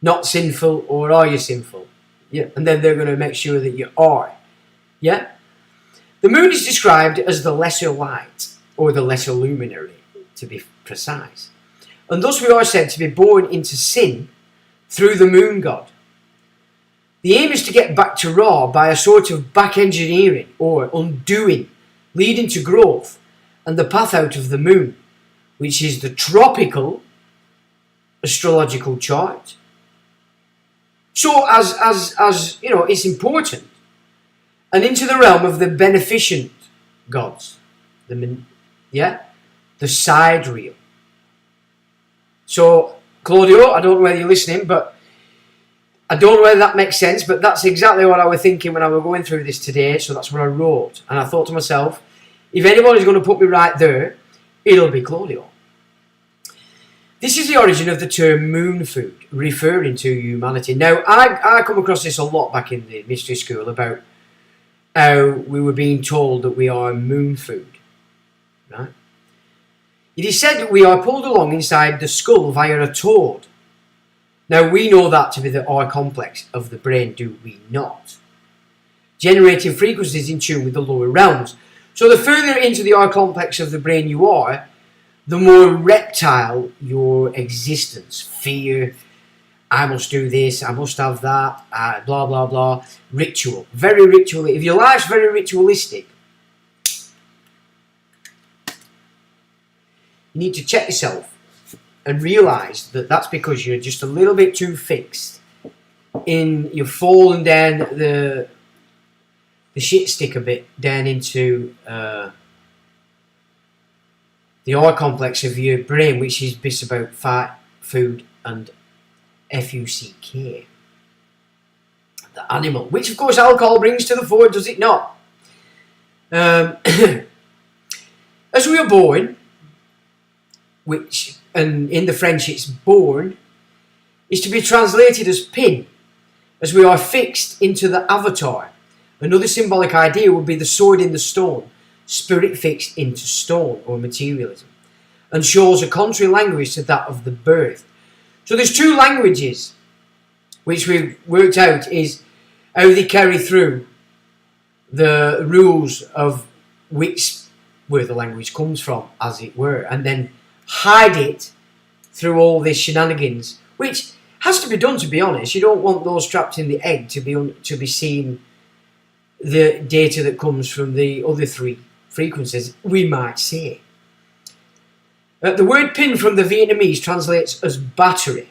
Speaker 1: Not sinful, or are you sinful? Yeah, and then they're going to make sure that you are. Yeah? The moon is described as the lesser light, or the lesser luminary, to be precise. And thus we are said to be born into sin through the moon god. The aim is to get back to Ra by a sort of back engineering, or undoing, leading to growth, and the path out of the moon, which is the tropical astrological chart. So as you know, it's important. And into the realm of the beneficent gods. The sidereal. So, Claudio, I don't know whether you're listening, but I don't know whether that makes sense, but that's exactly what I was thinking when I was going through this today, so that's what I wrote. And I thought to myself, if anybody's going to put me right there, it'll be Claudio. This is the origin of the term moon food, referring to humanity. Now, I come across this a lot back in the mystery school about how we were being told that we are moon food, right? It is said that we are pulled along inside the skull via a toad. Now, we know that to be the eye complex of the brain, do we not? Generating frequencies in tune with the lower realms. So the further into the eye complex of the brain you are, the more reptile your existence. Fear, I must do this, I must have that, blah, blah, blah. Ritual. Very ritualistic. If your life's very ritualistic, you need to check yourself and realise that that's because you're just a little bit too fixed in, you're falling down the shit stick a bit down into the eye complex of your brain, which is bits about fat, food, and FUCK, the animal, which of course alcohol brings to the fore, does it not? As we are born, which, and in the French it's born, is to be translated as pin, as we are fixed into the avatar. Another symbolic idea would be the sword in the stone, spirit fixed into stone or materialism, and shows a contrary language to that of the birth. So there's two languages which we've worked out is how they carry through the rules of which where the language comes from, as it were, and then hide it through all this shenanigans, which has to be done, to be honest. You don't want those trapped in the egg to be seeing the data that comes from the other three frequencies, we might say. The word pin from the Vietnamese translates as battery.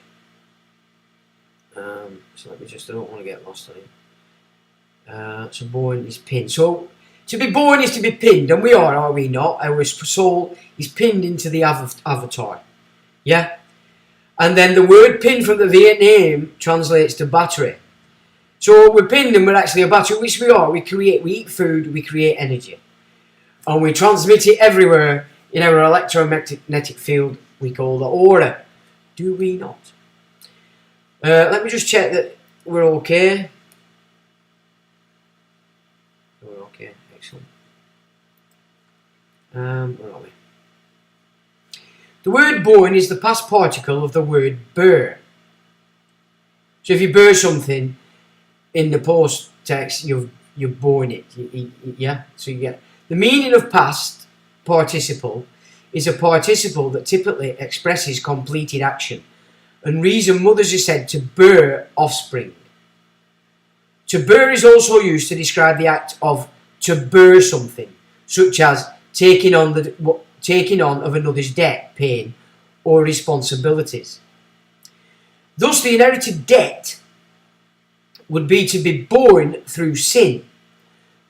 Speaker 1: So let me just, I don't want to get lost on it. So born is pin. So to be born is to be pinned, and we are we not? Our soul is pinned into the avatar. Yeah? And then the word pin from the Vietnam translates to battery. So we're pinned and we're actually a battery, which we are. We eat food, we create energy. And we transmit it everywhere in our electromagnetic field we call the aura. Do we not? Let me just check that we're okay. We're okay, excellent. Where are we? The word born is the past particle of the word burr. So if you burr something in the post text, you've born it. Yeah? So you get the meaning of past participle is a participle that typically expresses completed action. And reason mothers are said to bear offspring. To bear is also used to describe the act of to bear something, such as taking on of another's debt, pain, or responsibilities. Thus, the inherited debt would be to be born through sin,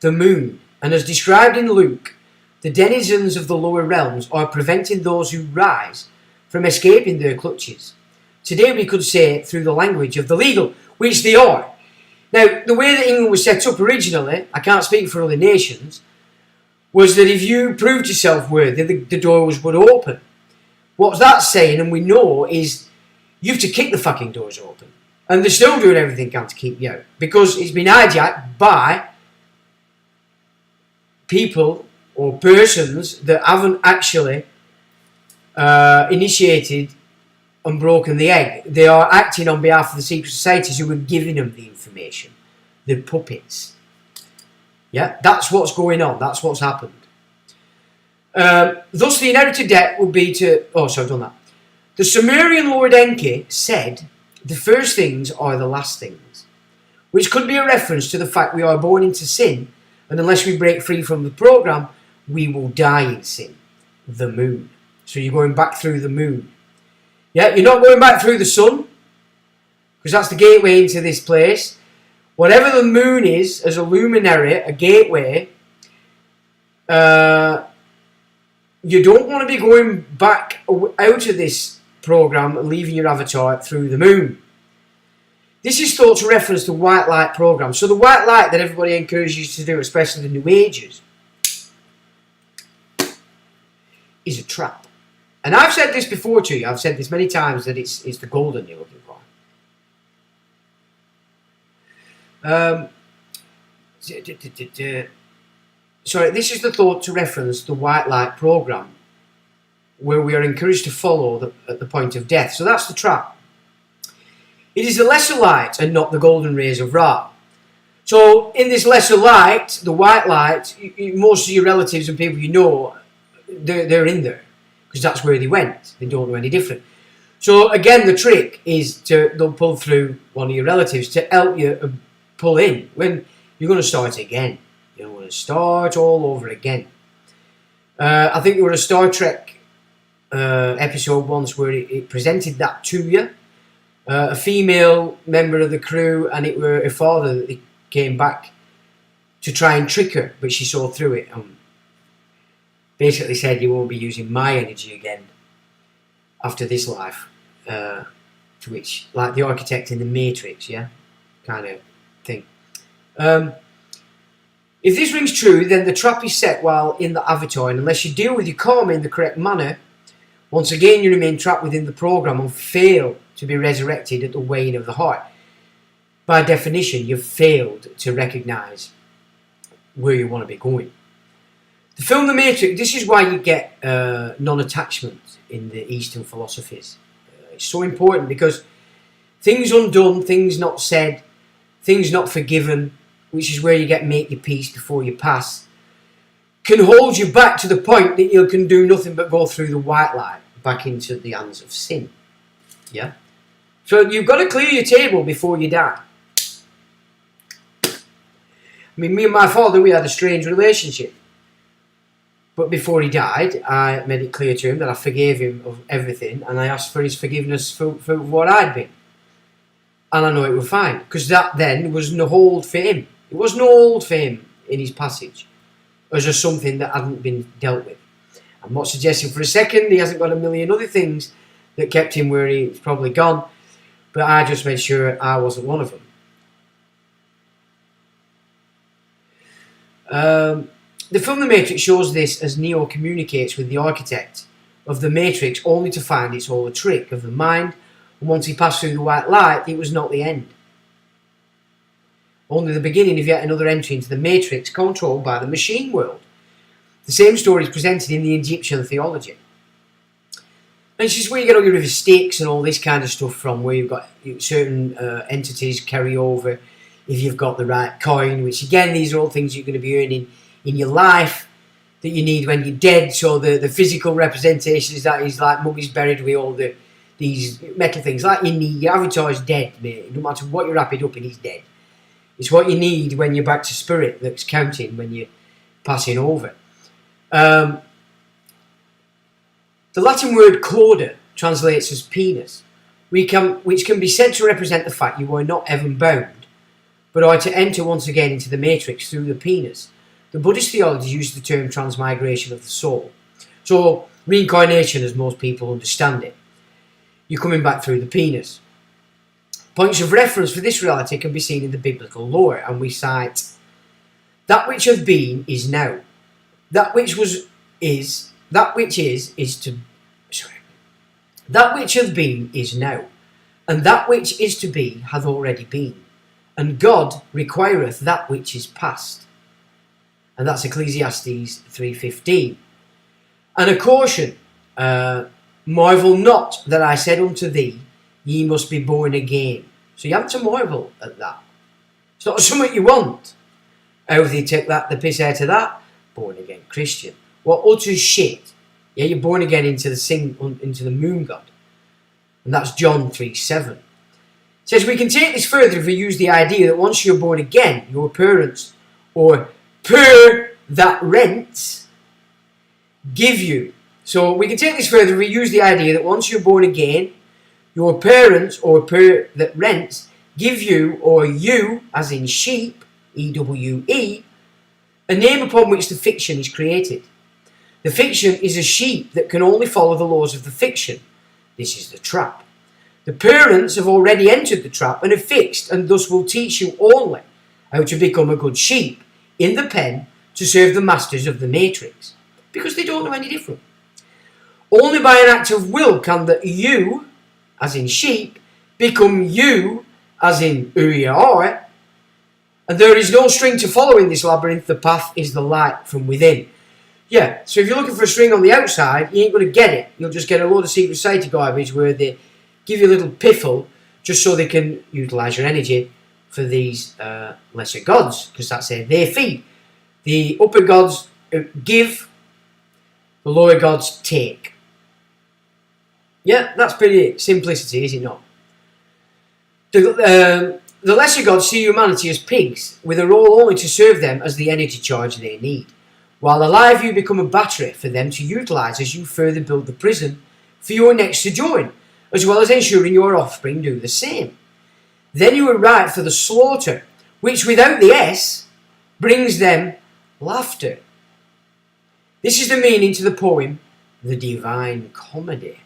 Speaker 1: the moon, and as described in Luke, the denizens of the lower realms are preventing those who rise from escaping their clutches. Today we could say through the language of the legal, which they are. Now, the way that England was set up originally, I can't speak for other nations, was that if you proved yourself worthy, the doors would open. What that's saying, and we know, is you have to kick the fucking doors open. And they're still doing everything they can to keep you out. Because it's been hijacked by people or persons that haven't actually initiated and broken the egg. They are acting on behalf of the secret societies who are giving them the information. They're puppets. Yeah, that's what's going on. That's what's happened. Thus, the inherited debt would be to... Oh, sorry, I've done that. The Sumerian Lord Enki said, the first things are the last things, which could be a reference to the fact we are born into sin, and unless we break free from the program, we will die in sin. The moon. So you're going back through the moon. Yeah, you're not going back through the sun, because that's the gateway into this place. Whatever the moon is, as a luminary, a gateway, you don't want to be going back out of this program and leaving your avatar through the moon. This is thought to reference the white light program. So the white light that everybody encourages you to do, especially the New Agers, is a trap. And I've said this before to you. I've said this many times that it's the golden you're looking for. Sorry, this is the thought to reference the white light program, where we are encouraged to follow at the point of death. So that's the trap. It is the lesser light and not the golden rays of Ra. So in this lesser light, the white light, most of your relatives and people you know, they're in there because that's where they went. They don't know any different. So again, the trick is they'll pull through one of your relatives to help you pull in when you're going to start again. You're going to start all over again. I think there was a Star Trek episode once where it presented that to you. A female member of the crew, and it were her father that came back to try and trick her, but she saw through it and basically said, you won't be using my energy again after this life. To which, like the architect in the Matrix, yeah, kind of thing. If this rings true, then the trap is set while in the avatar, and unless you deal with your karma in the correct manner, once again you remain trapped within the program and fail to be resurrected at the weighing of the heart. By definition, you've failed to recognise where you want to be going. The film The Matrix, this is why you get non-attachment in the Eastern philosophies. It's so important because things undone, things not said, things not forgiven, which is where you get make your peace before you pass, can hold you back to the point that you can do nothing but go through the white light back into the hands of sin. Yeah? So you've got to clear your table before you die. I mean, me and my father, we had a strange relationship. But before he died, I made it clear to him that I forgave him of everything, and I asked for his forgiveness for what I'd been. And I know it was fine, because that then was no hold for him. It was no hold for him in his passage, as just something that hadn't been dealt with. I'm not suggesting for a second he hasn't got a million other things that kept him where he's probably gone, but I just made sure I wasn't one of them. The film The Matrix shows this as Neo communicates with the architect of the Matrix only to find it's all a trick of the mind, and once he passed through the white light, it was not the end. Only the beginning of yet another entry into the Matrix controlled by the machine world. The same story is presented in the Egyptian theology. And it's just where you get all your stakes and all this kind of stuff from, where you've got certain entities carry over if you've got the right coin, which again, these are all things you're going to be earning in your life that you need when you're dead. So the physical representation is that he's like mummies buried with all these metal things. Like your avatar's dead, mate. No matter what you're wrapped up in, he's dead. It's what you need when you're back to spirit that's counting when you're passing over. The Latin word cauda translates as penis, which can be said to represent the fact you are not heaven bound, but are to enter once again into the matrix through the penis. The Buddhist theology uses the term transmigration of the soul. So reincarnation, as most people understand it, you're coming back through the penis. Points of reference for this reality can be seen in the biblical lore, and we cite, that which hath been is now. That which was is, that which is to, that which hath been is now, and that which is to be hath already been, and God requireth that which is past. And that's Ecclesiastes 3:15. And a caution, marvel not that I said unto thee, ye must be born again. So you have to marvel at that. It's not something you want. How do you take that, the piss out of that? Born again Christian. What utter shit. Yeah, you're born again into the moon god. And that's John 3:7. It says we can take this further if we use the idea that once you're born again, your parents, or per that rents, give you. So we can take this further if we use the idea that once you're born again, your parents, or per that rents, give you, or you, as in sheep, E-W-E, a name upon which the fiction is created. The fiction is a sheep that can only follow the laws of the fiction. This is the trap. The parents have already entered the trap and are fixed, and thus will teach you only how to become a good sheep in the pen to serve the masters of the matrix, because they don't know any different. Only by an act of will can the you, as in sheep, become you, as in who you are, And there is no string to follow in this labyrinth. The path is the light from within. Yeah, so if you're looking for a string on the outside, you ain't going to get it. You'll just get a load of secret society garbage where they give you a little piffle just so they can utilise your energy for these lesser gods, because that's their feed. The upper gods give, the lower gods take. Yeah, that's pretty simplicity, is it not? The lesser gods see humanity as pigs, with a role only to serve them as the energy charge they need, while alive you become a battery for them to utilise as you further build the prison for your next to join, as well as ensuring your offspring do the same. Then you are ripe for the slaughter, which without the S brings them laughter. This is the meaning to the poem, The Divine Comedy.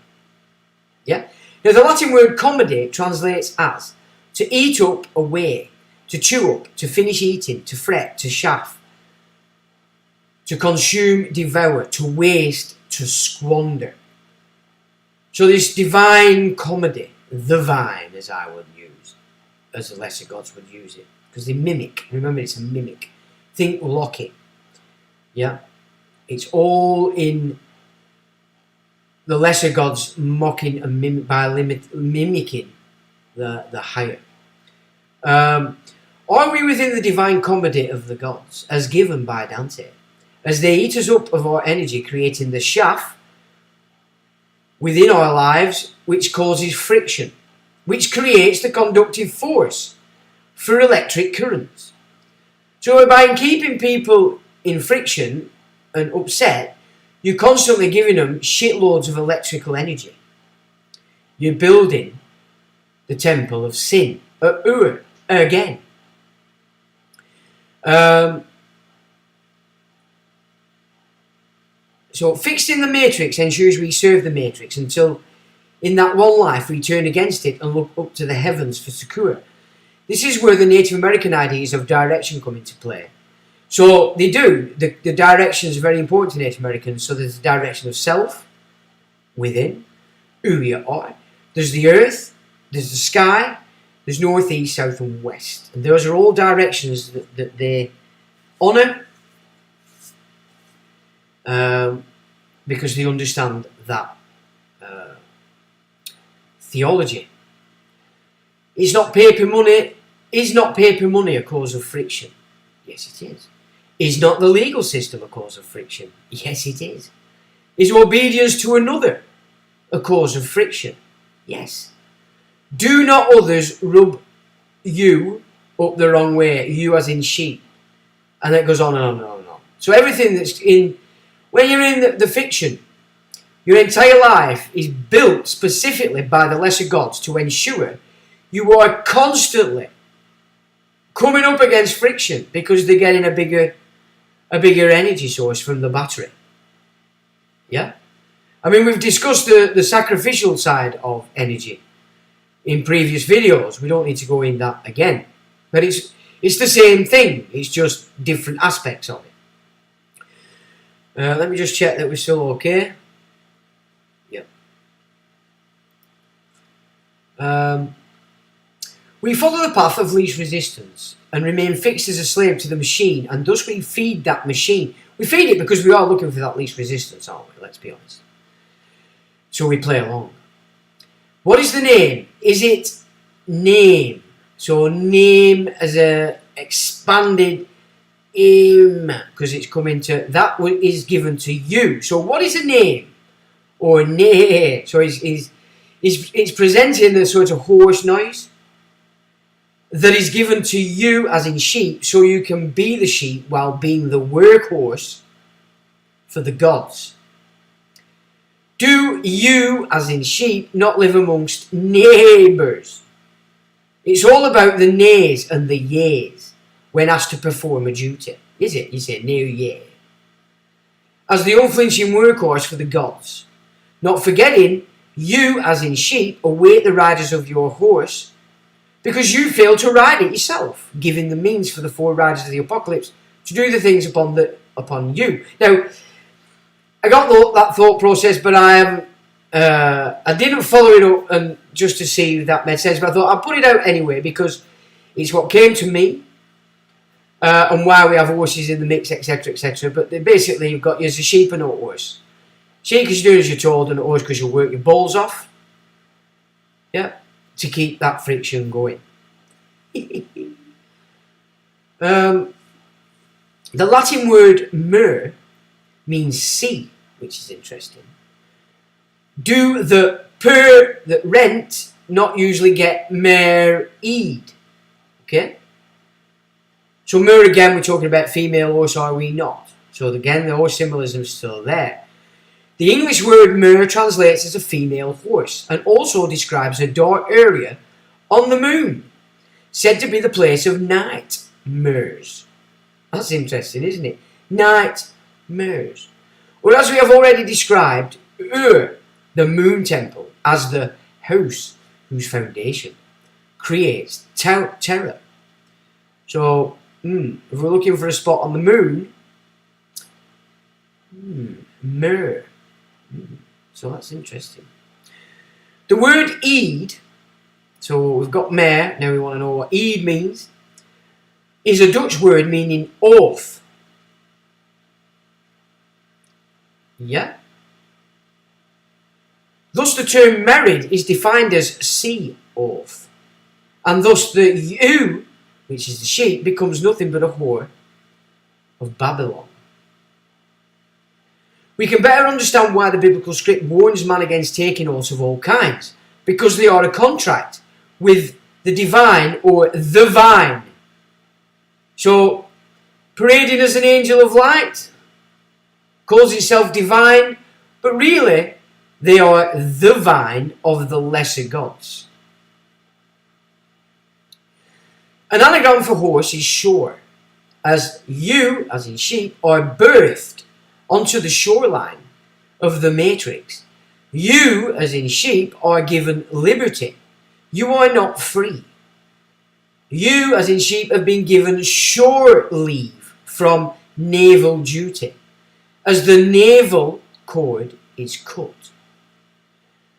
Speaker 1: Yeah? Now the Latin word comedy translates as to eat up, away, to chew up, to finish eating, to fret, to chaff, to consume, devour, to waste, to squander. So this divine comedy, the vine, as I would use, as the lesser gods would use it, because they mimic. Remember, it's a mimic. Think Loki. Yeah? It's all in the lesser gods mocking and mimicking the higher. Are we within the divine comedy of the gods, as given by Dante, as they eat us up of our energy, creating the chaff within our lives, which causes friction, which creates the conductive force for electric currents. So by keeping people in friction and upset, you're constantly giving them shitloads of electrical energy. You're building the temple of sin again. So fixed in the matrix ensures we serve the matrix until in that one life we turn against it and look up to the heavens for succor. This is where the Native American ideas of direction come into play. So they do. The direction is very important to Native Americans. So there's the direction of self, within, who you are. There's the earth, there's the sky, there's north, east, south and west. And those are all directions that they honour because they understand that theology. Is not paper money a cause of friction? Yes, it is. Is not the legal system a cause of friction? Yes, it is. Is obedience to another a cause of friction? Yes. Do not others rub you up the wrong way, you as in sheep? And it goes on and on and on and on. So everything that's in, when you're in the fiction, your entire life is built specifically by the lesser gods to ensure you are constantly coming up against friction because they're getting a bigger energy source from the battery. Yeah? I mean, we've discussed the sacrificial side of energy in previous videos. We don't need to go in that again. But it's the same thing. It's just different aspects of it. Let me just check that we're still okay. Yep. We follow the path of least resistance and remain fixed as a slave to the machine, and thus we feed that machine. We feed it because we are looking for that least resistance, aren't we? Let's be honest. So we play along. What is the name? Is it name? So name as a expanded im, because it's coming to, that is given to you. So what is a name? Or ne? So it's presenting a sort of hoarse noise that is given to you as in sheep, so you can be the sheep while being the workhorse for the gods. Do you, as in sheep, not live amongst neighbours? It's all about the nays and the yeas when asked to perform a duty, is it? You say, no, yeah. As the unflinching workhorse for the gods, not forgetting you, as in sheep, await the riders of your horse, because you fail to ride it yourself, giving the means for the four riders of the apocalypse to do the things upon you. Now, I got that thought process, but I didn't follow it up and just to see if that made sense. But I thought I'd put it out anyway because it's what came to me. and why we have horses in the mix, etc., etc. But basically, you've got as a sheep and a horse. Sheep because you're doing as you're told, and a horse because you'll work your balls off. Yeah, to keep that friction going. The Latin word mer means sea, which is interesting. Do the per that rent not usually get mer-ed? Okay? So mer again, we're talking about female horse, are we not? So again, the horse symbolism is still there. The English word mer translates as a female horse and also describes a dark area on the moon, said to be the place of nightmares. That's interesting, isn't it? Nightmares. Or as we have already described, the moon temple, as the house whose foundation creates terror. So, if we're looking for a spot on the moon, mer. So that's interesting. The word eed, so we've got mer, now we want to know what eed means, is a Dutch word meaning oath. Yeah? Thus the term married is defined as sea oath. And thus the ewe, which is the sheep, becomes nothing but a whore of Babylon. We can better understand why the biblical script warns man against taking oaths of all kinds, because they are a contract with the divine or the vine. So, parading as an angel of light, calls itself divine, but really, they are the vine of the lesser gods. An anagram for horse is shore, as you, as in sheep, are birthed onto the shoreline of the matrix. You, as in sheep, are given liberty. You are not free. You, as in sheep, have been given shore leave from naval duty, as the naval cord is cut.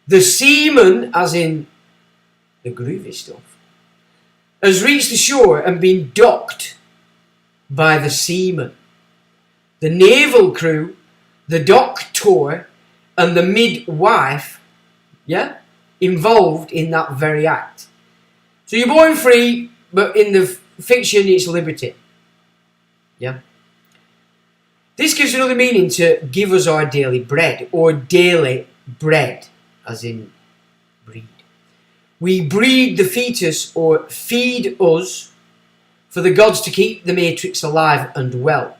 Speaker 1: The seaman, as in the groovy stuff, has reached the shore and been docked by the seaman. The naval crew, the doctor, and the midwife, involved in that very act. So you're born free, but in the fiction it's liberty. Yeah. This gives another meaning to give us our daily bread, or daily bread, as in breed. We breed the fetus, or feed us, for the gods to keep the matrix alive and well.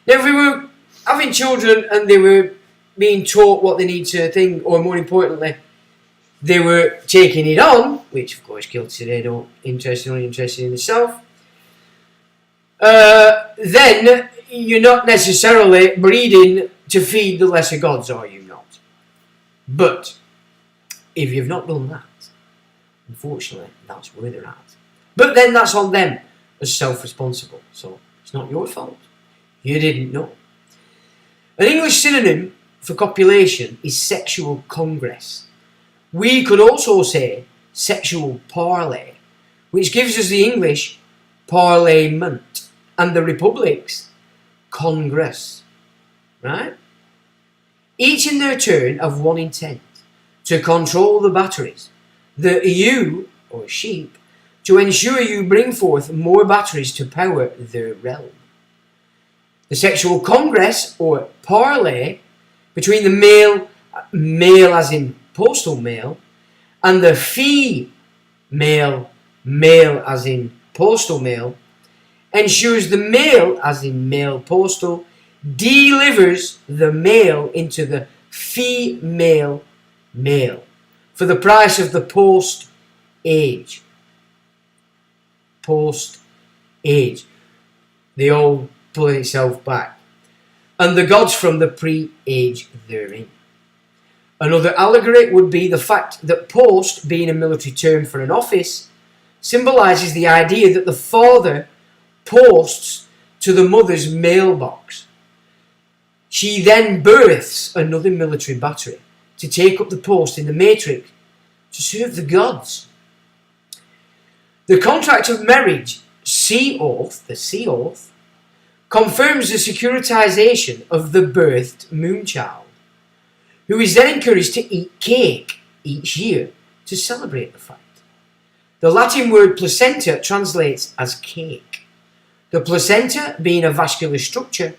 Speaker 1: Now, if we were having children and they were being taught what they need to think, or more importantly, they were taking it on, which of course kids today don't only interested in itself, then you're not necessarily breeding to feed the lesser gods, are you not? But if you've not done that, unfortunately, that's where they're at. But then that's on them as self-responsible. So it's not your fault. You didn't know. An English synonym for copulation is sexual congress. We could also say sexual parley, which gives us the English parliament and the Republic's congress. Right? Each in their turn have one intent: to control the batteries, the ewe, or sheep, to ensure you bring forth more batteries to power their realm. The sexual congress, or parley, between the male as in postal mail, and the female, male as in postal mail, ensures the male as in male postal delivers the male into the female male for the price of the post age. Post age. The old pulling itself back. And the gods from the pre-age therein. Another allegory would be the fact that post, being a military term for an office, symbolises the idea that the father posts to the mother's mailbox. She then births another military battery to take up the post in the matrix to serve the gods. The contract of marriage sea oath, the sea oath, confirms the securitization of the birthed moonchild, who is then encouraged to eat cake each year to celebrate the fact. The Latin word placenta translates as cake. The placenta being a vascular structure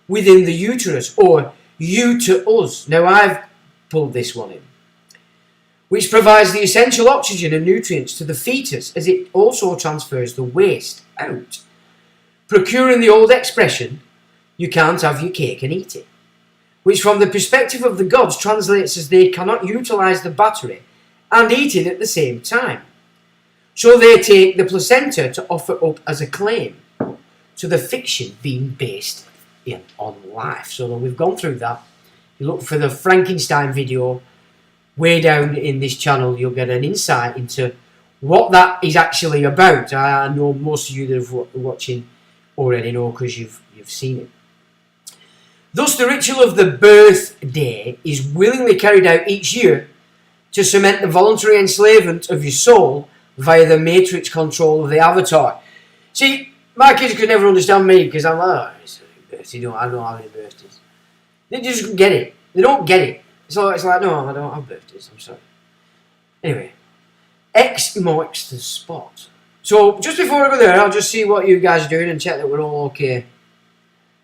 Speaker 1: within the uterus, or uterus. Now I've pulled this one in, which provides the essential oxygen and nutrients to the fetus, as it also transfers the waste out, procuring the old expression, you can't have your cake and eat it, which from the perspective of the gods translates as they cannot utilise the battery and eat it at the same time. So they take the placenta to offer up as a claim to the fiction being based on life. So we've gone through that. You look for the Frankenstein video way down in this channel, you'll get an insight into what that is actually about. I know most of you that are watching already know because you've seen it. Thus, the ritual of the birthday is willingly carried out each year to cement the voluntary enslavement of your soul via the matrix control of the avatar. See, my kids could never understand me because I'm like, oh, it's a birthday, I don't have any birthdays. They just get it. They don't get it. It's like, no, I don't have birthdays, I'm sorry. Anyway, X marks the spot. So, just before I go there, I'll just see what you guys are doing and check that we're all okay.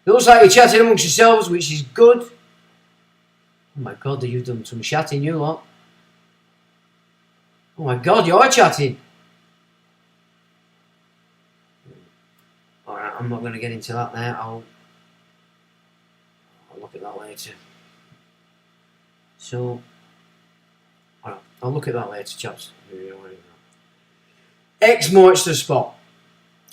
Speaker 1: It looks like you're chatting amongst yourselves, which is good. Oh my god, you've done some chatting, you lot. Oh my god, you're chatting. Alright, I'm not going to get into that now. I'll look at that later. So, alright, I'll look at that later, chaps. X marks the spot.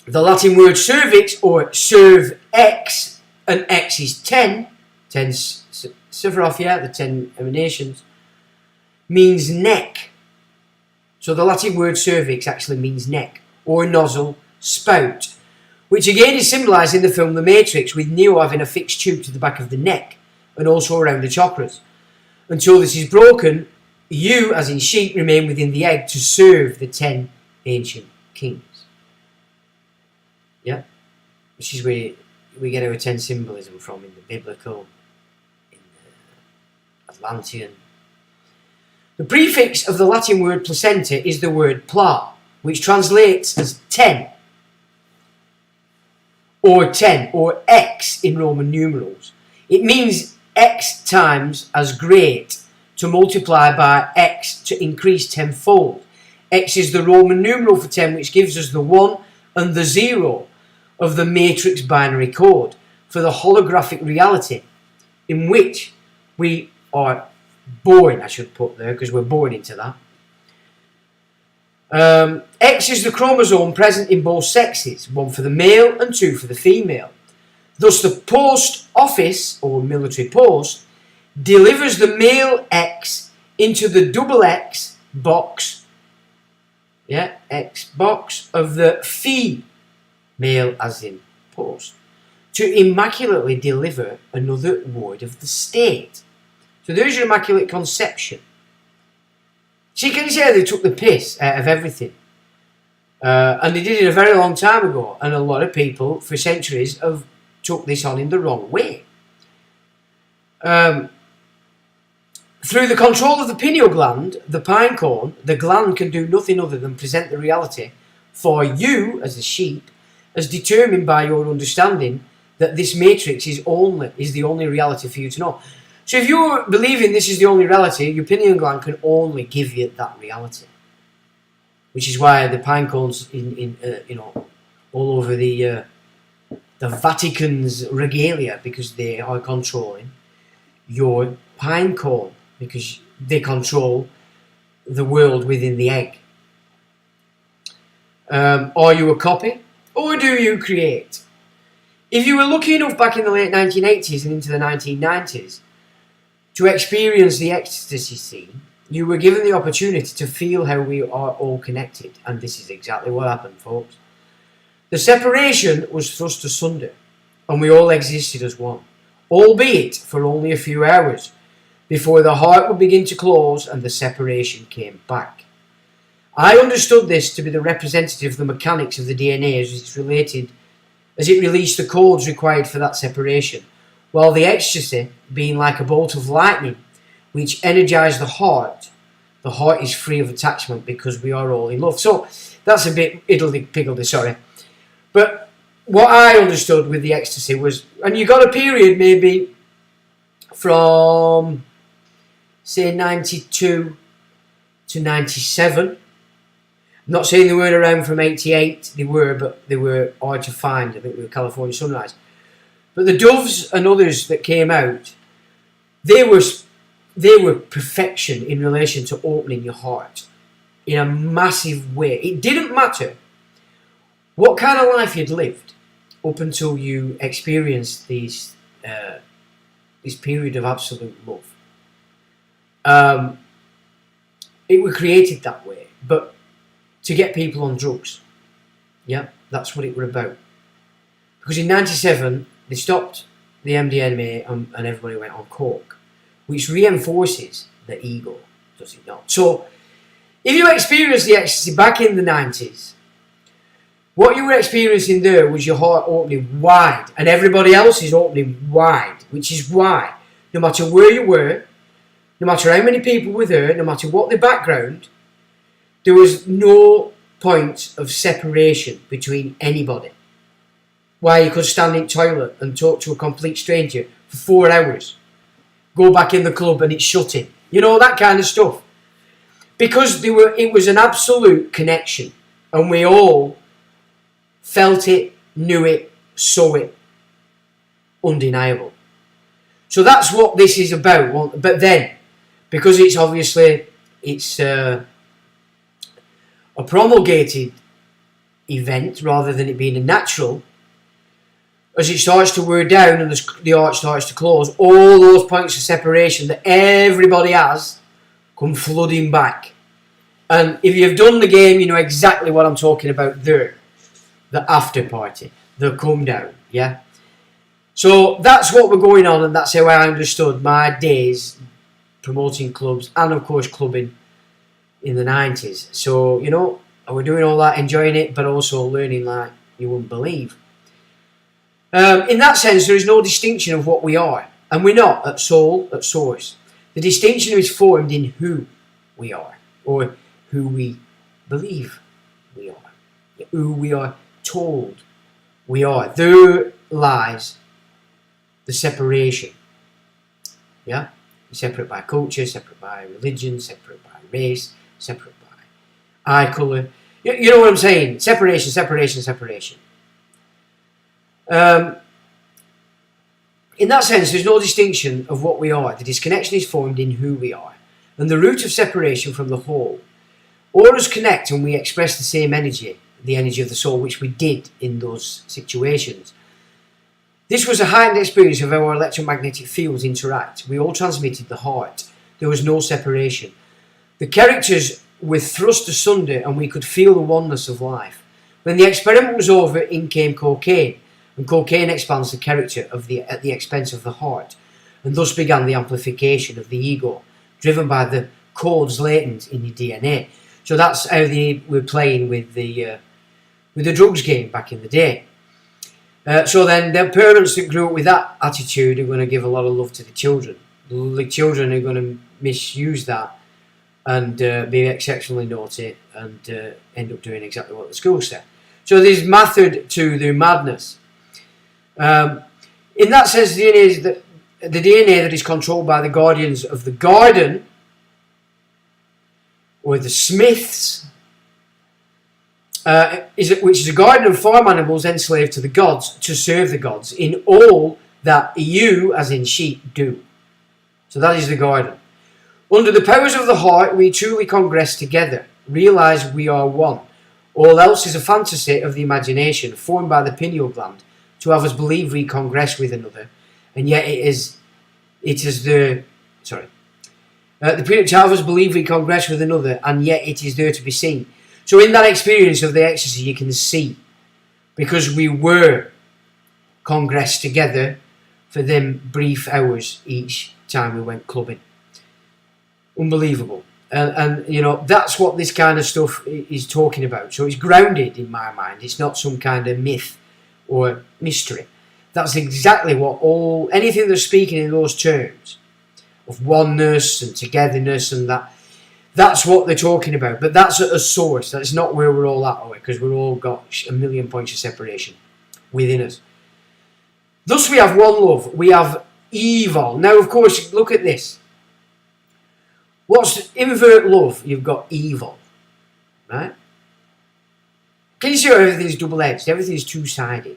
Speaker 1: The Latin word cervix, or serve X, and X is 10 Sephiroth, the 10 emanations, means neck. So the Latin word cervix actually means neck, or nozzle, spout, which again is symbolised in the film The Matrix, with Neo having a fixed tube to the back of the neck, and also around the chakras. Until this is broken, you, as in sheep, remain within the egg to serve the 10 ancient kings. Yeah? Which is where we get our 10 symbolism from, in the biblical, in the Atlantean. The prefix of the Latin word placenta is the word pla, which translates as 10, or X in Roman numerals. It means X times as great, to multiply by X to increase tenfold. X is the Roman numeral for 10, which gives us the 1 and the 0 of the matrix binary code for the holographic reality in which we are born, I should put there, because we're born into that. X is the chromosome present in both sexes, 1 for the male and 2 for the female. Thus the post office, or military post, delivers the male X into the double X box, X box of the female, as in post, to immaculately deliver another word of the state. So there's your immaculate conception. See, can you say they took the piss out of everything? And they did it a very long time ago, and a lot of people for centuries have took this on in the wrong way. Through the control of the pineal gland, the pine cone, the gland can do nothing other than present the reality for you, as a sheep, as determined by your understanding that this matrix is the only reality for you to know. So if you're believing this is the only reality, your pineal gland can only give you that reality. Which is why the pine cones all over the Vatican's regalia, because they are controlling your pine cone, because they control the world within the egg. Are you a copy, or do you create? If you were lucky enough back in the late 1980s and into the 1990s to experience the ecstasy scene, you were given the opportunity to feel how we are all connected, and this is exactly what happened, folks. The separation was thrust asunder, and we all existed as one, albeit for only a few hours, before the heart would begin to close and the separation came back. I understood this to be the representative of the mechanics of the DNA as it released the codes required for that separation, while the ecstasy being like a bolt of lightning which energized the heart is free of attachment because we are all in love. So that's a bit higgledy-piggledy, sorry. But what I understood with the ecstasy was, and you got a period maybe from, say, 92 to 97. I'm not saying they weren't around from 88, they were, but they were hard to find. I think they were California Sunrise. But the Doves and others that came out, they were perfection in relation to opening your heart in a massive way. It didn't matter what kind of life you'd lived up until you experienced this period of absolute love. It was created that way, but to get people on drugs, yeah, that's what it were about. Because in 97 they stopped the MDMA and everybody went on coke, which reinforces the ego, does it not? So if you experienced the ecstasy back in the 90s, what you were experiencing there was your heart opening wide, and everybody else is opening wide, which is why, no matter where you were, no matter how many people were there, no matter what the background, there was no point of separation between anybody. Why you could stand in the toilet and talk to a complete stranger for 4 hours, go back in the club and it's shutting, you know, that kind of stuff. Because it was an absolute connection, and we all felt it, knew it, saw it, undeniable. So that's what this is about. But then, because it's obviously a promulgated event rather than it being a natural, as it starts to wear down and the heart starts to close, all those points of separation that everybody has come flooding back. And if you've done the game, you know exactly what I'm talking about there. The after party, the come down, yeah? So that's what we're going on, and that's how I understood my days promoting clubs and, of course, clubbing in the 90s. So, you know, we're doing all that, enjoying it, but also learning like you wouldn't believe. In that sense, there is no distinction of what we are, and we're not at soul, at source. The distinction is formed in who we are, or who we believe we are, who we are told we are. There lies the separation. Yeah? Separate by culture, separate by religion, separate by race, separate by eye colour. You know what I'm saying? Separation, separation, separation. In that sense, there's no distinction of what we are. The disconnection is formed in who we are. And the root of separation from the whole. Auras connect and we express the same energy, the energy of the soul, which we did in those situations. This was a heightened experience of how our electromagnetic fields interact. We all transmitted the heart. There was no separation. The characters were thrust asunder and we could feel the oneness of life. When the experiment was over, in came cocaine, and cocaine expands the character at the expense of the heart, and thus began the amplification of the ego, driven by the codes latent in the DNA. So that's how they were playing with the drugs game back in the day. So then the parents that grew up with that attitude are going to give a lot of love to the children. The children are going to misuse that and be exceptionally naughty and end up doing exactly what the school said. So there's method to their madness. In that sense, the DNA that is controlled by the guardians of the garden, or the Smiths, which is a garden of farm animals enslaved to the gods, to serve the gods in all that you, as in sheep, do. So that is the garden. Under the powers of the heart, we truly congress together, realize we are one. All else is a fantasy of the imagination, formed by the pineal gland, to have us believe we congress with another, and yet to have us believe we congress with another, and yet it is there to be seen. So in that experience of the ecstasy, you can see, because we were congressed together for them brief hours each time we went clubbing. Unbelievable. And you know, that's what this kind of stuff is talking about. So it's grounded in my mind. It's not some kind of myth or mystery. That's exactly what anything that's speaking in those terms of oneness and togetherness and that's what they're talking about. But that's at a source. That's not where we're all at, because we're all got a million points of separation within us. Thus we have one love. We have evil. Now, of course, look at this. What's invert love? You've got evil, right? Can you see how everything's double-edged? Everything's two-sided.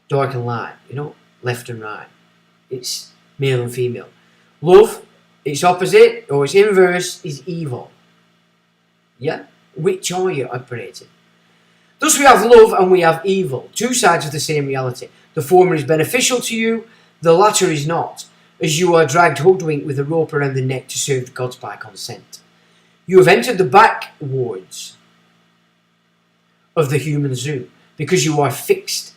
Speaker 1: Dark and light, you know, left and right. It's male and female. Love, its opposite, or its inverse, is evil. Yeah? Which are you operating? Thus we have love and we have evil. Two sides of the same reality. The former is beneficial to you, the latter is not, as you are dragged hoodwinked with a rope around the neck to serve the gods by consent. You have entered the backwards of the human zoo because you are fixed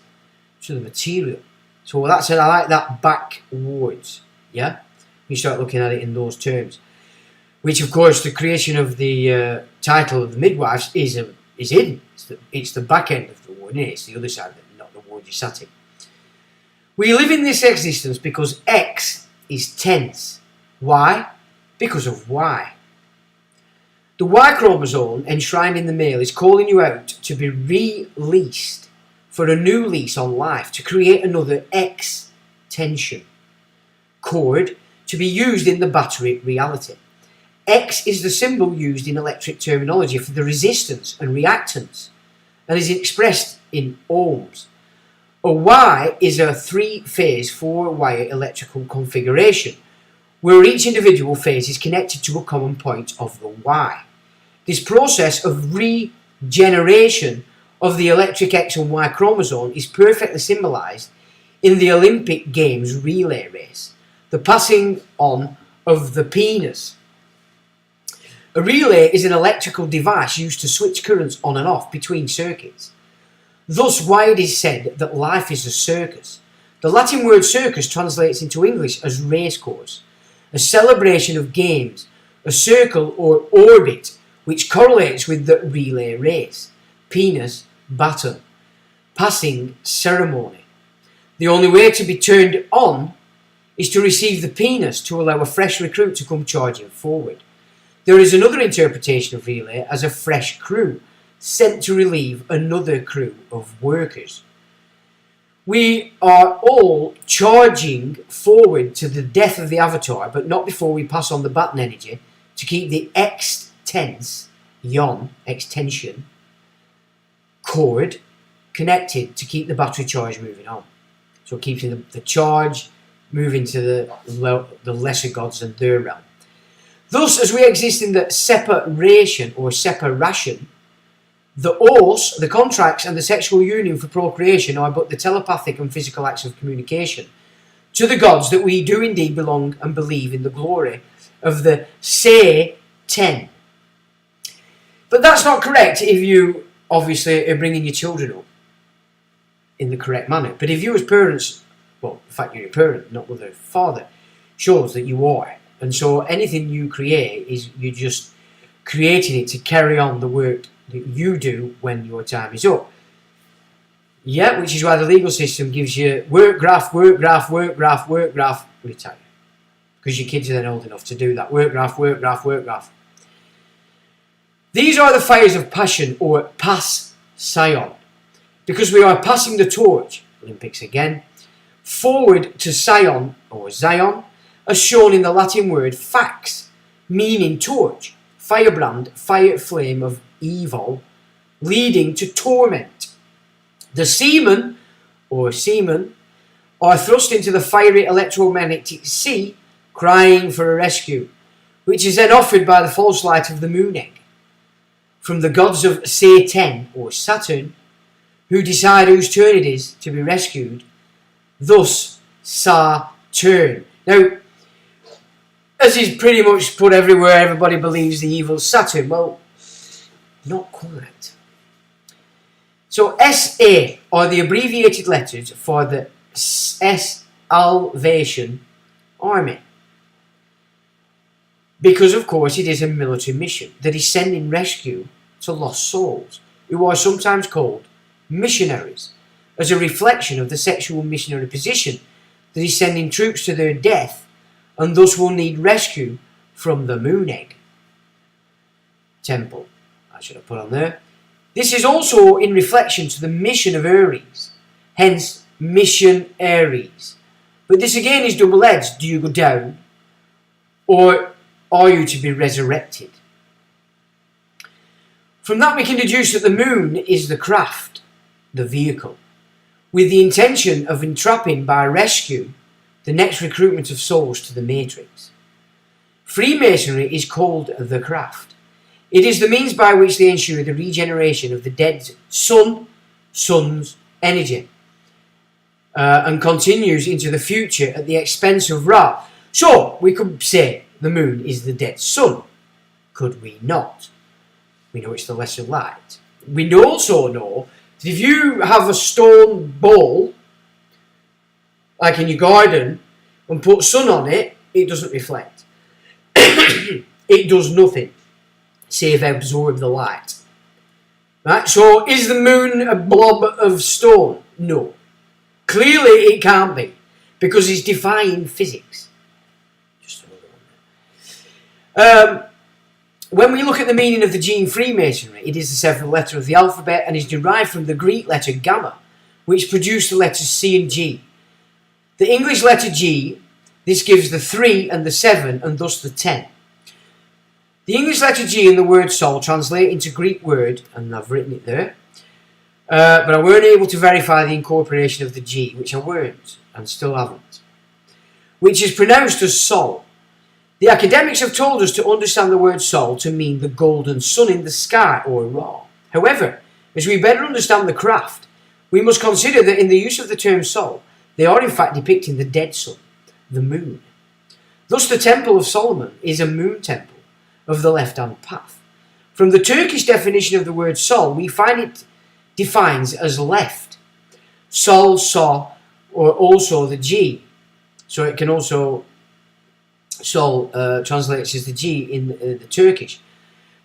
Speaker 1: to the material. So that's it. I like that, backwards. Yeah? You start looking at it in those terms. Which, of course, the creation of the title of the midwives is hidden. It's the back end of the word, isn't it? It's the other side, not the word you sat in. We live in this existence because X is tense. Why? Because of Y. The Y chromosome enshrined in the male is calling you out to be released for a new lease on life, to create another X tension cord to be used in the battery reality. X is the symbol used in electric terminology for the resistance and reactance and is expressed in ohms. A Y is a three-phase, four-wire electrical configuration where each individual phase is connected to a common point of the Y. This process of regeneration of the electric X and Y chromosome is perfectly symbolized in the Olympic Games relay race, the passing on of the penis. A relay is an electrical device used to switch currents on and off between circuits. Thus, why it is said that life is a circus. The Latin word circus translates into English as racecourse, a celebration of games, a circle or orbit which correlates with the relay race, penis, baton, passing ceremony. The only way to be turned on is to receive the penis to allow a fresh recruit to come charging forward. There is another interpretation of relay as a fresh crew sent to relieve another crew of workers. We are all charging forward to the death of the avatar, but not before we pass on the baton energy to keep the extension cord connected to keep the battery charge moving on. So keeping the charge moving to the lesser gods and their realm. Thus, as we exist in the separation or separation, the oaths, the contracts and the sexual union for procreation are but the telepathic and physical acts of communication to the gods that we do indeed belong and believe in the glory of the Say-Ten. But that's not correct if you obviously are bringing your children up in the correct manner. But if you as parents, well, the fact you're a parent, not with a father, shows that you are. And so anything you create is you're just creating it to carry on the work that you do when your time is up. Yeah, which is why the legal system gives you work graph, retire. Because your kids are then old enough to do that. Work graph. These are the fires of passion or pass Sion. Because we are passing the torch, Olympics again, forward to Sion or Zion, as shown in the Latin word fax, meaning torch, firebrand, fire flame of evil, leading to torment. The seamen, or seamen, are thrust into the fiery electromagnetic sea, crying for a rescue, which is then offered by the false light of the moon egg, from the gods of Say-Ten, or Saturn, who decide whose turn it is to be rescued, thus Saturn. Now, as is pretty much put everywhere, everybody believes the evil Saturn. Well, not quite. So SA are the abbreviated letters for the Salvation Army. because, of course, it is a military mission that is sending rescue to lost souls, who are sometimes called missionaries, as a reflection of the sexual missionary position that is sending troops to their death and thus will need rescue from the moon egg temple. I should have put on there. This is also in reflection to the mission of Aries, hence mission Aries. But this again is double-edged. Do you go down, or are you to be resurrected? From that we can deduce that the moon is the craft, the vehicle, with the intention of entrapping by rescue the next recruitment of souls to the matrix. Freemasonry is called the craft. It is the means by which they ensure the regeneration of the dead sun's energy, and continues into the future at the expense of Ra. So we could say the moon is the dead sun, could we not? We know it's the lesser light. We also know that if you have a stone ball, like in your garden, and put sun on it, it doesn't reflect. It does nothing save absorb the light. Right? So is the moon a blob of stone? No. Clearly it can't be, because it's defying physics. Just another one. When we look at the meaning of the G in Freemasonry, it is the seventh letter of the alphabet and is derived from the Greek letter gamma, which produced the letters C and G. The English letter G, this gives the 3 and the 7 and thus the 10. The English letter G in the word soul translate into Greek word, and I've written it there, but I weren't able to verify the incorporation of the G, which I weren't, and still haven't, which is pronounced as soul. The academics have told us to understand the word soul to mean the golden sun in the sky, or Ra. However, as we better understand the craft, we must consider that in the use of the term soul, they are in fact depicting the dead sun, the moon. Thus the Temple of Solomon is a moon temple of the left-hand path. From the Turkish definition of the word soul, we find it defines as left. Sol, so, or also the G. So it can also, sol translates as the G in the Turkish.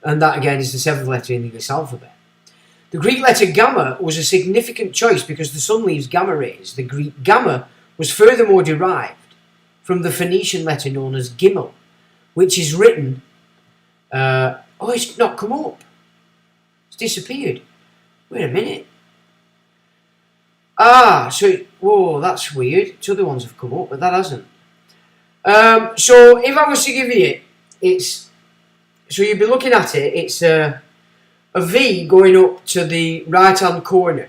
Speaker 1: And that again is the seventh letter in the English alphabet. The Greek letter gamma was a significant choice because the sun leaves gamma rays. The Greek gamma was furthermore derived from the Phoenician letter known as gimel, which is written, it's not come up. It's disappeared. Wait a minute. Whoa, that's weird. Two other ones have come up, but that hasn't. So if I was to give you it, so you'd be looking at it, it's a V going up to the right hand corner.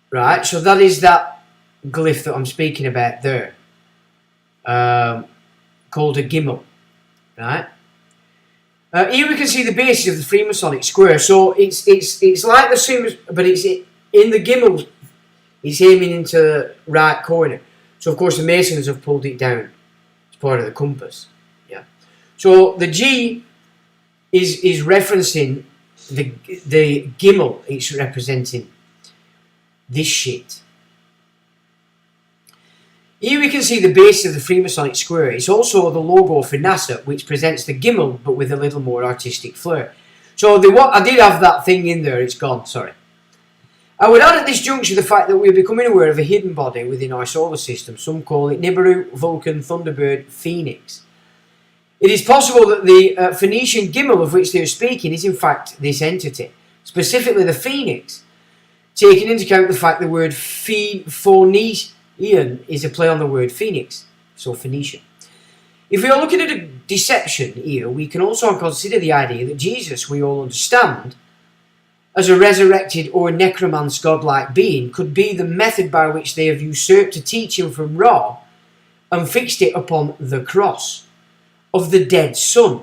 Speaker 1: Right, so that is that glyph that I'm speaking about there. Called a gimel. Right? Here we can see the basis of the Freemasonic square. So it's like the same, but it's in the gimel. It's aiming into the right corner. So of course the Masons have pulled it down. It's part of the compass. Yeah. So the G is referencing the gimel. It's representing this shit. Here we can see the base of the Freemasonic square. It's also the logo for NASA, which presents the gimel, but with a little more artistic flair. So I did have that thing in there. It's gone. Sorry. I would add at this juncture the fact that we're becoming aware of a hidden body within our solar system. Some call it Nibiru, Vulcan, Thunderbird, Phoenix. It is possible that the Phoenician gimel of which they are speaking is in fact this entity, specifically the Phoenix, taking into account the fact the word Phoenician is a play on the word Phoenix, so Phoenician. If we are looking at a deception here, we can also consider the idea that Jesus, we all understand, as a resurrected or necromance godlike being, could be the method by which they have usurped a teaching from Ra and fixed it upon the cross of the dead sun.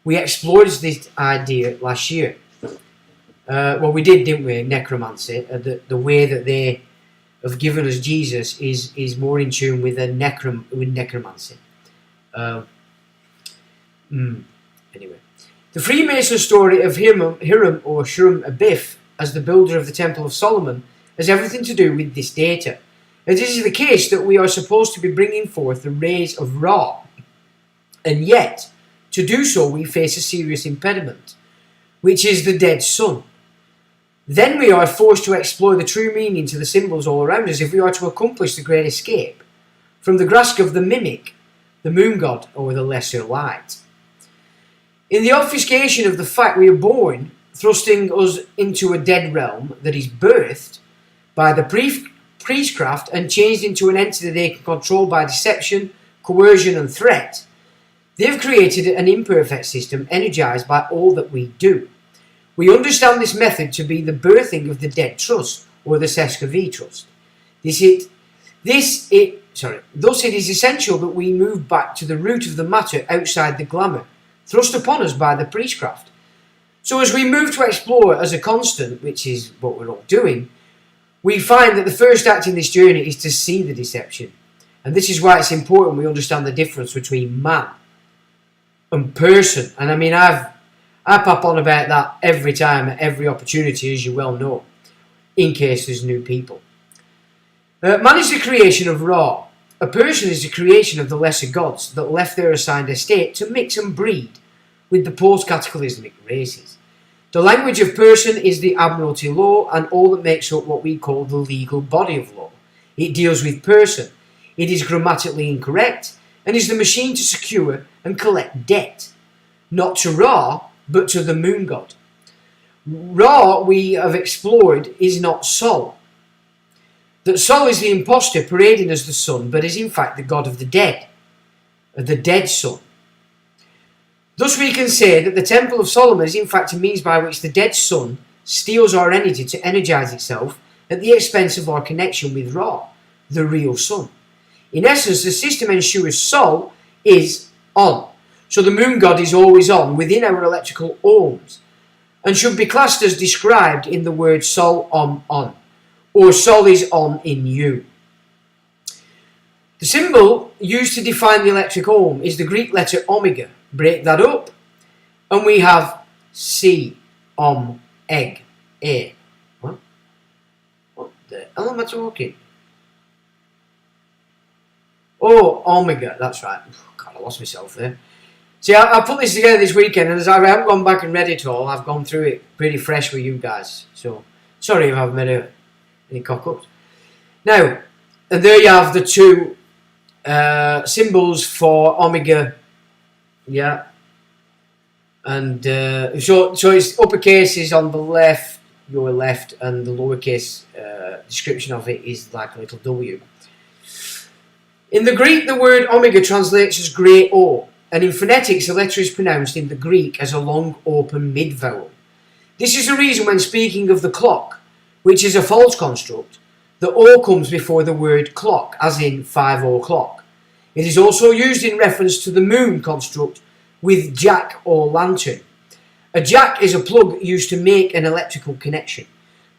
Speaker 1: We explored this idea last year. We did, didn't we? Necromancy. The way that they have given us Jesus is more in tune with necromancy. Anyway. The Freemason story of Hiram or Shrum Abif as the builder of the Temple of Solomon has everything to do with this data. It is the case that we are supposed to be bringing forth the rays of Ra, and yet To do so, we face a serious impediment, which is the dead sun. Then we are forced to explore the true meaning to the symbols all around us if we are to accomplish the great escape from the grasp of the mimic, the moon god, or the lesser light. In the obfuscation of the fact we are born, thrusting us into a dead realm that is birthed by the priestcraft and changed into an entity they can control by deception, coercion and threat, they have created an imperfect system energized by all that we do. We understand this method to be the birthing of the dead trust, or the Sesca trust. Thus it is essential that we move back to the root of the matter outside the glamour, thrust upon us by the priestcraft. So as we move to explore as a constant, which is what we're all doing, we find that the first act in this journey is to see the deception. And this is why it's important we understand the difference between man and person. And I mean, I pop on about that every time, at every opportunity, as you well know, in case there's new people. Man is the creation of Ra. A person is the creation of the lesser gods that left their assigned estate to mix and breed with the post-cataclysmic races. The language of person is the Admiralty law and all that makes up what we call the legal body of law. It deals with person. It is grammatically incorrect and is the machine to secure and collect debt, not to Ra, but to the moon god. Ra, we have explored, is not Sol. That Sol is the impostor parading as the sun, but is in fact the god of the dead sun. Thus we can say that the Temple of Solomon is in fact a means by which the dead sun steals our energy to energize itself at the expense of our connection with Ra, the real sun. In essence, the system ensures Sol is on. So the moon god is always on within our electrical ohms and should be classed as described in the word Sol on, or Sol is on in you. The symbol used to define the electric ohm is the Greek letter omega. Break that up and we have C, egg, A. What the hell am I talking? Oh, omega, that's right. God, I lost myself there. See, I put this together this weekend, and as I haven't gone back and read it all, I've gone through it pretty fresh with you guys. So, sorry if I've made any cock-ups. Now, and there you have the two symbols for omega, yeah. And so it's uppercase is on the left, your left, and the lowercase description of it is like a little W. In the Greek, the word omega translates as great O. And in phonetics, the letter is pronounced in the Greek as a long open mid-vowel. This is the reason when speaking of the clock, which is a false construct, the O comes before the word clock, as in 5 o'clock. It is also used in reference to the moon construct with jack or lantern. A jack is a plug used to make an electrical connection.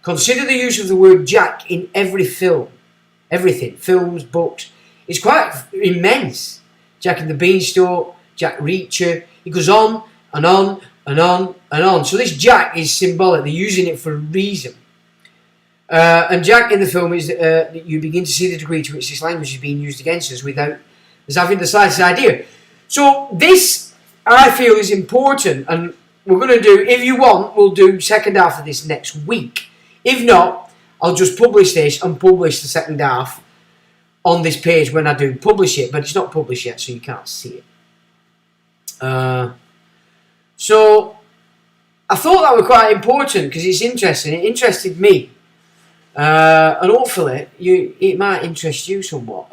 Speaker 1: Consider the use of the word jack in every film. Everything, films, books. It's quite immense. Jack and the Beanstalk, Jack Reacher, it goes on and on and on and on. So this Jack is symbolic, they're using it for a reason. And Jack in the film is, you begin to see the degree to which this language is being used against us without us having the slightest idea. So this, I feel, is important, and we're going to do, if you want, we'll do second half of this next week. If not, I'll just publish this and publish the second half on this page when I do publish it, but it's not published yet, so you can't see it. So I thought that was quite important because it's interesting. It interested me, and hopefully it might interest you somewhat.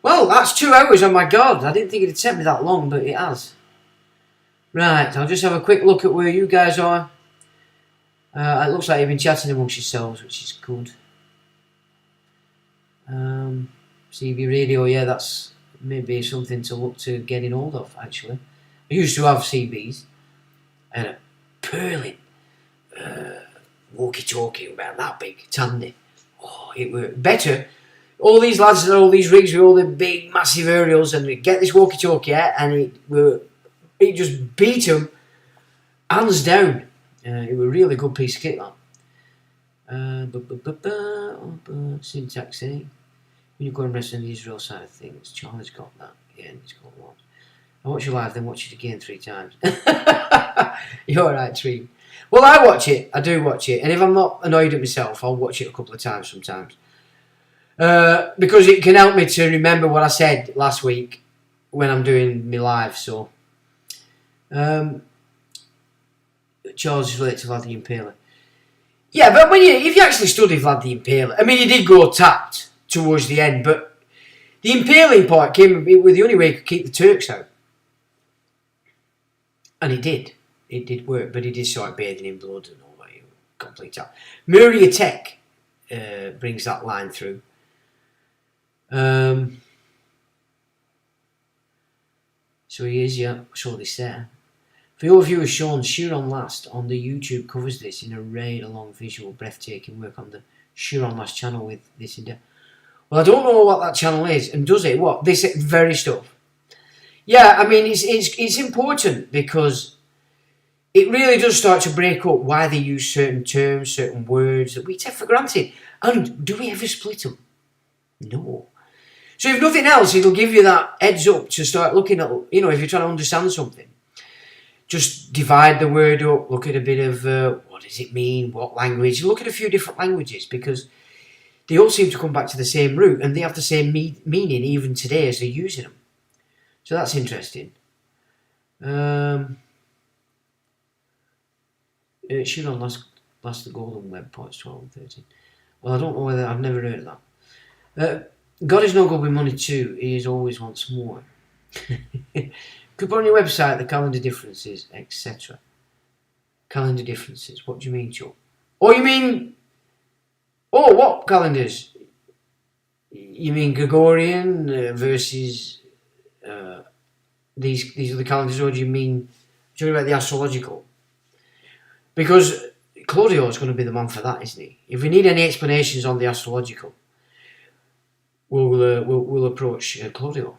Speaker 1: Well, that's 2 hours. Oh my God, I didn't think it'd take me that long, but it has. Right, I'll just have a quick look at where you guys are. It looks like you've been chatting amongst yourselves, which is good. CB radio, yeah, that's maybe something to look to getting hold of, actually. I used to have CBs and a purling walkie-talkie about that big, Tandy. Oh, it were better. All these lads and all these rigs with all the big, massive aerials, and we get this walkie-talkie out, and it just beat them hands down. It was a really good piece of kit, that. Syntax, eh? When you go and rest on the Israel side of things, Charlie's got that. Yeah, he's got one. I watch it live, then watch it again 3 times. You're right, Tree. Well, I watch it. I do watch it. And if I'm not annoyed at myself, I'll watch it a couple of times sometimes. Because it can help me to remember what I said last week when I'm doing my live. So, Charles is related to Vlad the Impaler. Yeah, but if you actually study Vlad the Impaler, I mean, he did go tapped towards the end, but the impaling part came with the only way he could keep the Turks out. And it did. It did work, but he did start bathing in blood and all that. Complete tap. Muria Tech brings that line through. So he is, yeah, saw this there. For your viewers, Sean, Chiron Last on the YouTube covers this in a raid-along visual, breathtaking work on the Chiron Last channel with this in depth. Well, I don't know what that channel is, and does it? What? This very stuff. Yeah, I mean, it's important because it really does start to break up why they use certain terms, certain words that we take for granted. And do we ever split them? No. So if nothing else, it'll give you that heads up to start looking at, if you're trying to understand something. Just divide the word up, look at a bit of what does it mean, what language. Look at a few different languages because they all seem to come back to the same root and they have the same meaning even today as they're using them. So that's interesting. Chiron last the golden web parts 12 and 13. Well, I don't know whether I've never heard of that. God is no good with money too. He is always wants more. Could put on your website the calendar differences, etc. Calendar differences. What do you mean, Chuck? Oh, you mean? Oh, what calendars? You mean Gregorian versus these are the calendars, or do you mean about the astrological? Because Claudio is going to be the man for that, isn't he? If we need any explanations on the astrological, we'll approach Claudio.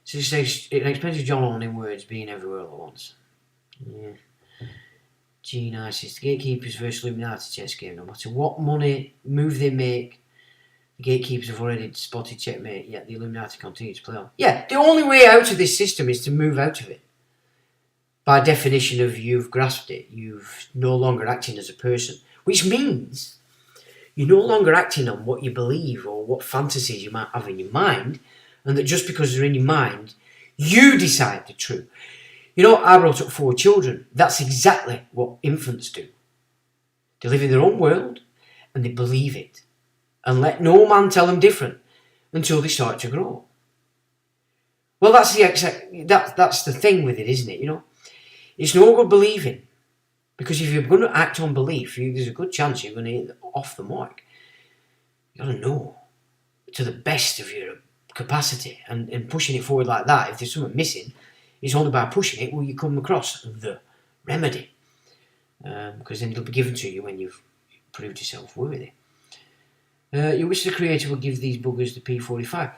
Speaker 1: So it says an expensive John on in words being everywhere all at once. Yeah. Gene Isis, the Gatekeepers versus Illuminati chess game. No matter what money move they make, the Gatekeepers have already spotted checkmate, yet the Illuminati continue to play on. Yeah, the only way out of this system is to move out of it. By definition of you've grasped it, you've no longer acting as a person, which means you're no longer acting on what you believe or what fantasies you might have in your mind, and that just because they're in your mind, you decide the truth. I brought up 4 children. That's exactly what infants do. They live in their own world and they believe it. And let no man tell them different until they start to grow. Well, that's the thing with it, isn't it? It's no good believing. Because if you're going to act on belief, there's a good chance you're going to hit off the mark. You've got to know to the best of your capacity and pushing it forward like that. If there's something missing, it's only by pushing it will you come across the remedy. Because then it'll be given to you when you've proved yourself worthy. You wish the creator would give these buggers the P45.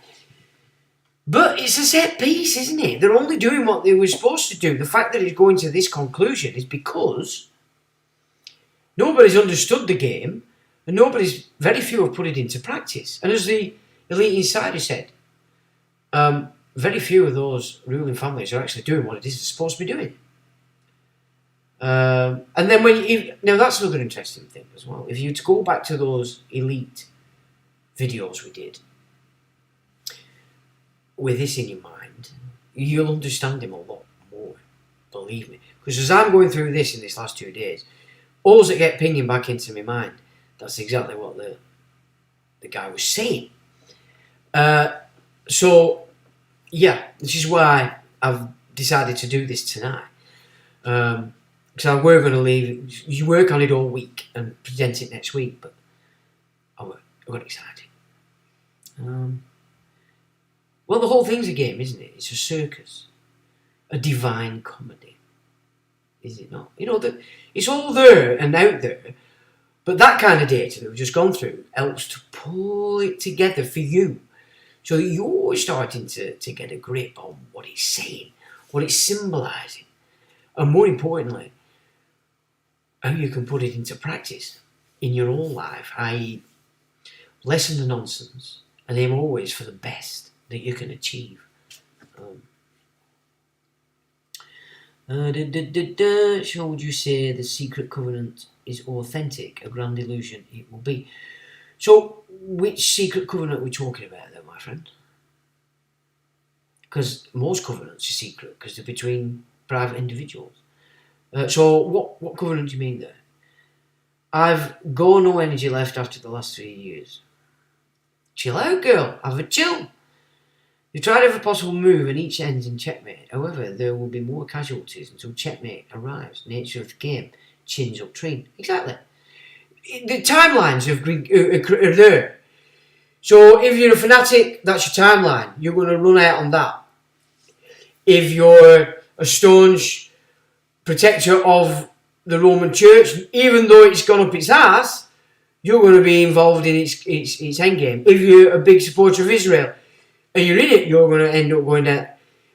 Speaker 1: But it's a set piece, isn't it? They're only doing what they were supposed to do. The fact that it's going to this conclusion is because nobody's understood the game and very few have put it into practice. And as the Elite Insider said, very few of those ruling families are actually doing what it is they're supposed to be doing. And then now that's another interesting thing as well. If you to go back to those elite videos we did, with this in your mind, you'll understand him a lot more, believe me. Because as I'm going through this in these last 2 days, all that get pinging back into my mind, that's exactly what the guy was saying. So, yeah, this is why I've decided to do this tonight. Because we're going to leave, you work on it all week and present it next week, but I got excited. Well, the whole thing's a game, isn't it? It's a circus. A divine comedy. Is it not? It's all there and out there. But that kind of data that we've just gone through helps to pull it together for you. So that you're starting to get a grip on what it's saying, what it's symbolising. And more importantly, how you can put it into practice in your own life, i.e. lessen the nonsense and aim always for the best. that you can achieve. So would you say the secret covenant is authentic, a grand illusion? It will be. So which secret covenant are we talking about there, my friend? Because most covenants are secret because they're between private individuals. So what covenant do you mean there? I've got no energy left after the last 3 years. Chill out, girl. Have a chill. You tried every possible move and each ends in checkmate. However, there will be more casualties until checkmate arrives. Nature of the game. Chins up train. Exactly. The timelines are there. So if you're a fanatic, that's your timeline. You're going to run out on that. If you're a staunch protector of the Roman Church, even though it's gone up its ass, you're going to be involved in its endgame. If you're a big supporter of Israel and you're in it, you're going to end up going down.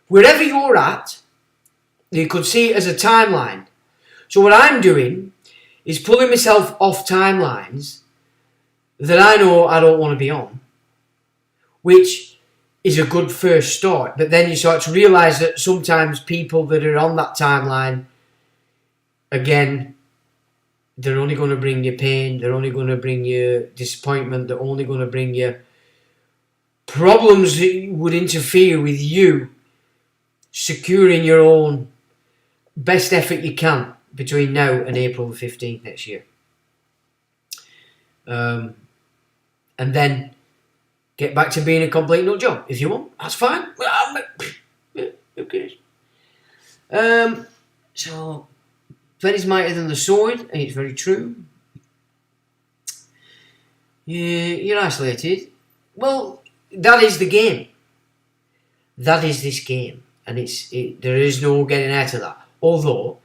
Speaker 1: Wherever you're at, you could see it as a timeline. So what I'm doing is pulling myself off timelines that I know I don't want to be on, which is a good first start. But then you start to realise that sometimes people that are on that timeline, again, they're only going to bring you pain, they're only going to bring you disappointment, they're only going to bring you problems that would interfere with you securing your own best effort you can between now and April the 15th next year. And then get back to being a complete nut job. If you want, that's fine. Who cares? So, pen is mightier than the sword, and it's very true. You're isolated. Well, that is the game. That is this game. And there is no getting out of that. Although,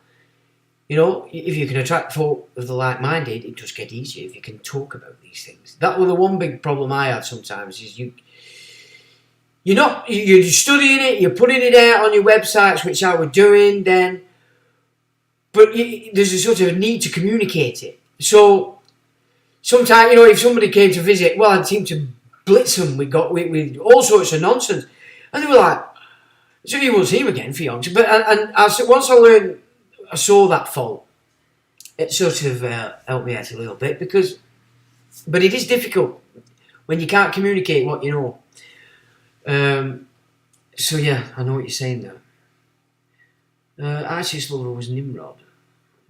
Speaker 1: you know, if you can attract folk of the like-minded, it does get easier if you can talk about these things. That was the one big problem I had sometimes, is you're studying it, you're putting it out on your websites, which I was doing then, but there's a sort of need to communicate it. So sometimes, you know, if somebody came to visit, well, I'd seem to blitz them with all sorts of nonsense, and they were like, "So you won't see him again for yonks." But once I saw that fault, it sort of helped me out a little bit but it is difficult when you can't communicate what you know. So yeah, I know what you're saying there. ISIS lover was Nimrod.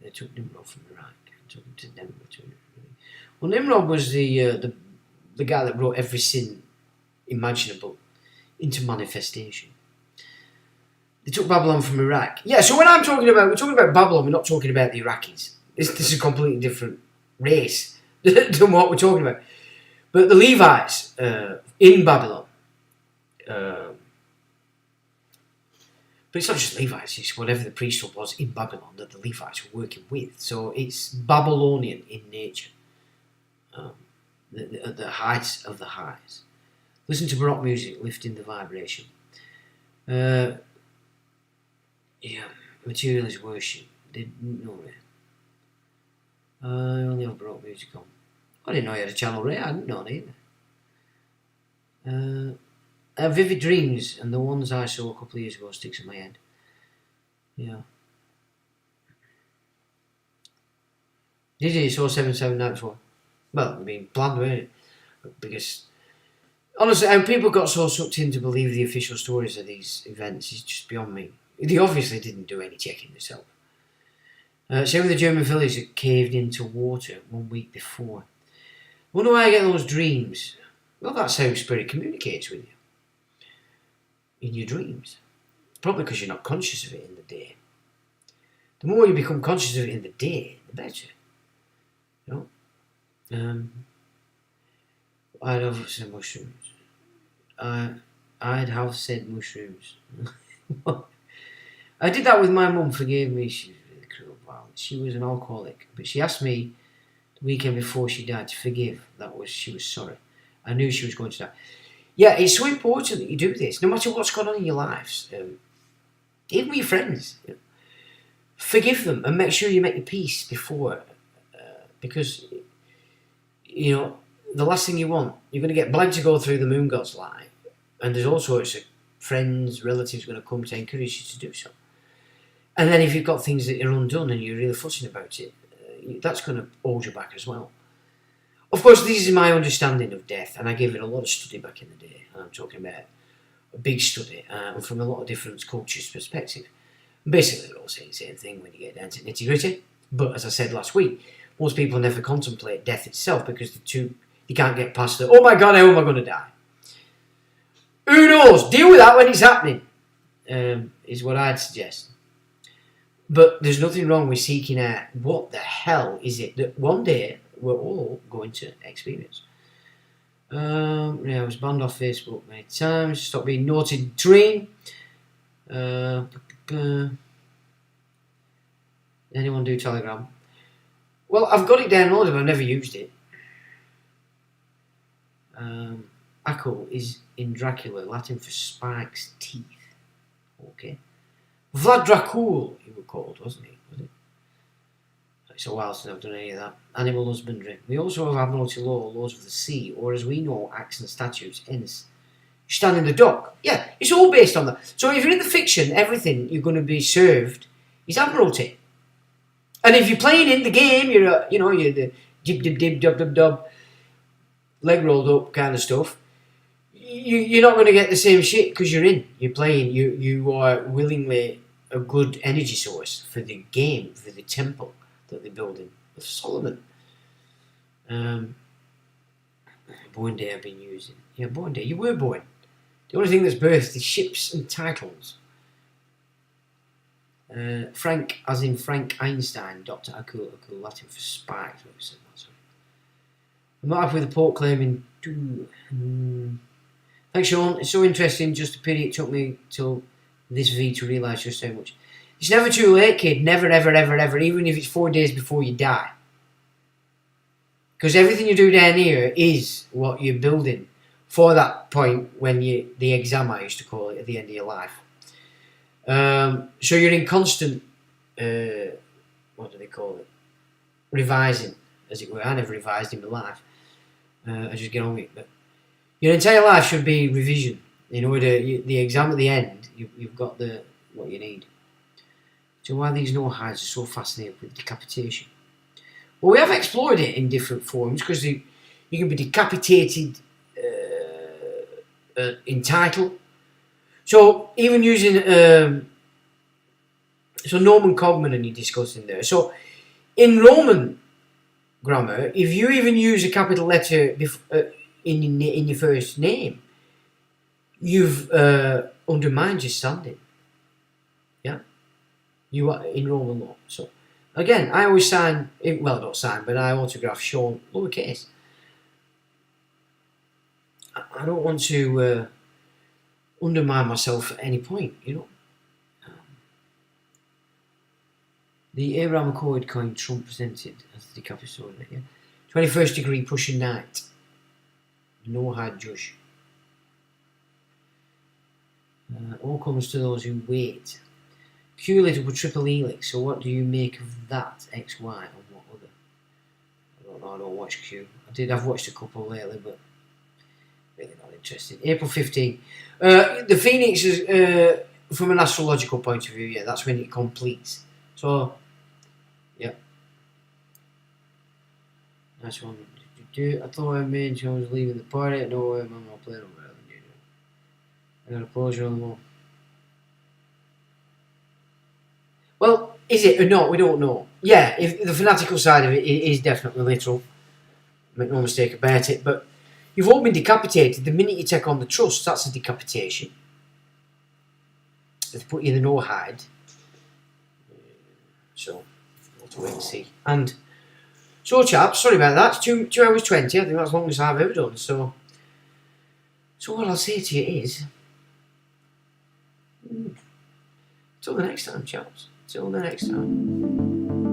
Speaker 1: They took Nimrod from Iraq and took him to Denver. Well, Nimrod was the guy that brought every sin imaginable into manifestation. They took Babylon from Iraq. Yeah, so when we're talking about Babylon, we're not talking about the Iraqis. This is a completely different race than what we're talking about. But the Levites in Babylon, but it's not just Levites, it's whatever the priesthood was in Babylon that the Levites were working with. So it's Babylonian in nature, at the heights of the highs. Listen to Baroque music, lifting the vibration. Yeah, materialist worship. Didn't know it. I only have Baroque music on. I didn't know you had a channel rate. I didn't know it either. Vivid dreams, and the ones I saw a couple of years ago sticks in my head. Yeah. Did you saw 779 Well, I mean, planned, weren't it? Because honestly, and people got so sucked in to believe the official stories of these events is just beyond me. They obviously didn't do any checking themselves. Same with the German village that caved into water 1 week before. Wonder why I get those dreams. Well, that's how spirit communicates with you. In your dreams. Probably because you're not conscious of it in the day. The more you become conscious of it in the day, the better. You know? I'd have said mushrooms. I'd have said mushrooms. I did that with my mum, forgave me, she was really cruel, violent. She was an alcoholic, but she asked me the weekend before she died to forgive. She was sorry. I knew she was going to die. Yeah, it's so important that you do this, no matter what's going on in your lives. Even with your friends. Forgive them and make sure you make your peace before. Because, you know, the last thing you want, you're going to get blagged to go through the moon god's light. And there's all sorts of friends, relatives going to come to encourage you to do so. And then if you've got things that are undone and you're really fussing about it, that's going to hold you back as well. Of course, this is my understanding of death, and I gave it a lot of study back in the day. And I'm talking about a big study from a lot of different cultures' perspective. Basically, they're all saying the same thing when you get down to nitty gritty. But as I said last week, most people never contemplate death itself because you can't get past the, oh my God, how am I going to die? Who knows? Deal with that when it's happening, is what I'd suggest. But there's nothing wrong with seeking out what the hell is it that one day we're all going to experience. I was banned off Facebook many times. Stop being naughty train. Anyone do Telegram? Well, I've got it downloaded, but I've never used it. Akko is in Dracula, Latin for spikes, teeth. Okay. Vlad Dracul, he was called, wasn't he? Was it? It's a while since I've done any of that. Animal husbandry. We also have admiralty law, laws of the sea, or as we know, acts and statutes, hence. You stand in the dock. Yeah, it's all based on that. So if you're in the fiction, everything you're going to be served is admiralty. And if you're playing in the game, you're the dib, dub, leg rolled up kind of stuff. You're not going to get the same shit because you're playing. You are willingly a good energy source for the game, for the temple that they're building with Solomon. Born day I've been using. Yeah, born day. You were born. The only thing that's birthed is ships and titles. Frank, as in Frank Einstein, Dr. Akul, Latin for spike. I'm not happy with the Pope claiming. Thanks, Sean. It's so interesting. Just a pity it took me till this V to realise just how much. It's never too late, kid. Never, ever, ever, ever. Even if it's 4 days before you die. Because everything you do down here is what you're building for that point when the exam, I used to call it, at the end of your life. So you're in constant, what do they call it? Revising, as it were. I never revised in my life. I just get on with it. But your entire life should be revision. In order, the exam at the end, you've got what you need. So why these no-hides are so fascinated with decapitation? Well, we have explored it in different forms because you can be decapitated in title. So even using Norman Cogman and you discussed in there. So in Roman grammar, if you even use a capital letter in your first name, you've undermined your standing. Yeah, you are in Roman law. So again, I always sign. Well, not sign, but I autograph Sean lowercase. I don't want to undermine myself at any point, The Abraham Accord coin Trump presented as the decapitated, yeah. 21st degree Prussian knight. No hard judge. All comes to those who wait. Q lit up a triple helix, so what do you make of that? XY and what other? I don't know, I don't watch Q. I've watched a couple lately, but really not interested. April 15. The Phoenix is, from an astrological point of view, yeah, that's when it completes. So, yeah. Nice one. I thought I made sure I was leaving the party. No way, I'm not playing over there. I got a closure on the wall. Well, is it or not? We don't know. Yeah, if the fanatical side of it is definitely literal. Make no mistake about it. But you've all been decapitated. The minute you take on the trust, that's a decapitation. They put you in the no-hide. So, we'll have to wait and see. And, so chaps, sorry about that. It's 2 hours 20. I think that's the longest I've ever done. So what I'll say to you is, till the next time, chaps. Till the next time.